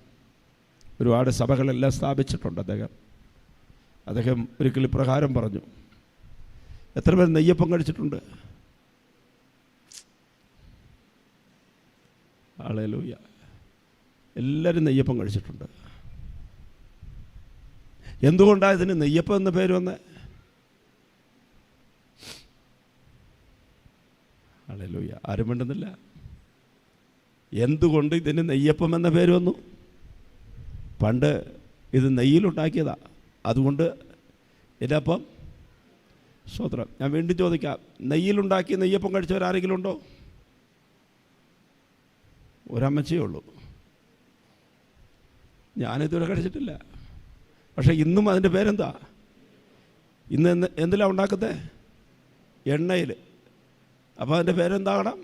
S2: ഒരുപാട് സഭകളെല്ലാം സ്ഥാപിച്ചിട്ടുണ്ട് അദ്ദേഹം ഒരിക്കൽ ഇപ്രകാരം പറഞ്ഞു, എത്ര പേർ നെയ്യപ്പം കഴിച്ചിട്ടുണ്ട്? ഹല്ലേലൂയ. എല്ലാവരും നെയ്യപ്പം കഴിച്ചിട്ടുണ്ട്. എന്തുകൊണ്ടാണ് ഇതിന് നെയ്യപ്പം എന്ന പേര് വന്നേ? ഹല്ലേലൂയ. ആരും മിണ്ടുന്നില്ല. എന്തുകൊണ്ട് ഇതിന് നെയ്യപ്പം എന്ന പേര് വന്നു? പണ്ട് ഇത് നെയ്യിലുണ്ടാക്കിയതാ, അതുകൊണ്ട് ഇതിനപ്പം സ്വത്രം. ഞാൻ വീണ്ടും ചോദിക്കാം, നെയ്യിലുണ്ടാക്കി നെയ്യപ്പം കഴിച്ചവരാരെങ്കിലും ഉണ്ടോ? ഒരമ്മച്ചേ ഉള്ളൂ. ഞാനിതുവരെ കഴിച്ചിട്ടില്ല. പക്ഷേ ഇന്നും അതിൻ്റെ പേരെന്താ? ഇന്ന് എന്തിലാണ് ഉണ്ടാക്കുന്നത്? എണ്ണയിൽ. അപ്പോൾ അതിൻ്റെ പേരെന്താകണം?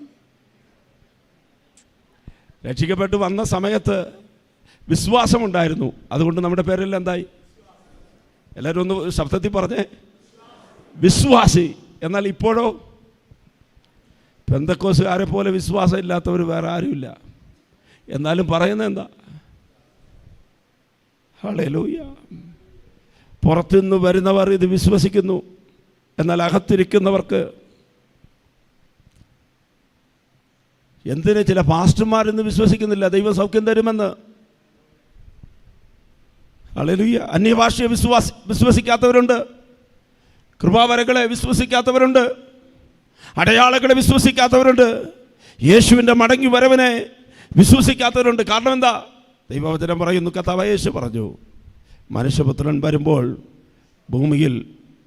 S2: രക്ഷിക്കപ്പെട്ട് വന്ന സമയത്ത് വിശ്വാസമുണ്ടായിരുന്നു, അതുകൊണ്ട് നമ്മുടെ പേരെല്ലാം എന്തായി? എല്ലാവരും ഒന്ന് ശബ്ദത്തിൽ പറഞ്ഞേ, വിശ്വാസി. എന്നാൽ ഇപ്പോഴോ പെന്തക്കോസുകാരെ പോലെ വിശ്വാസം ഇല്ലാത്തവർ വേറെ ആരുമില്ല. എന്നാലും പറയുന്നത് എന്താ? ഹല്ലേലൂയ. പുറത്തുനിന്ന് വരുന്നവർ ഇത് വിശ്വസിക്കുന്നു, എന്നാൽ അകത്തിരിക്കുന്നവർക്ക് എന്തിന് ചില പാസ്റ്റർമാരിന്ന് വിശ്വസിക്കുന്നില്ല ദൈവം സൗഖ്യം തരുമെന്ന്. ഹല്ലേലൂയ. അന്യഭാഷയെ വിശ്വസിക്കാത്തവരുണ്ട്, കൃപാവരങ്ങളെ വിശ്വസിക്കാത്തവരുണ്ട്, അടയാളങ്ങളെ വിശ്വസിക്കാത്തവരുണ്ട്, യേശുവിൻ്റെ മടങ്ങി വരവിനെ വിശ്വസിക്കാത്തവരുണ്ട്. കാരണം എന്താ? ദൈവവചനം പറയുന്നു, കർത്താവായ യേശു പറഞ്ഞു, മനുഷ്യപുത്രൻ വരുമ്പോൾ ഭൂമിയിൽ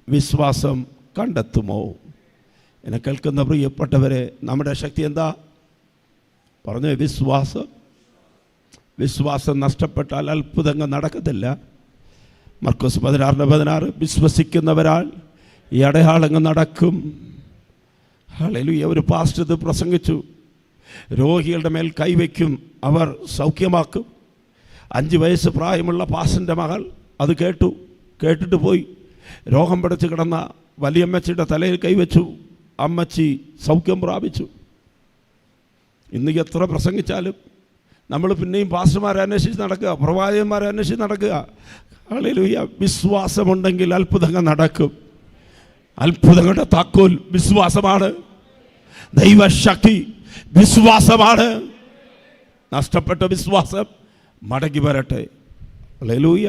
S2: വിശ്വാസം കണ്ടെത്തുമോ? എന്നെ കേൾക്കുന്ന പ്രിയപ്പെട്ടവരെ, നമ്മുടെ ശക്തി എന്താ? പറഞ്ഞു, വിശ്വാസം നഷ്ടപ്പെട്ടാൽ അത്ഭുതങ്ങൾ നടക്കത്തില്ല. മർക്കോസ് 16:16 വിശ്വസിക്കുന്നവരാൽ ഈ അടയാളങ്ങൾ നടക്കും. ഹല്ലേലൂയ. ഒരു പാസ്റ്റർ ഇത് പ്രസംഗിച്ചു, രോഗികളുടെ മേൽ കൈവയ്ക്കും, അവർ സൗഖ്യമാക്കും. 5 വയസ്സ് പ്രായമുള്ള പാസ്റ്ററിൻ്റെ മകൾ അത് കേട്ടിട്ട് പോയി രോഗം പിടിച്ച് കിടന്ന വലിയമ്മച്ചിയുടെ തലയിൽ കൈവച്ചു, അമ്മച്ചി സൗഖ്യം പ്രാപിച്ചു. ഇന്ന് എത്ര പ്രസംഗിച്ചാലും നമ്മൾ പിന്നെയും പാസ്റ്റർമാരെ അന്വേഷിച്ച് നടക്കുക, പ്രവാചകന്മാരെ അന്വേഷിച്ച് നടക്കുക. ഹല്ലേലൂയ. വിശ്വാസമുണ്ടെങ്കിൽ അത്ഭുതങ്ങൾ നടക്കും. അത്ഭുതങ്ങളുടെ താക്കോൽ വിശ്വാസമാണ്. ദൈവശക്തി വിശ്വാസമാണ്. നഷ്ടപ്പെട്ട വിശ്വാസം മടങ്ങി വരട്ടെ. ഹല്ലേലൂയ.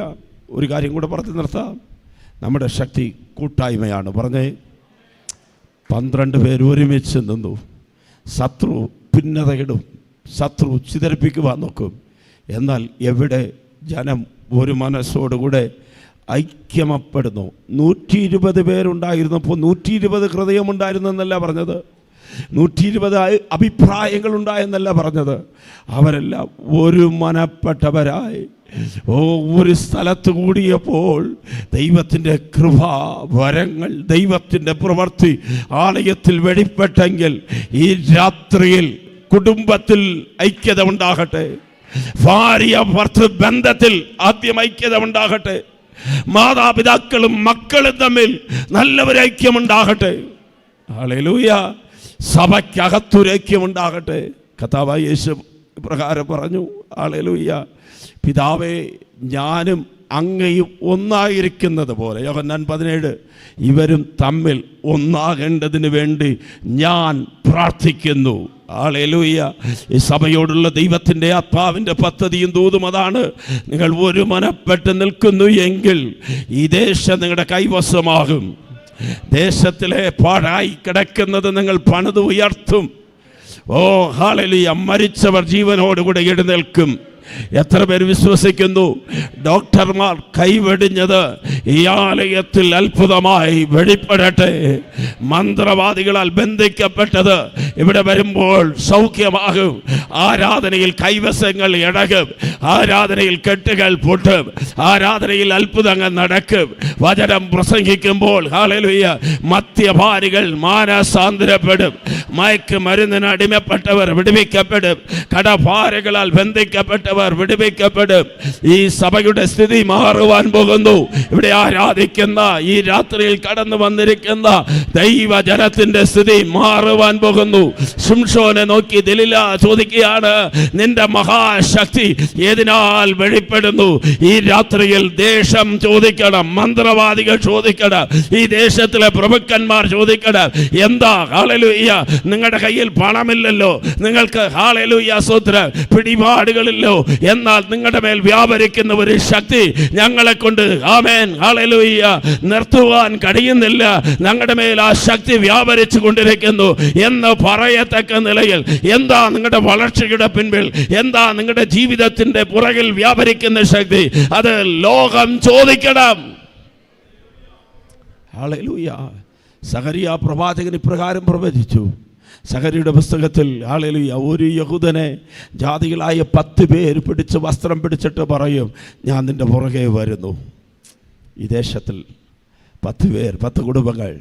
S2: ഒരു കാര്യം കൂടെ പറഞ്ഞു നിർത്താം. നമ്മുടെ ശക്തി കൂട്ടായ്മയാണ്. പറഞ്ഞേ, 12 പേര് ഒരുമിച്ച് നിന്നു. ശത്രു ഭിന്നതയിടും, ശത്രു ചിതറിപ്പിക്കുവാൻ നോക്കും. എന്നാൽ എവിടെ ജനം ഒരു മനസ്സോടുകൂടെ ഐക്യമപ്പെടുന്നു. 120 പേരുണ്ടായിരുന്നപ്പോൾ 120 ഹൃദയമുണ്ടായിരുന്നു എന്നല്ല പറഞ്ഞത്, 120 അഭിപ്രായങ്ങളുണ്ടായെന്നല്ല പറഞ്ഞത്. അവരെല്ലാം ഒരു മനപ്പെട്ടവരായി ഒരു സ്ഥലത്ത് കൂടിയപ്പോൾ ദൈവത്തിൻ്റെ കൃപാ വരങ്ങൾ, ദൈവത്തിൻ്റെ പ്രവൃത്തി ആലയത്തിൽ വെളിപ്പെട്ടെങ്കിൽ ഈ രാത്രിയിൽ കുടുംബത്തിൽ ഐക്യത ഉണ്ടാകട്ടെ. ഭാര്യ ഭർത്തൃ ബന്ധത്തിൽ ആദ്യം ഐക്യത ഉണ്ടാകട്ടെ. മാതാപിതാക്കളും മക്കളും തമ്മിൽ നല്ലൊരു ഐക്യമുണ്ടാകട്ടെ. ഹല്ലേലൂയ. സഭയ്ക്കകത്തൊരു ഐക്യമുണ്ടാകട്ടെ. കർത്താവായ യേശു പ്രകാരം പറഞ്ഞു, ഹല്ലേലൂയ, പിതാവേ, ഞാനും അങ്ങയും ഒന്നായിരിക്കുന്നത് പോലെ, യോഹന്നാൻ 17, ഇവരും തമ്മിൽ ഒന്നാകേണ്ടതിന് വേണ്ടി ഞാൻ പ്രാർത്ഥിക്കുന്നു. ഹല്ലേലൂയ. ഈ സഭയോടുള്ള ദൈവത്തിൻ്റെ ആത്മാവിൻ്റെ പദ്ധതിയും ദൂതും അതാണ്. നിങ്ങൾ ഒരു മനപ്പെട്ട് നിൽക്കുന്നു എങ്കിൽ ഈ ദേശം നിങ്ങളുടെ കൈവശമാകും. ദേശത്തിലെ പാഴായി കിടക്കുന്നത് നിങ്ങൾ പണിത് ഉയർത്തും. ഓ ഹല്ലേലൂയ. മരിച്ചവർ ജീവനോടുകൂടെ എഴുന്നേൽക്കും. എത്ര പേര് വിശ്വസിക്കുന്നു? ഡോക്ടർമാർ കൈവെടിഞ്ഞത് ഈ ആലയത്തിൽ അത്ഭുതമായി വെളിപ്പെടട്ടെ. മന്ത്രവാദികളാൽ ബന്ധിക്കപ്പെട്ടത് ഇവിടെ വരുമ്പോൾ സൗഖ്യമാകും. ആരാധനയിൽ കൈവശങ്ങൾ ഇടകും, ആരാധനയിൽ കെട്ടുകൾ പൊട്ടും, ആരാധനയിൽ അത്ഭുതങ്ങൾ നടക്കും. വചനം പ്രസംഗിക്കുമ്പോൾ ഹല്ലേലൂയ മദ്യപാനികൾ മാനസാന്തരപ്പെടും, മയക്ക് മരുന്നിന് അടിമപ്പെട്ടവർ വിടുവിക്കപ്പെടും, കടഭാരകളാൽ ബന്ധിക്കപ്പെട്ടവർ വിടുവിക്കപ്പെടും. ഈ സഭയുടെ സ്ഥിതി മാറുവാൻ പോകുന്നു. ഇവിടെ ആരാധിക്കുന്ന ഈ രാത്രിയിൽ കടന്നു വന്നിരിക്കുന്ന ദൈവജനത്തിന്റെ സ്ഥിതി മാറുവാൻ പോകുന്നു. ശിംശോനെ നോക്കി ദലീല ചോദിക്കുകയാണ്, നിന്റെ മഹാശക്തി ഏതിനാൽ വെളിപ്പെടുന്നു? ഈ രാത്രിയിൽ ദേശം ചോദിക്കണം, മന്ത്രവാദികൾ ചോദിക്കണം, ഈ ദേശത്തിലെ പ്രഭുക്കന്മാർ ചോദിക്കണം, എന്താ? ഹല്ലേലൂയ. നിങ്ങളുടെ കയ്യിൽ പണമില്ലല്ലോ, നിങ്ങൾക്ക് ഹല്ലേലൂയ സ്തോത്രം പിടിപാടുകളില്ലോ, എന്നാൽ നിങ്ങളുടെ മേൽ വ്യാപരിക്കുന്ന ഒരു ശക്തി ഞങ്ങളെ കൊണ്ട് ആമേൻ ഹല്ലേലൂയ നിർത്തുവാൻ കഴിയുന്നില്ല. ഞങ്ങളുടെ മേൽ ആ ശക്തി വ്യാപരിച്ചു കൊണ്ടിരിക്കുന്നു എന്ന് പറയത്തക്ക നിലയിൽ എന്താ നിങ്ങളുടെ വളർച്ചയുടെ പിൻപിൽ, എന്താ നിങ്ങളുടെ ജീവിതത്തിന്റെ പുറകിൽ വ്യാപരിക്കുന്ന ശക്തി? അത് ലോകം ചോദിക്കണം. ഹല്ലേലൂയ. സഖറിയ പ്രവാചകൻ ഇപ്രകാരം പ്രവചിച്ചു. സഖറിയുടെ പുസ്തകത്തിൽ ഹല്ലേലൂയ, ഒരു യഹൂദനെ ജാതികളായ 10 പേര് പിടിച്ച് വസ്ത്രം പിടിച്ചിട്ട് പറയും, ഞാൻ നിൻ്റെ പുറകെ വരുന്നു. ഈ ദേശത്തിൽ 10 പേർ, 10 കുടുംബങ്ങൾ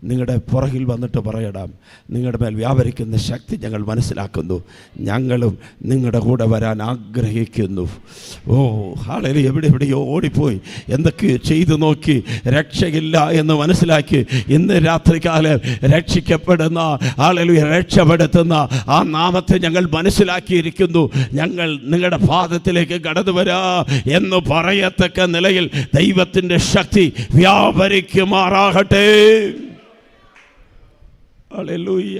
S2: നിങ്ങളുടെ പുറകിൽ വന്നിട്ട് പറയണം, നിങ്ങളുടെ മേൽ വ്യാപരിക്കുന്ന ശക്തി ഞങ്ങൾ മനസ്സിലാക്കുന്നു, ഞങ്ങളും നിങ്ങളുടെ കൂടെ വരാൻ ആഗ്രഹിക്കുന്നു. ഓ ഹല്ലേലൂയ. എവിടെയോ ഓടിപ്പോയി എന്തൊക്കെയോ ചെയ്തു നോക്കി രക്ഷയില്ല എന്ന് മനസ്സിലാക്കി ഇന്ന് രാത്രികാലം രക്ഷിക്കപ്പെടുന്ന ഹല്ലേലൂയ, രക്ഷപ്പെടുത്തുന്ന ആ നാമത്തെ ഞങ്ങൾ മനസ്സിലാക്കിയിരിക്കുന്നു. ഞങ്ങൾ നിങ്ങളുടെ പാദത്തിലേക്ക് കടന്നു വരാ എന്ന് പറയത്തക്ക നിലയിൽ ദൈവത്തിൻ്റെ ശക്തി വ്യാപരിക്കുമാറാകട്ടെ. ഹല്ലേലൂയ.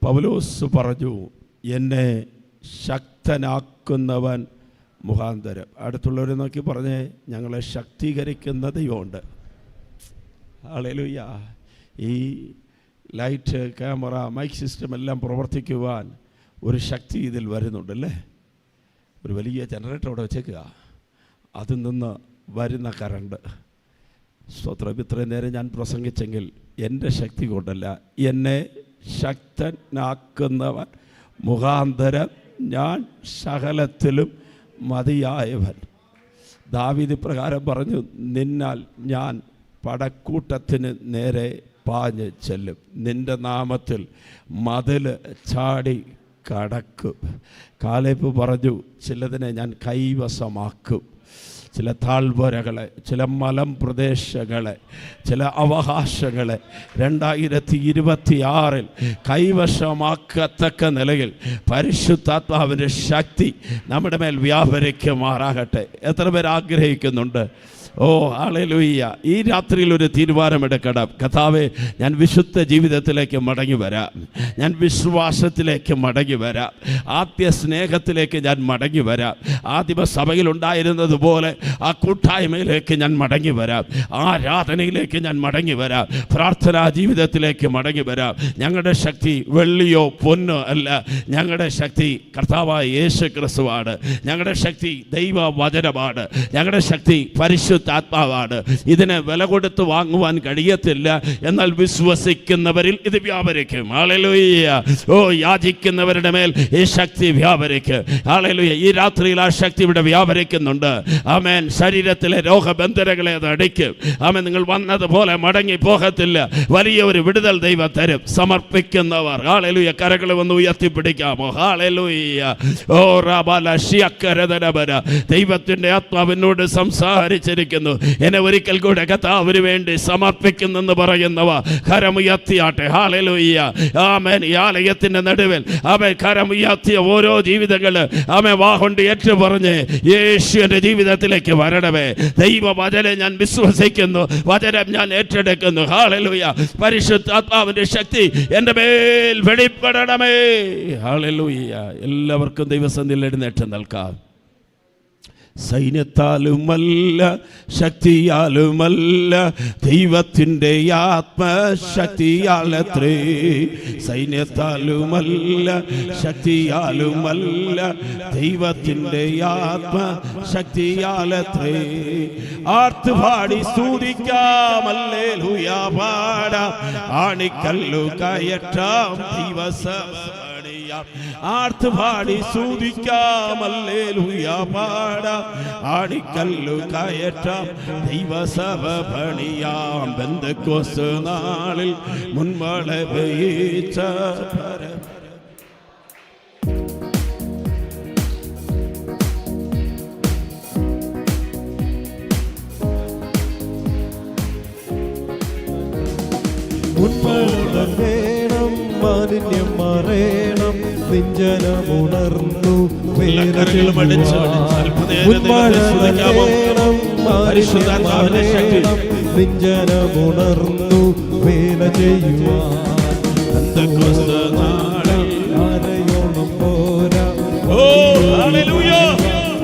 S2: പൗലോസ് പറഞ്ഞു, എന്നെ ശക്തനാക്കുന്നവൻ മുഖാന്തരം. അടുത്തുള്ളവരെ നോക്കി പറഞ്ഞേ, ഞങ്ങളെ ശക്തീകരിക്കുന്ന ദൈവമുണ്ട്. ഹല്ലേലൂയ. ഈ ലൈറ്റ്, ക്യാമറ, മൈക്ക് സിസ്റ്റം എല്ലാം പ്രവർത്തിക്കുവാൻ ഒരു ശക്തി ഇതിൽ വരുന്നുണ്ടല്ലേ. ഒരു വലിയ ജനറേറ്റർ അവിടെ വെച്ചേക്കുക, അതിൽ നിന്ന് വരുന്ന കറണ്ട്. സ്തോത്രം. ഇത്രയും നേരം ഞാൻ പ്രസംഗിച്ചെങ്കിൽ എൻ്റെ ശക്തി കൊണ്ടല്ല, എന്നെ ശക്തനാക്കുന്നവൻ മുഖാന്തരം ഞാൻ സകലത്തിലും മതിയായവൻ. ദാവീദ് പ്രകാരം പറഞ്ഞു, നിന്നാൽ ഞാൻ പടക്കൂട്ടത്തിന് നേരെ പാഞ്ഞ് ചെല്ലും, നിൻ്റെ നാമത്തിൽ മതിൽ ചാടി കടക്കും. കാലേബ് പറഞ്ഞു, ചിലതിനെ ഞാൻ കൈവശമാക്കും. ചില താഴ്വരകളെ, ചില മലം പ്രദേശങ്ങളെ, ചില അവകാശങ്ങളെ 2026 കൈവശമാക്കത്തക്ക നിലയിൽ പരിശുദ്ധാത്മാവിൻ്റെ ശക്തി നമ്മുടെ മേൽ വ്യാപരിക്കുമാറാകട്ടെ. എത്ര പേർ ആഗ്രഹിക്കുന്നുണ്ട്? ഓ ഹല്ലേലൂയ. ഈ രാത്രിയിൽ ഒരു തീരുമാനമെടുക്കണം. കർത്താവേ, ഞാൻ വിശുദ്ധ ജീവിതത്തിലേക്ക് മടങ്ങി വരാം, ഞാൻ വിശ്വാസത്തിലേക്ക് മടങ്ങി വരാം, ആദ്യ സ്നേഹത്തിലേക്ക് ഞാൻ മടങ്ങി വരാം, ആദിമ സഭയിലുണ്ടായിരുന്നത് പോലെ ആ കൂട്ടായ്മയിലേക്ക് ഞാൻ മടങ്ങി വരാം, ആരാധനയിലേക്ക് ഞാൻ മടങ്ങി വരാം, പ്രാർത്ഥനാ ജീവിതത്തിലേക്ക് മടങ്ങി വരാം. ഞങ്ങളുടെ ശക്തി വെള്ളിയോ പൊന്നോ അല്ല, ഞങ്ങളുടെ ശക്തി കർത്താവായ യേശു ക്രിസ്തുവാണ്. ഞങ്ങളുടെ ശക്തി ദൈവവചനമാണ്. ഞങ്ങളുടെ ശക്തി പരിശുദ്ധാത്മാവാണ്. ഇതിനെ വില കൊടുത്ത് വാങ്ങുവാൻ കഴിയത്തില്ല. എന്നാൽ വിശ്വസിക്കുന്നവരിൽ ഇത് വ്യാപരിക്കും. ഹല്ലേലൂയ. ഓ, യാചിക്കുന്നവരുടെ മേൽ ഈ ശക്തി വ്യാപരിക്കും. ഹല്ലേലൂയ. ഈ രാത്രിയിൽ ആ ശക്തി ഇവിടെ വ്യാപരിക്കുന്നുണ്ട്. ആമേൻ. ശരീരത്തിലെ രോഗബന്ധനങ്ങളെ അത് അടിക്കും. ആമേൻ. നിങ്ങൾ വന്നതുപോലെ മടങ്ങി പോകത്തില്ല. വലിയ ഒരു വിടുതൽ ദൈവം തരും. സമർപ്പിക്കുന്നവർ ഹല്ലേലൂയ കരകളെ ഒന്ന് ഉയർത്തിപ്പിടിക്കാമോ? ഹല്ലേലൂയ. ഓ റബല ശിയക്കരദനബര. ദൈവത്തിൻ്റെ ആത്മാവിനോട് സംസാരിച്ചിരിക്കുന്നു. എന്നെ ഒരിക്കൽ കൂടെ കർത്താവിന് വേണ്ടി സമർപ്പിക്കുന്നെന്ന് പറയുന്നവ കരമുയർത്തിയാട്ടെ. ഹല്ലേലൂയ. ആമേൻ. ഈ ആലയത്തിൻ്റെ നടുവിൽ ആമേൻ കരമുയർത്തിയ ഓരോ ജീവിതങ്ങൾ ആമേൻ വാഹൊണ്ട് ഏറ്റു പറഞ്ഞ് യേശുവിൻ്റെ ജീവിതത്തിലേക്ക് വരണമേ. ദൈവവചനം ഞാൻ വിശ്വസിക്കുന്നു, വചനം ഞാൻ ഏറ്റെടുക്കുന്നു. ഹല്ലേലൂയ. പരിശുദ്ധാത്മാവിൻ്റെ ശക്തി എൻ്റെ മേൽ വെളിപ്പെടണമേ. ഹല്ലേലൂയ. എല്ലാവർക്കും ദൈവസന്നിധിയിൽ എഴുന്നേറ്റ് നിൽക്കാം. സൈന്യത്താലുമല്ല ശക്തിയാലുമല്ല ദൈവത്തിൻ്റെ ആത്മശക്തിയാലത്രേ. സൈന്യത്താലുമല്ല ശക്തിയാലുമല്ല ദൈവത്തിൻ്റെ ആത്മശക്തിയാലത്രേ. ആർത്തുപാടി സ്തുതിക്കാം, ഹല്ലേലൂയ പാടാം, ആണിക്കല്ലു കയറ്റാം ദൈവസഭ. ആർത്തുപാടി സ്തുതിക്കാം, ഹല്ലേലൂയ പാടാം, ആണിക്കല്ലു കയറ്റാം ദൈവസഭ പണിയാം. പെന്തക്കോസ്ത് നാളിൽ മുൻമഴ പെയ്ച്ച
S3: വേണം, മാലിന്യം മറേണം, നിഞ്ചനമുണർന്നു വേണം, നിഞ്ചനമുണർന്നു വേല ചെയ്യുവാൻ. ആരെയോണം പോരാ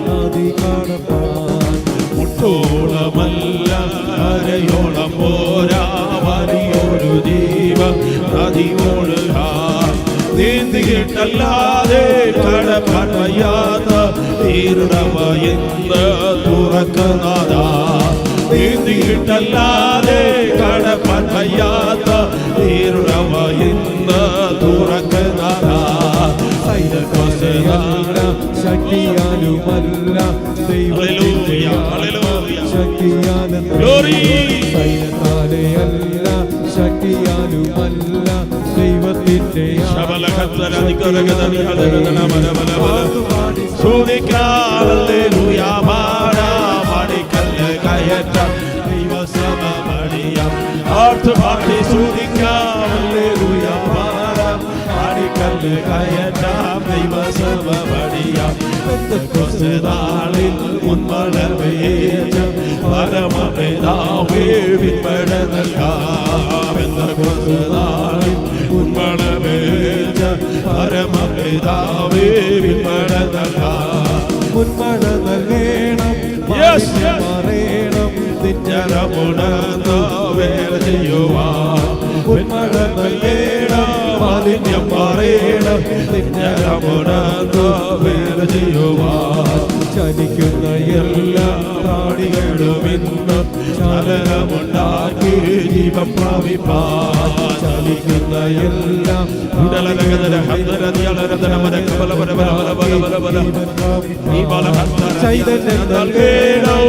S3: നദി കാണപ്പാൻ.
S2: മുട്ടോളമല്ല ആരെയോളം പോരാ, വലിയൊരു ജീവ നദിയോട് നീന്തിയിട്ടല്ലാതെ കടപ്പാൻ വയ്യാത്ത തീരുടവയെന്ന് തുറക്കുന്നത. നീന്തിയിട്ടല്ലാതെ കടപ്പാൻ വയ്യാത്ത തീരുടവയെന്ന് തുറക്കുന്നത.
S3: ശക്തിയാലുമല്ല ദൈവത്തിന്റെ ശക്തിയാലെന്ന സൈന്യത്താലെയല്ല ശക്തിയാലുമല്ല ദൈവത്തിന്റെ
S2: നാളിൽ മുൻമളവേറ്റ പരമപിതാവേ വിൻപട നൽകാമെന്നാളിൽ മുൻമളവേറ്റ പരമപിതാവേ വിൻപട നൽകാം
S3: മുൻമഴ നൽകേണം മറേണം
S2: നിജനമുണർന്നു വേല ചെയ്യുവാൻ മുൻമഴ നൽകേണം മാലിന്യം പറയണം നിജനമുണർന്നു വേല ചെയ്യുവാൻ
S3: ചലിക്കുന്ന എല്ലാ പ്രാണികളും ഇന്ന് ചലനമുണ്ടാക്കി ജീവൻ പ്രാപിപ്പാൻ ചലിക്കുന്ന എല്ലാ ചൈതന്യം നൽകേണം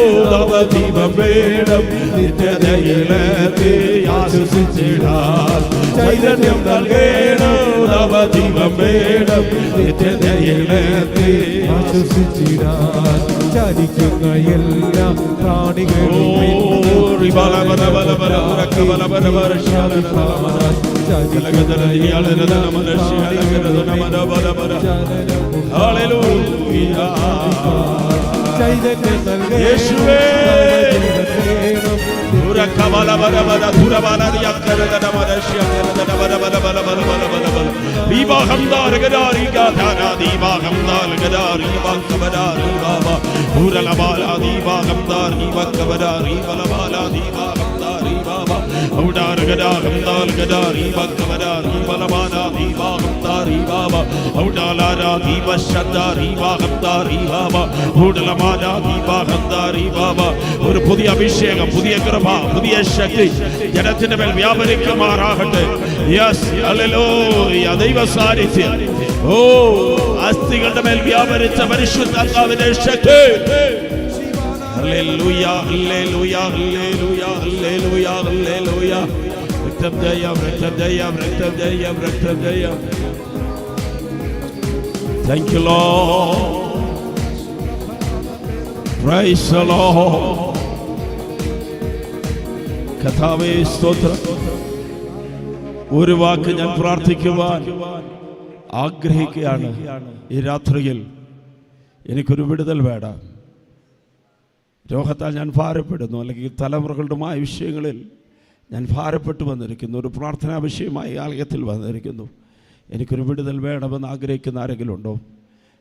S3: ദീപം വേണം നിത്യതയിലെത്തി ആശ്വസിച്ചിടാൻ ചൈതന്യം നൽകേണം ദീപം വേണം നിത്യതയിലെത്തി ആശ്വസിച്ചിടാൻ ചലിക്കുന്ന എല്ലാ പ്രാണികളും ചൈതന്യം നൽകേണം
S2: ഒരു പുതിയ അഭിഷേകം, പുതിയ കൃപ, പുതിയ ശക്തി ജനത്തിന്റെ മേൽ വ്യാപരിക്കുമാറാകട്ടെ. Yes, hallelujah. ദൈവ സാന്നിധ്യം അസ്ഥികളുടെ മേൽ വ്യാപരിച്ച പരിശുദ്ധാത്മാവിന്റെ ശക്തി. Hallelujah, hallelujah, hallelujah, hallelujah, hallelujah. രക്തം ജയം, രക്തം ജയം, രക്തം ജയം, രക്തം ജയം. Thank you, Lord. Praise the Lord. കർത്താവേ സ്തോത്രം. ഒരു വാക്ക് ഞാൻ പ്രാർത്ഥിക്കുവാൻ ആഗ്രഹിക്കുകയാണ്. ഈ രാത്രിയിൽ എനിക്കൊരു വിടുതൽ വേണം. രോഗത്താൽ ഞാൻ ഭാരപ്പെടുന്നു, അല്ലെങ്കിൽ തലമുറകളുടെമായ വിഷയങ്ങളിൽ ഞാൻ ഭാരപ്പെട്ടു വന്നിരിക്കുന്നു. ഒരു പ്രാർത്ഥനാ വിഷയമായി ആലയത്തിൽ വന്നിരിക്കുന്നു. എനിക്കൊരു വിടുതൽ വേണമെന്ന് ആഗ്രഹിക്കുന്ന ആരെങ്കിലും ഉണ്ടോ?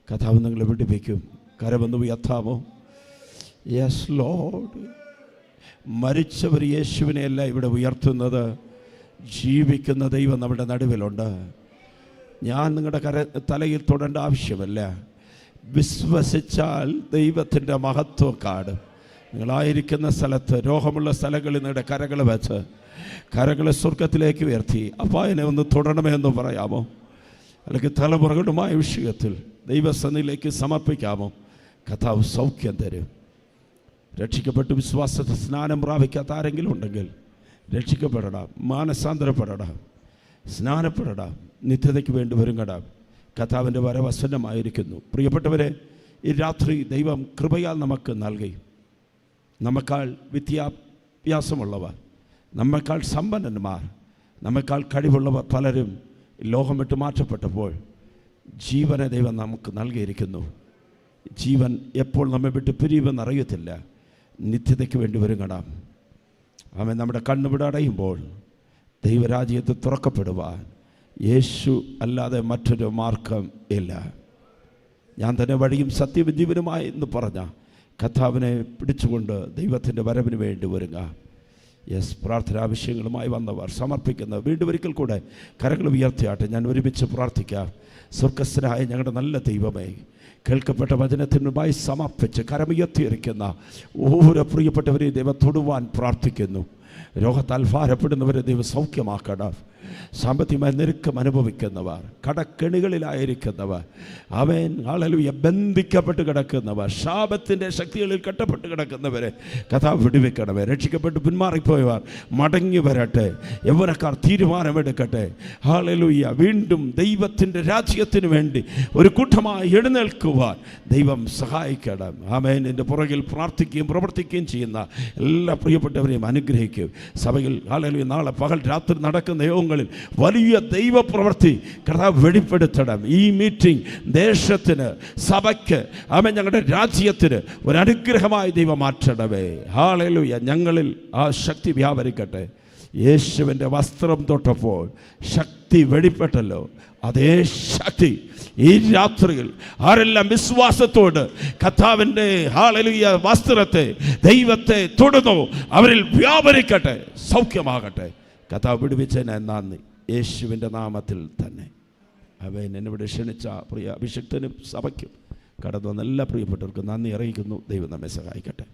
S2: കർത്താവ് നിങ്ങളെ വിടുവിക്കും. കരമെന്ന് ഉയർത്താമോ? Yes lord. മരിച്ചവർ യേശുവിനെയല്ല ഇവിടെ ഉയർത്തുന്നത്, ജീവിക്കുന്ന ദൈവം നമ്മുടെ നടുവിലുണ്ട്. ഞാൻ നിങ്ങളുടെ തലയിൽ തൊടേണ്ട ആവശ്യമല്ല. വിശ്വസിച്ചാൽ ദൈവത്തിൻ്റെ മഹത്വം കാണും. നിങ്ങളായിരിക്കുന്ന സ്ഥലത്ത്, രോഗമുള്ള സ്ഥലങ്ങളിൽ നിങ്ങളുടെ കരങ്ങൾ വെച്ച് കരങ്ങളെ സ്വർഗത്തിലേക്ക് ഉയർത്തി അപ്പാ എന്നെ ഒന്ന് തൊടണമേ എന്ന് പറയാമോ? അല്ലെങ്കിൽ തലമുറകളുമായ വിഷയത്തിൽ ദൈവസന്നിധിയിലേക്ക് സമർപ്പിക്കാമോ? കർത്താവ് സൗഖ്യം തരും. രക്ഷിക്കപ്പെട്ട് വിശ്വാസത്തെ സ്നാനം പ്രാപിക്കാത്ത ആരെങ്കിലും ഉണ്ടെങ്കിൽ രക്ഷിക്കപ്പെടണം, മാനസാന്തരപ്പെടണം, സ്നാനപ്പെടണം, നിത്യതയ്ക്ക് വേണ്ടി ഒരുങ്ങണം. കർത്താവിൻ്റെ വരവസന്നമായിരിക്കുന്നു. പ്രിയപ്പെട്ടവരെ, ഈ രാത്രി ദൈവം കൃപയാൽ നമുക്ക് നൽകി. നമ്മെക്കാൾ വിദ്യാഭ്യാസമുള്ളവർ, നമ്മെക്കാൾ സമ്പന്നന്മാർ, നമ്മെക്കാൾ കഴിവുള്ളവർ പലരും ലോകം വിട്ട് മാറ്റപ്പെട്ടപ്പോൾ ജീവനെ ദൈവം നമുക്ക് നൽകിയിരിക്കുന്നു. ജീവൻ എപ്പോൾ നമ്മെ വിട്ട് പിരിയുമെന്നറിയത്തില്ല. നിത്യതയ്ക്ക് വേണ്ടി ഒരുങ്ങണം. അവൻ നമ്മുടെ കണ്ണുവിടെ അടയുമ്പോൾ ദൈവരാജ്യത്ത് തുറക്കപ്പെടുവാൻ യേശു അല്ലാതെ മറ്റൊരു മാർഗം ഇല്ല. ഞാൻ തന്നെ വഴിയും സത്യവും ജീവനുമായി എന്ന് പറഞ്ഞ കർത്താവിനെ പിടിച്ചുകൊണ്ട് ദൈവത്തിൻ്റെ വരവിന് വേണ്ടി ഒരുങ്ങാം. യെസ്, പ്രാർത്ഥനാവിഷയങ്ങളുമായി വന്നവർ സമർപ്പിക്കുന്ന വീണ്ടും ഒരിക്കൽ കൂടെ കരങ്ങൾ ഉയർത്തിയാട്ടെ. ഞാൻ ഒരുമിച്ച് പ്രാർത്ഥിക്കാം. സ്വർഗസ്ഥനായ ഞങ്ങളുടെ നല്ല ദൈവമേ, കേൾക്കപ്പെട്ട വചനത്തിനുമായി സമർപ്പിച്ച് കരമുയർത്തിയിരിക്കുന്ന ഓരോ പ്രിയപ്പെട്ടവരെയും ദൈവം തൊടുവാൻ പ്രാർത്ഥിക്കുന്നു. രോഗത്താൽ ഭാരപ്പെടുന്നവരെ ദൈവം സൗഖ്യമാക്കണം. സാമ്പത്തികമായ ഞെരുക്കം അനുഭവിക്കുന്നവർ, കടക്കെണികളിലായിരിക്കുന്നവർ, അവൻ ഹല്ലേലൂയ ബന്ധിക്കപ്പെട്ട് കിടക്കുന്നവർ, ശാപത്തിൻ്റെ ശക്തികളിൽ കെട്ടപ്പെട്ട് കിടക്കുന്നവരെ കർത്താവ് വിടുവിക്കണമേ. രക്ഷിക്കപ്പെട്ട് പിന്മാറിപ്പോയവർ മടങ്ങി വരട്ടെ. യൗവനക്കാർ തീരുമാനമെടുക്കട്ടെ. ഹല്ലേലൂയ വീണ്ടും ദൈവത്തിൻ്റെ രാജ്യത്തിന് വേണ്ടി ഒരു കൂട്ടമായി എഴുന്നേൽക്കുവാൻ ദൈവം സഹായിക്കണം. ആമേൻ. എൻ്റെ പുറകിൽ പ്രാർത്ഥിക്കുകയും പ്രവർത്തിക്കുകയും ചെയ്യുന്ന എല്ലാ പ്രിയപ്പെട്ടവരെയും അനുഗ്രഹിക്കും. സഭയിൽ ഹല്ലേലൂയ നാളെ പകൽ രാത്രി നടക്കുന്ന യോഗങ്ങളിൽ വലിയ ദൈവപ്രവൃത്തി കർത്താവ് വെളിപ്പെടുത്തണം. ഈ മീറ്റിംഗ് ദേശത്തിന്, സഭയ്ക്ക്, ആമേൻ, ഞങ്ങളുടെ രാജ്യത്തിന് ഒരു അനുഗ്രഹമായി ദൈവം മാറ്റണമേ. ഹല്ലേലൂയ. ഞങ്ങളിൽ ആ ശക്തി വ്യാപരിക്കട്ടെ. യേശുവിൻ്റെ വസ്ത്രം തൊട്ടപ്പോൾ ശക്തി വെളിപ്പെട്ടല്ലോ. അതേ ശക്തി ഈ രാത്രിയിൽ ആരെല്ലാം വിശ്വാസത്തോട് കർത്താവിൻ്റെ ഹല്ലേലൂയ വസ്ത്രത്തെ, ദൈവത്തെ തൊടുന്നു, അവരിൽ വ്യാപരിക്കട്ടെ, സൗഖ്യമാകട്ടെ. കർത്താവ് വിടുവിച്ചതിന് നന്ദി, യേശുവിൻ്റെ നാമത്തിൽ തന്നെ. അവൻ എന്നിവിടെ ക്ഷണിച്ച പ്രിയ അഭിഷിക്തനും സഭയ്ക്കും കടന്നു വന്ന എല്ലാ പ്രിയപ്പെട്ടവർക്കും നന്ദി അറിയിക്കുന്നു. ദൈവം നമ്മെ സഹായിക്കട്ടെ.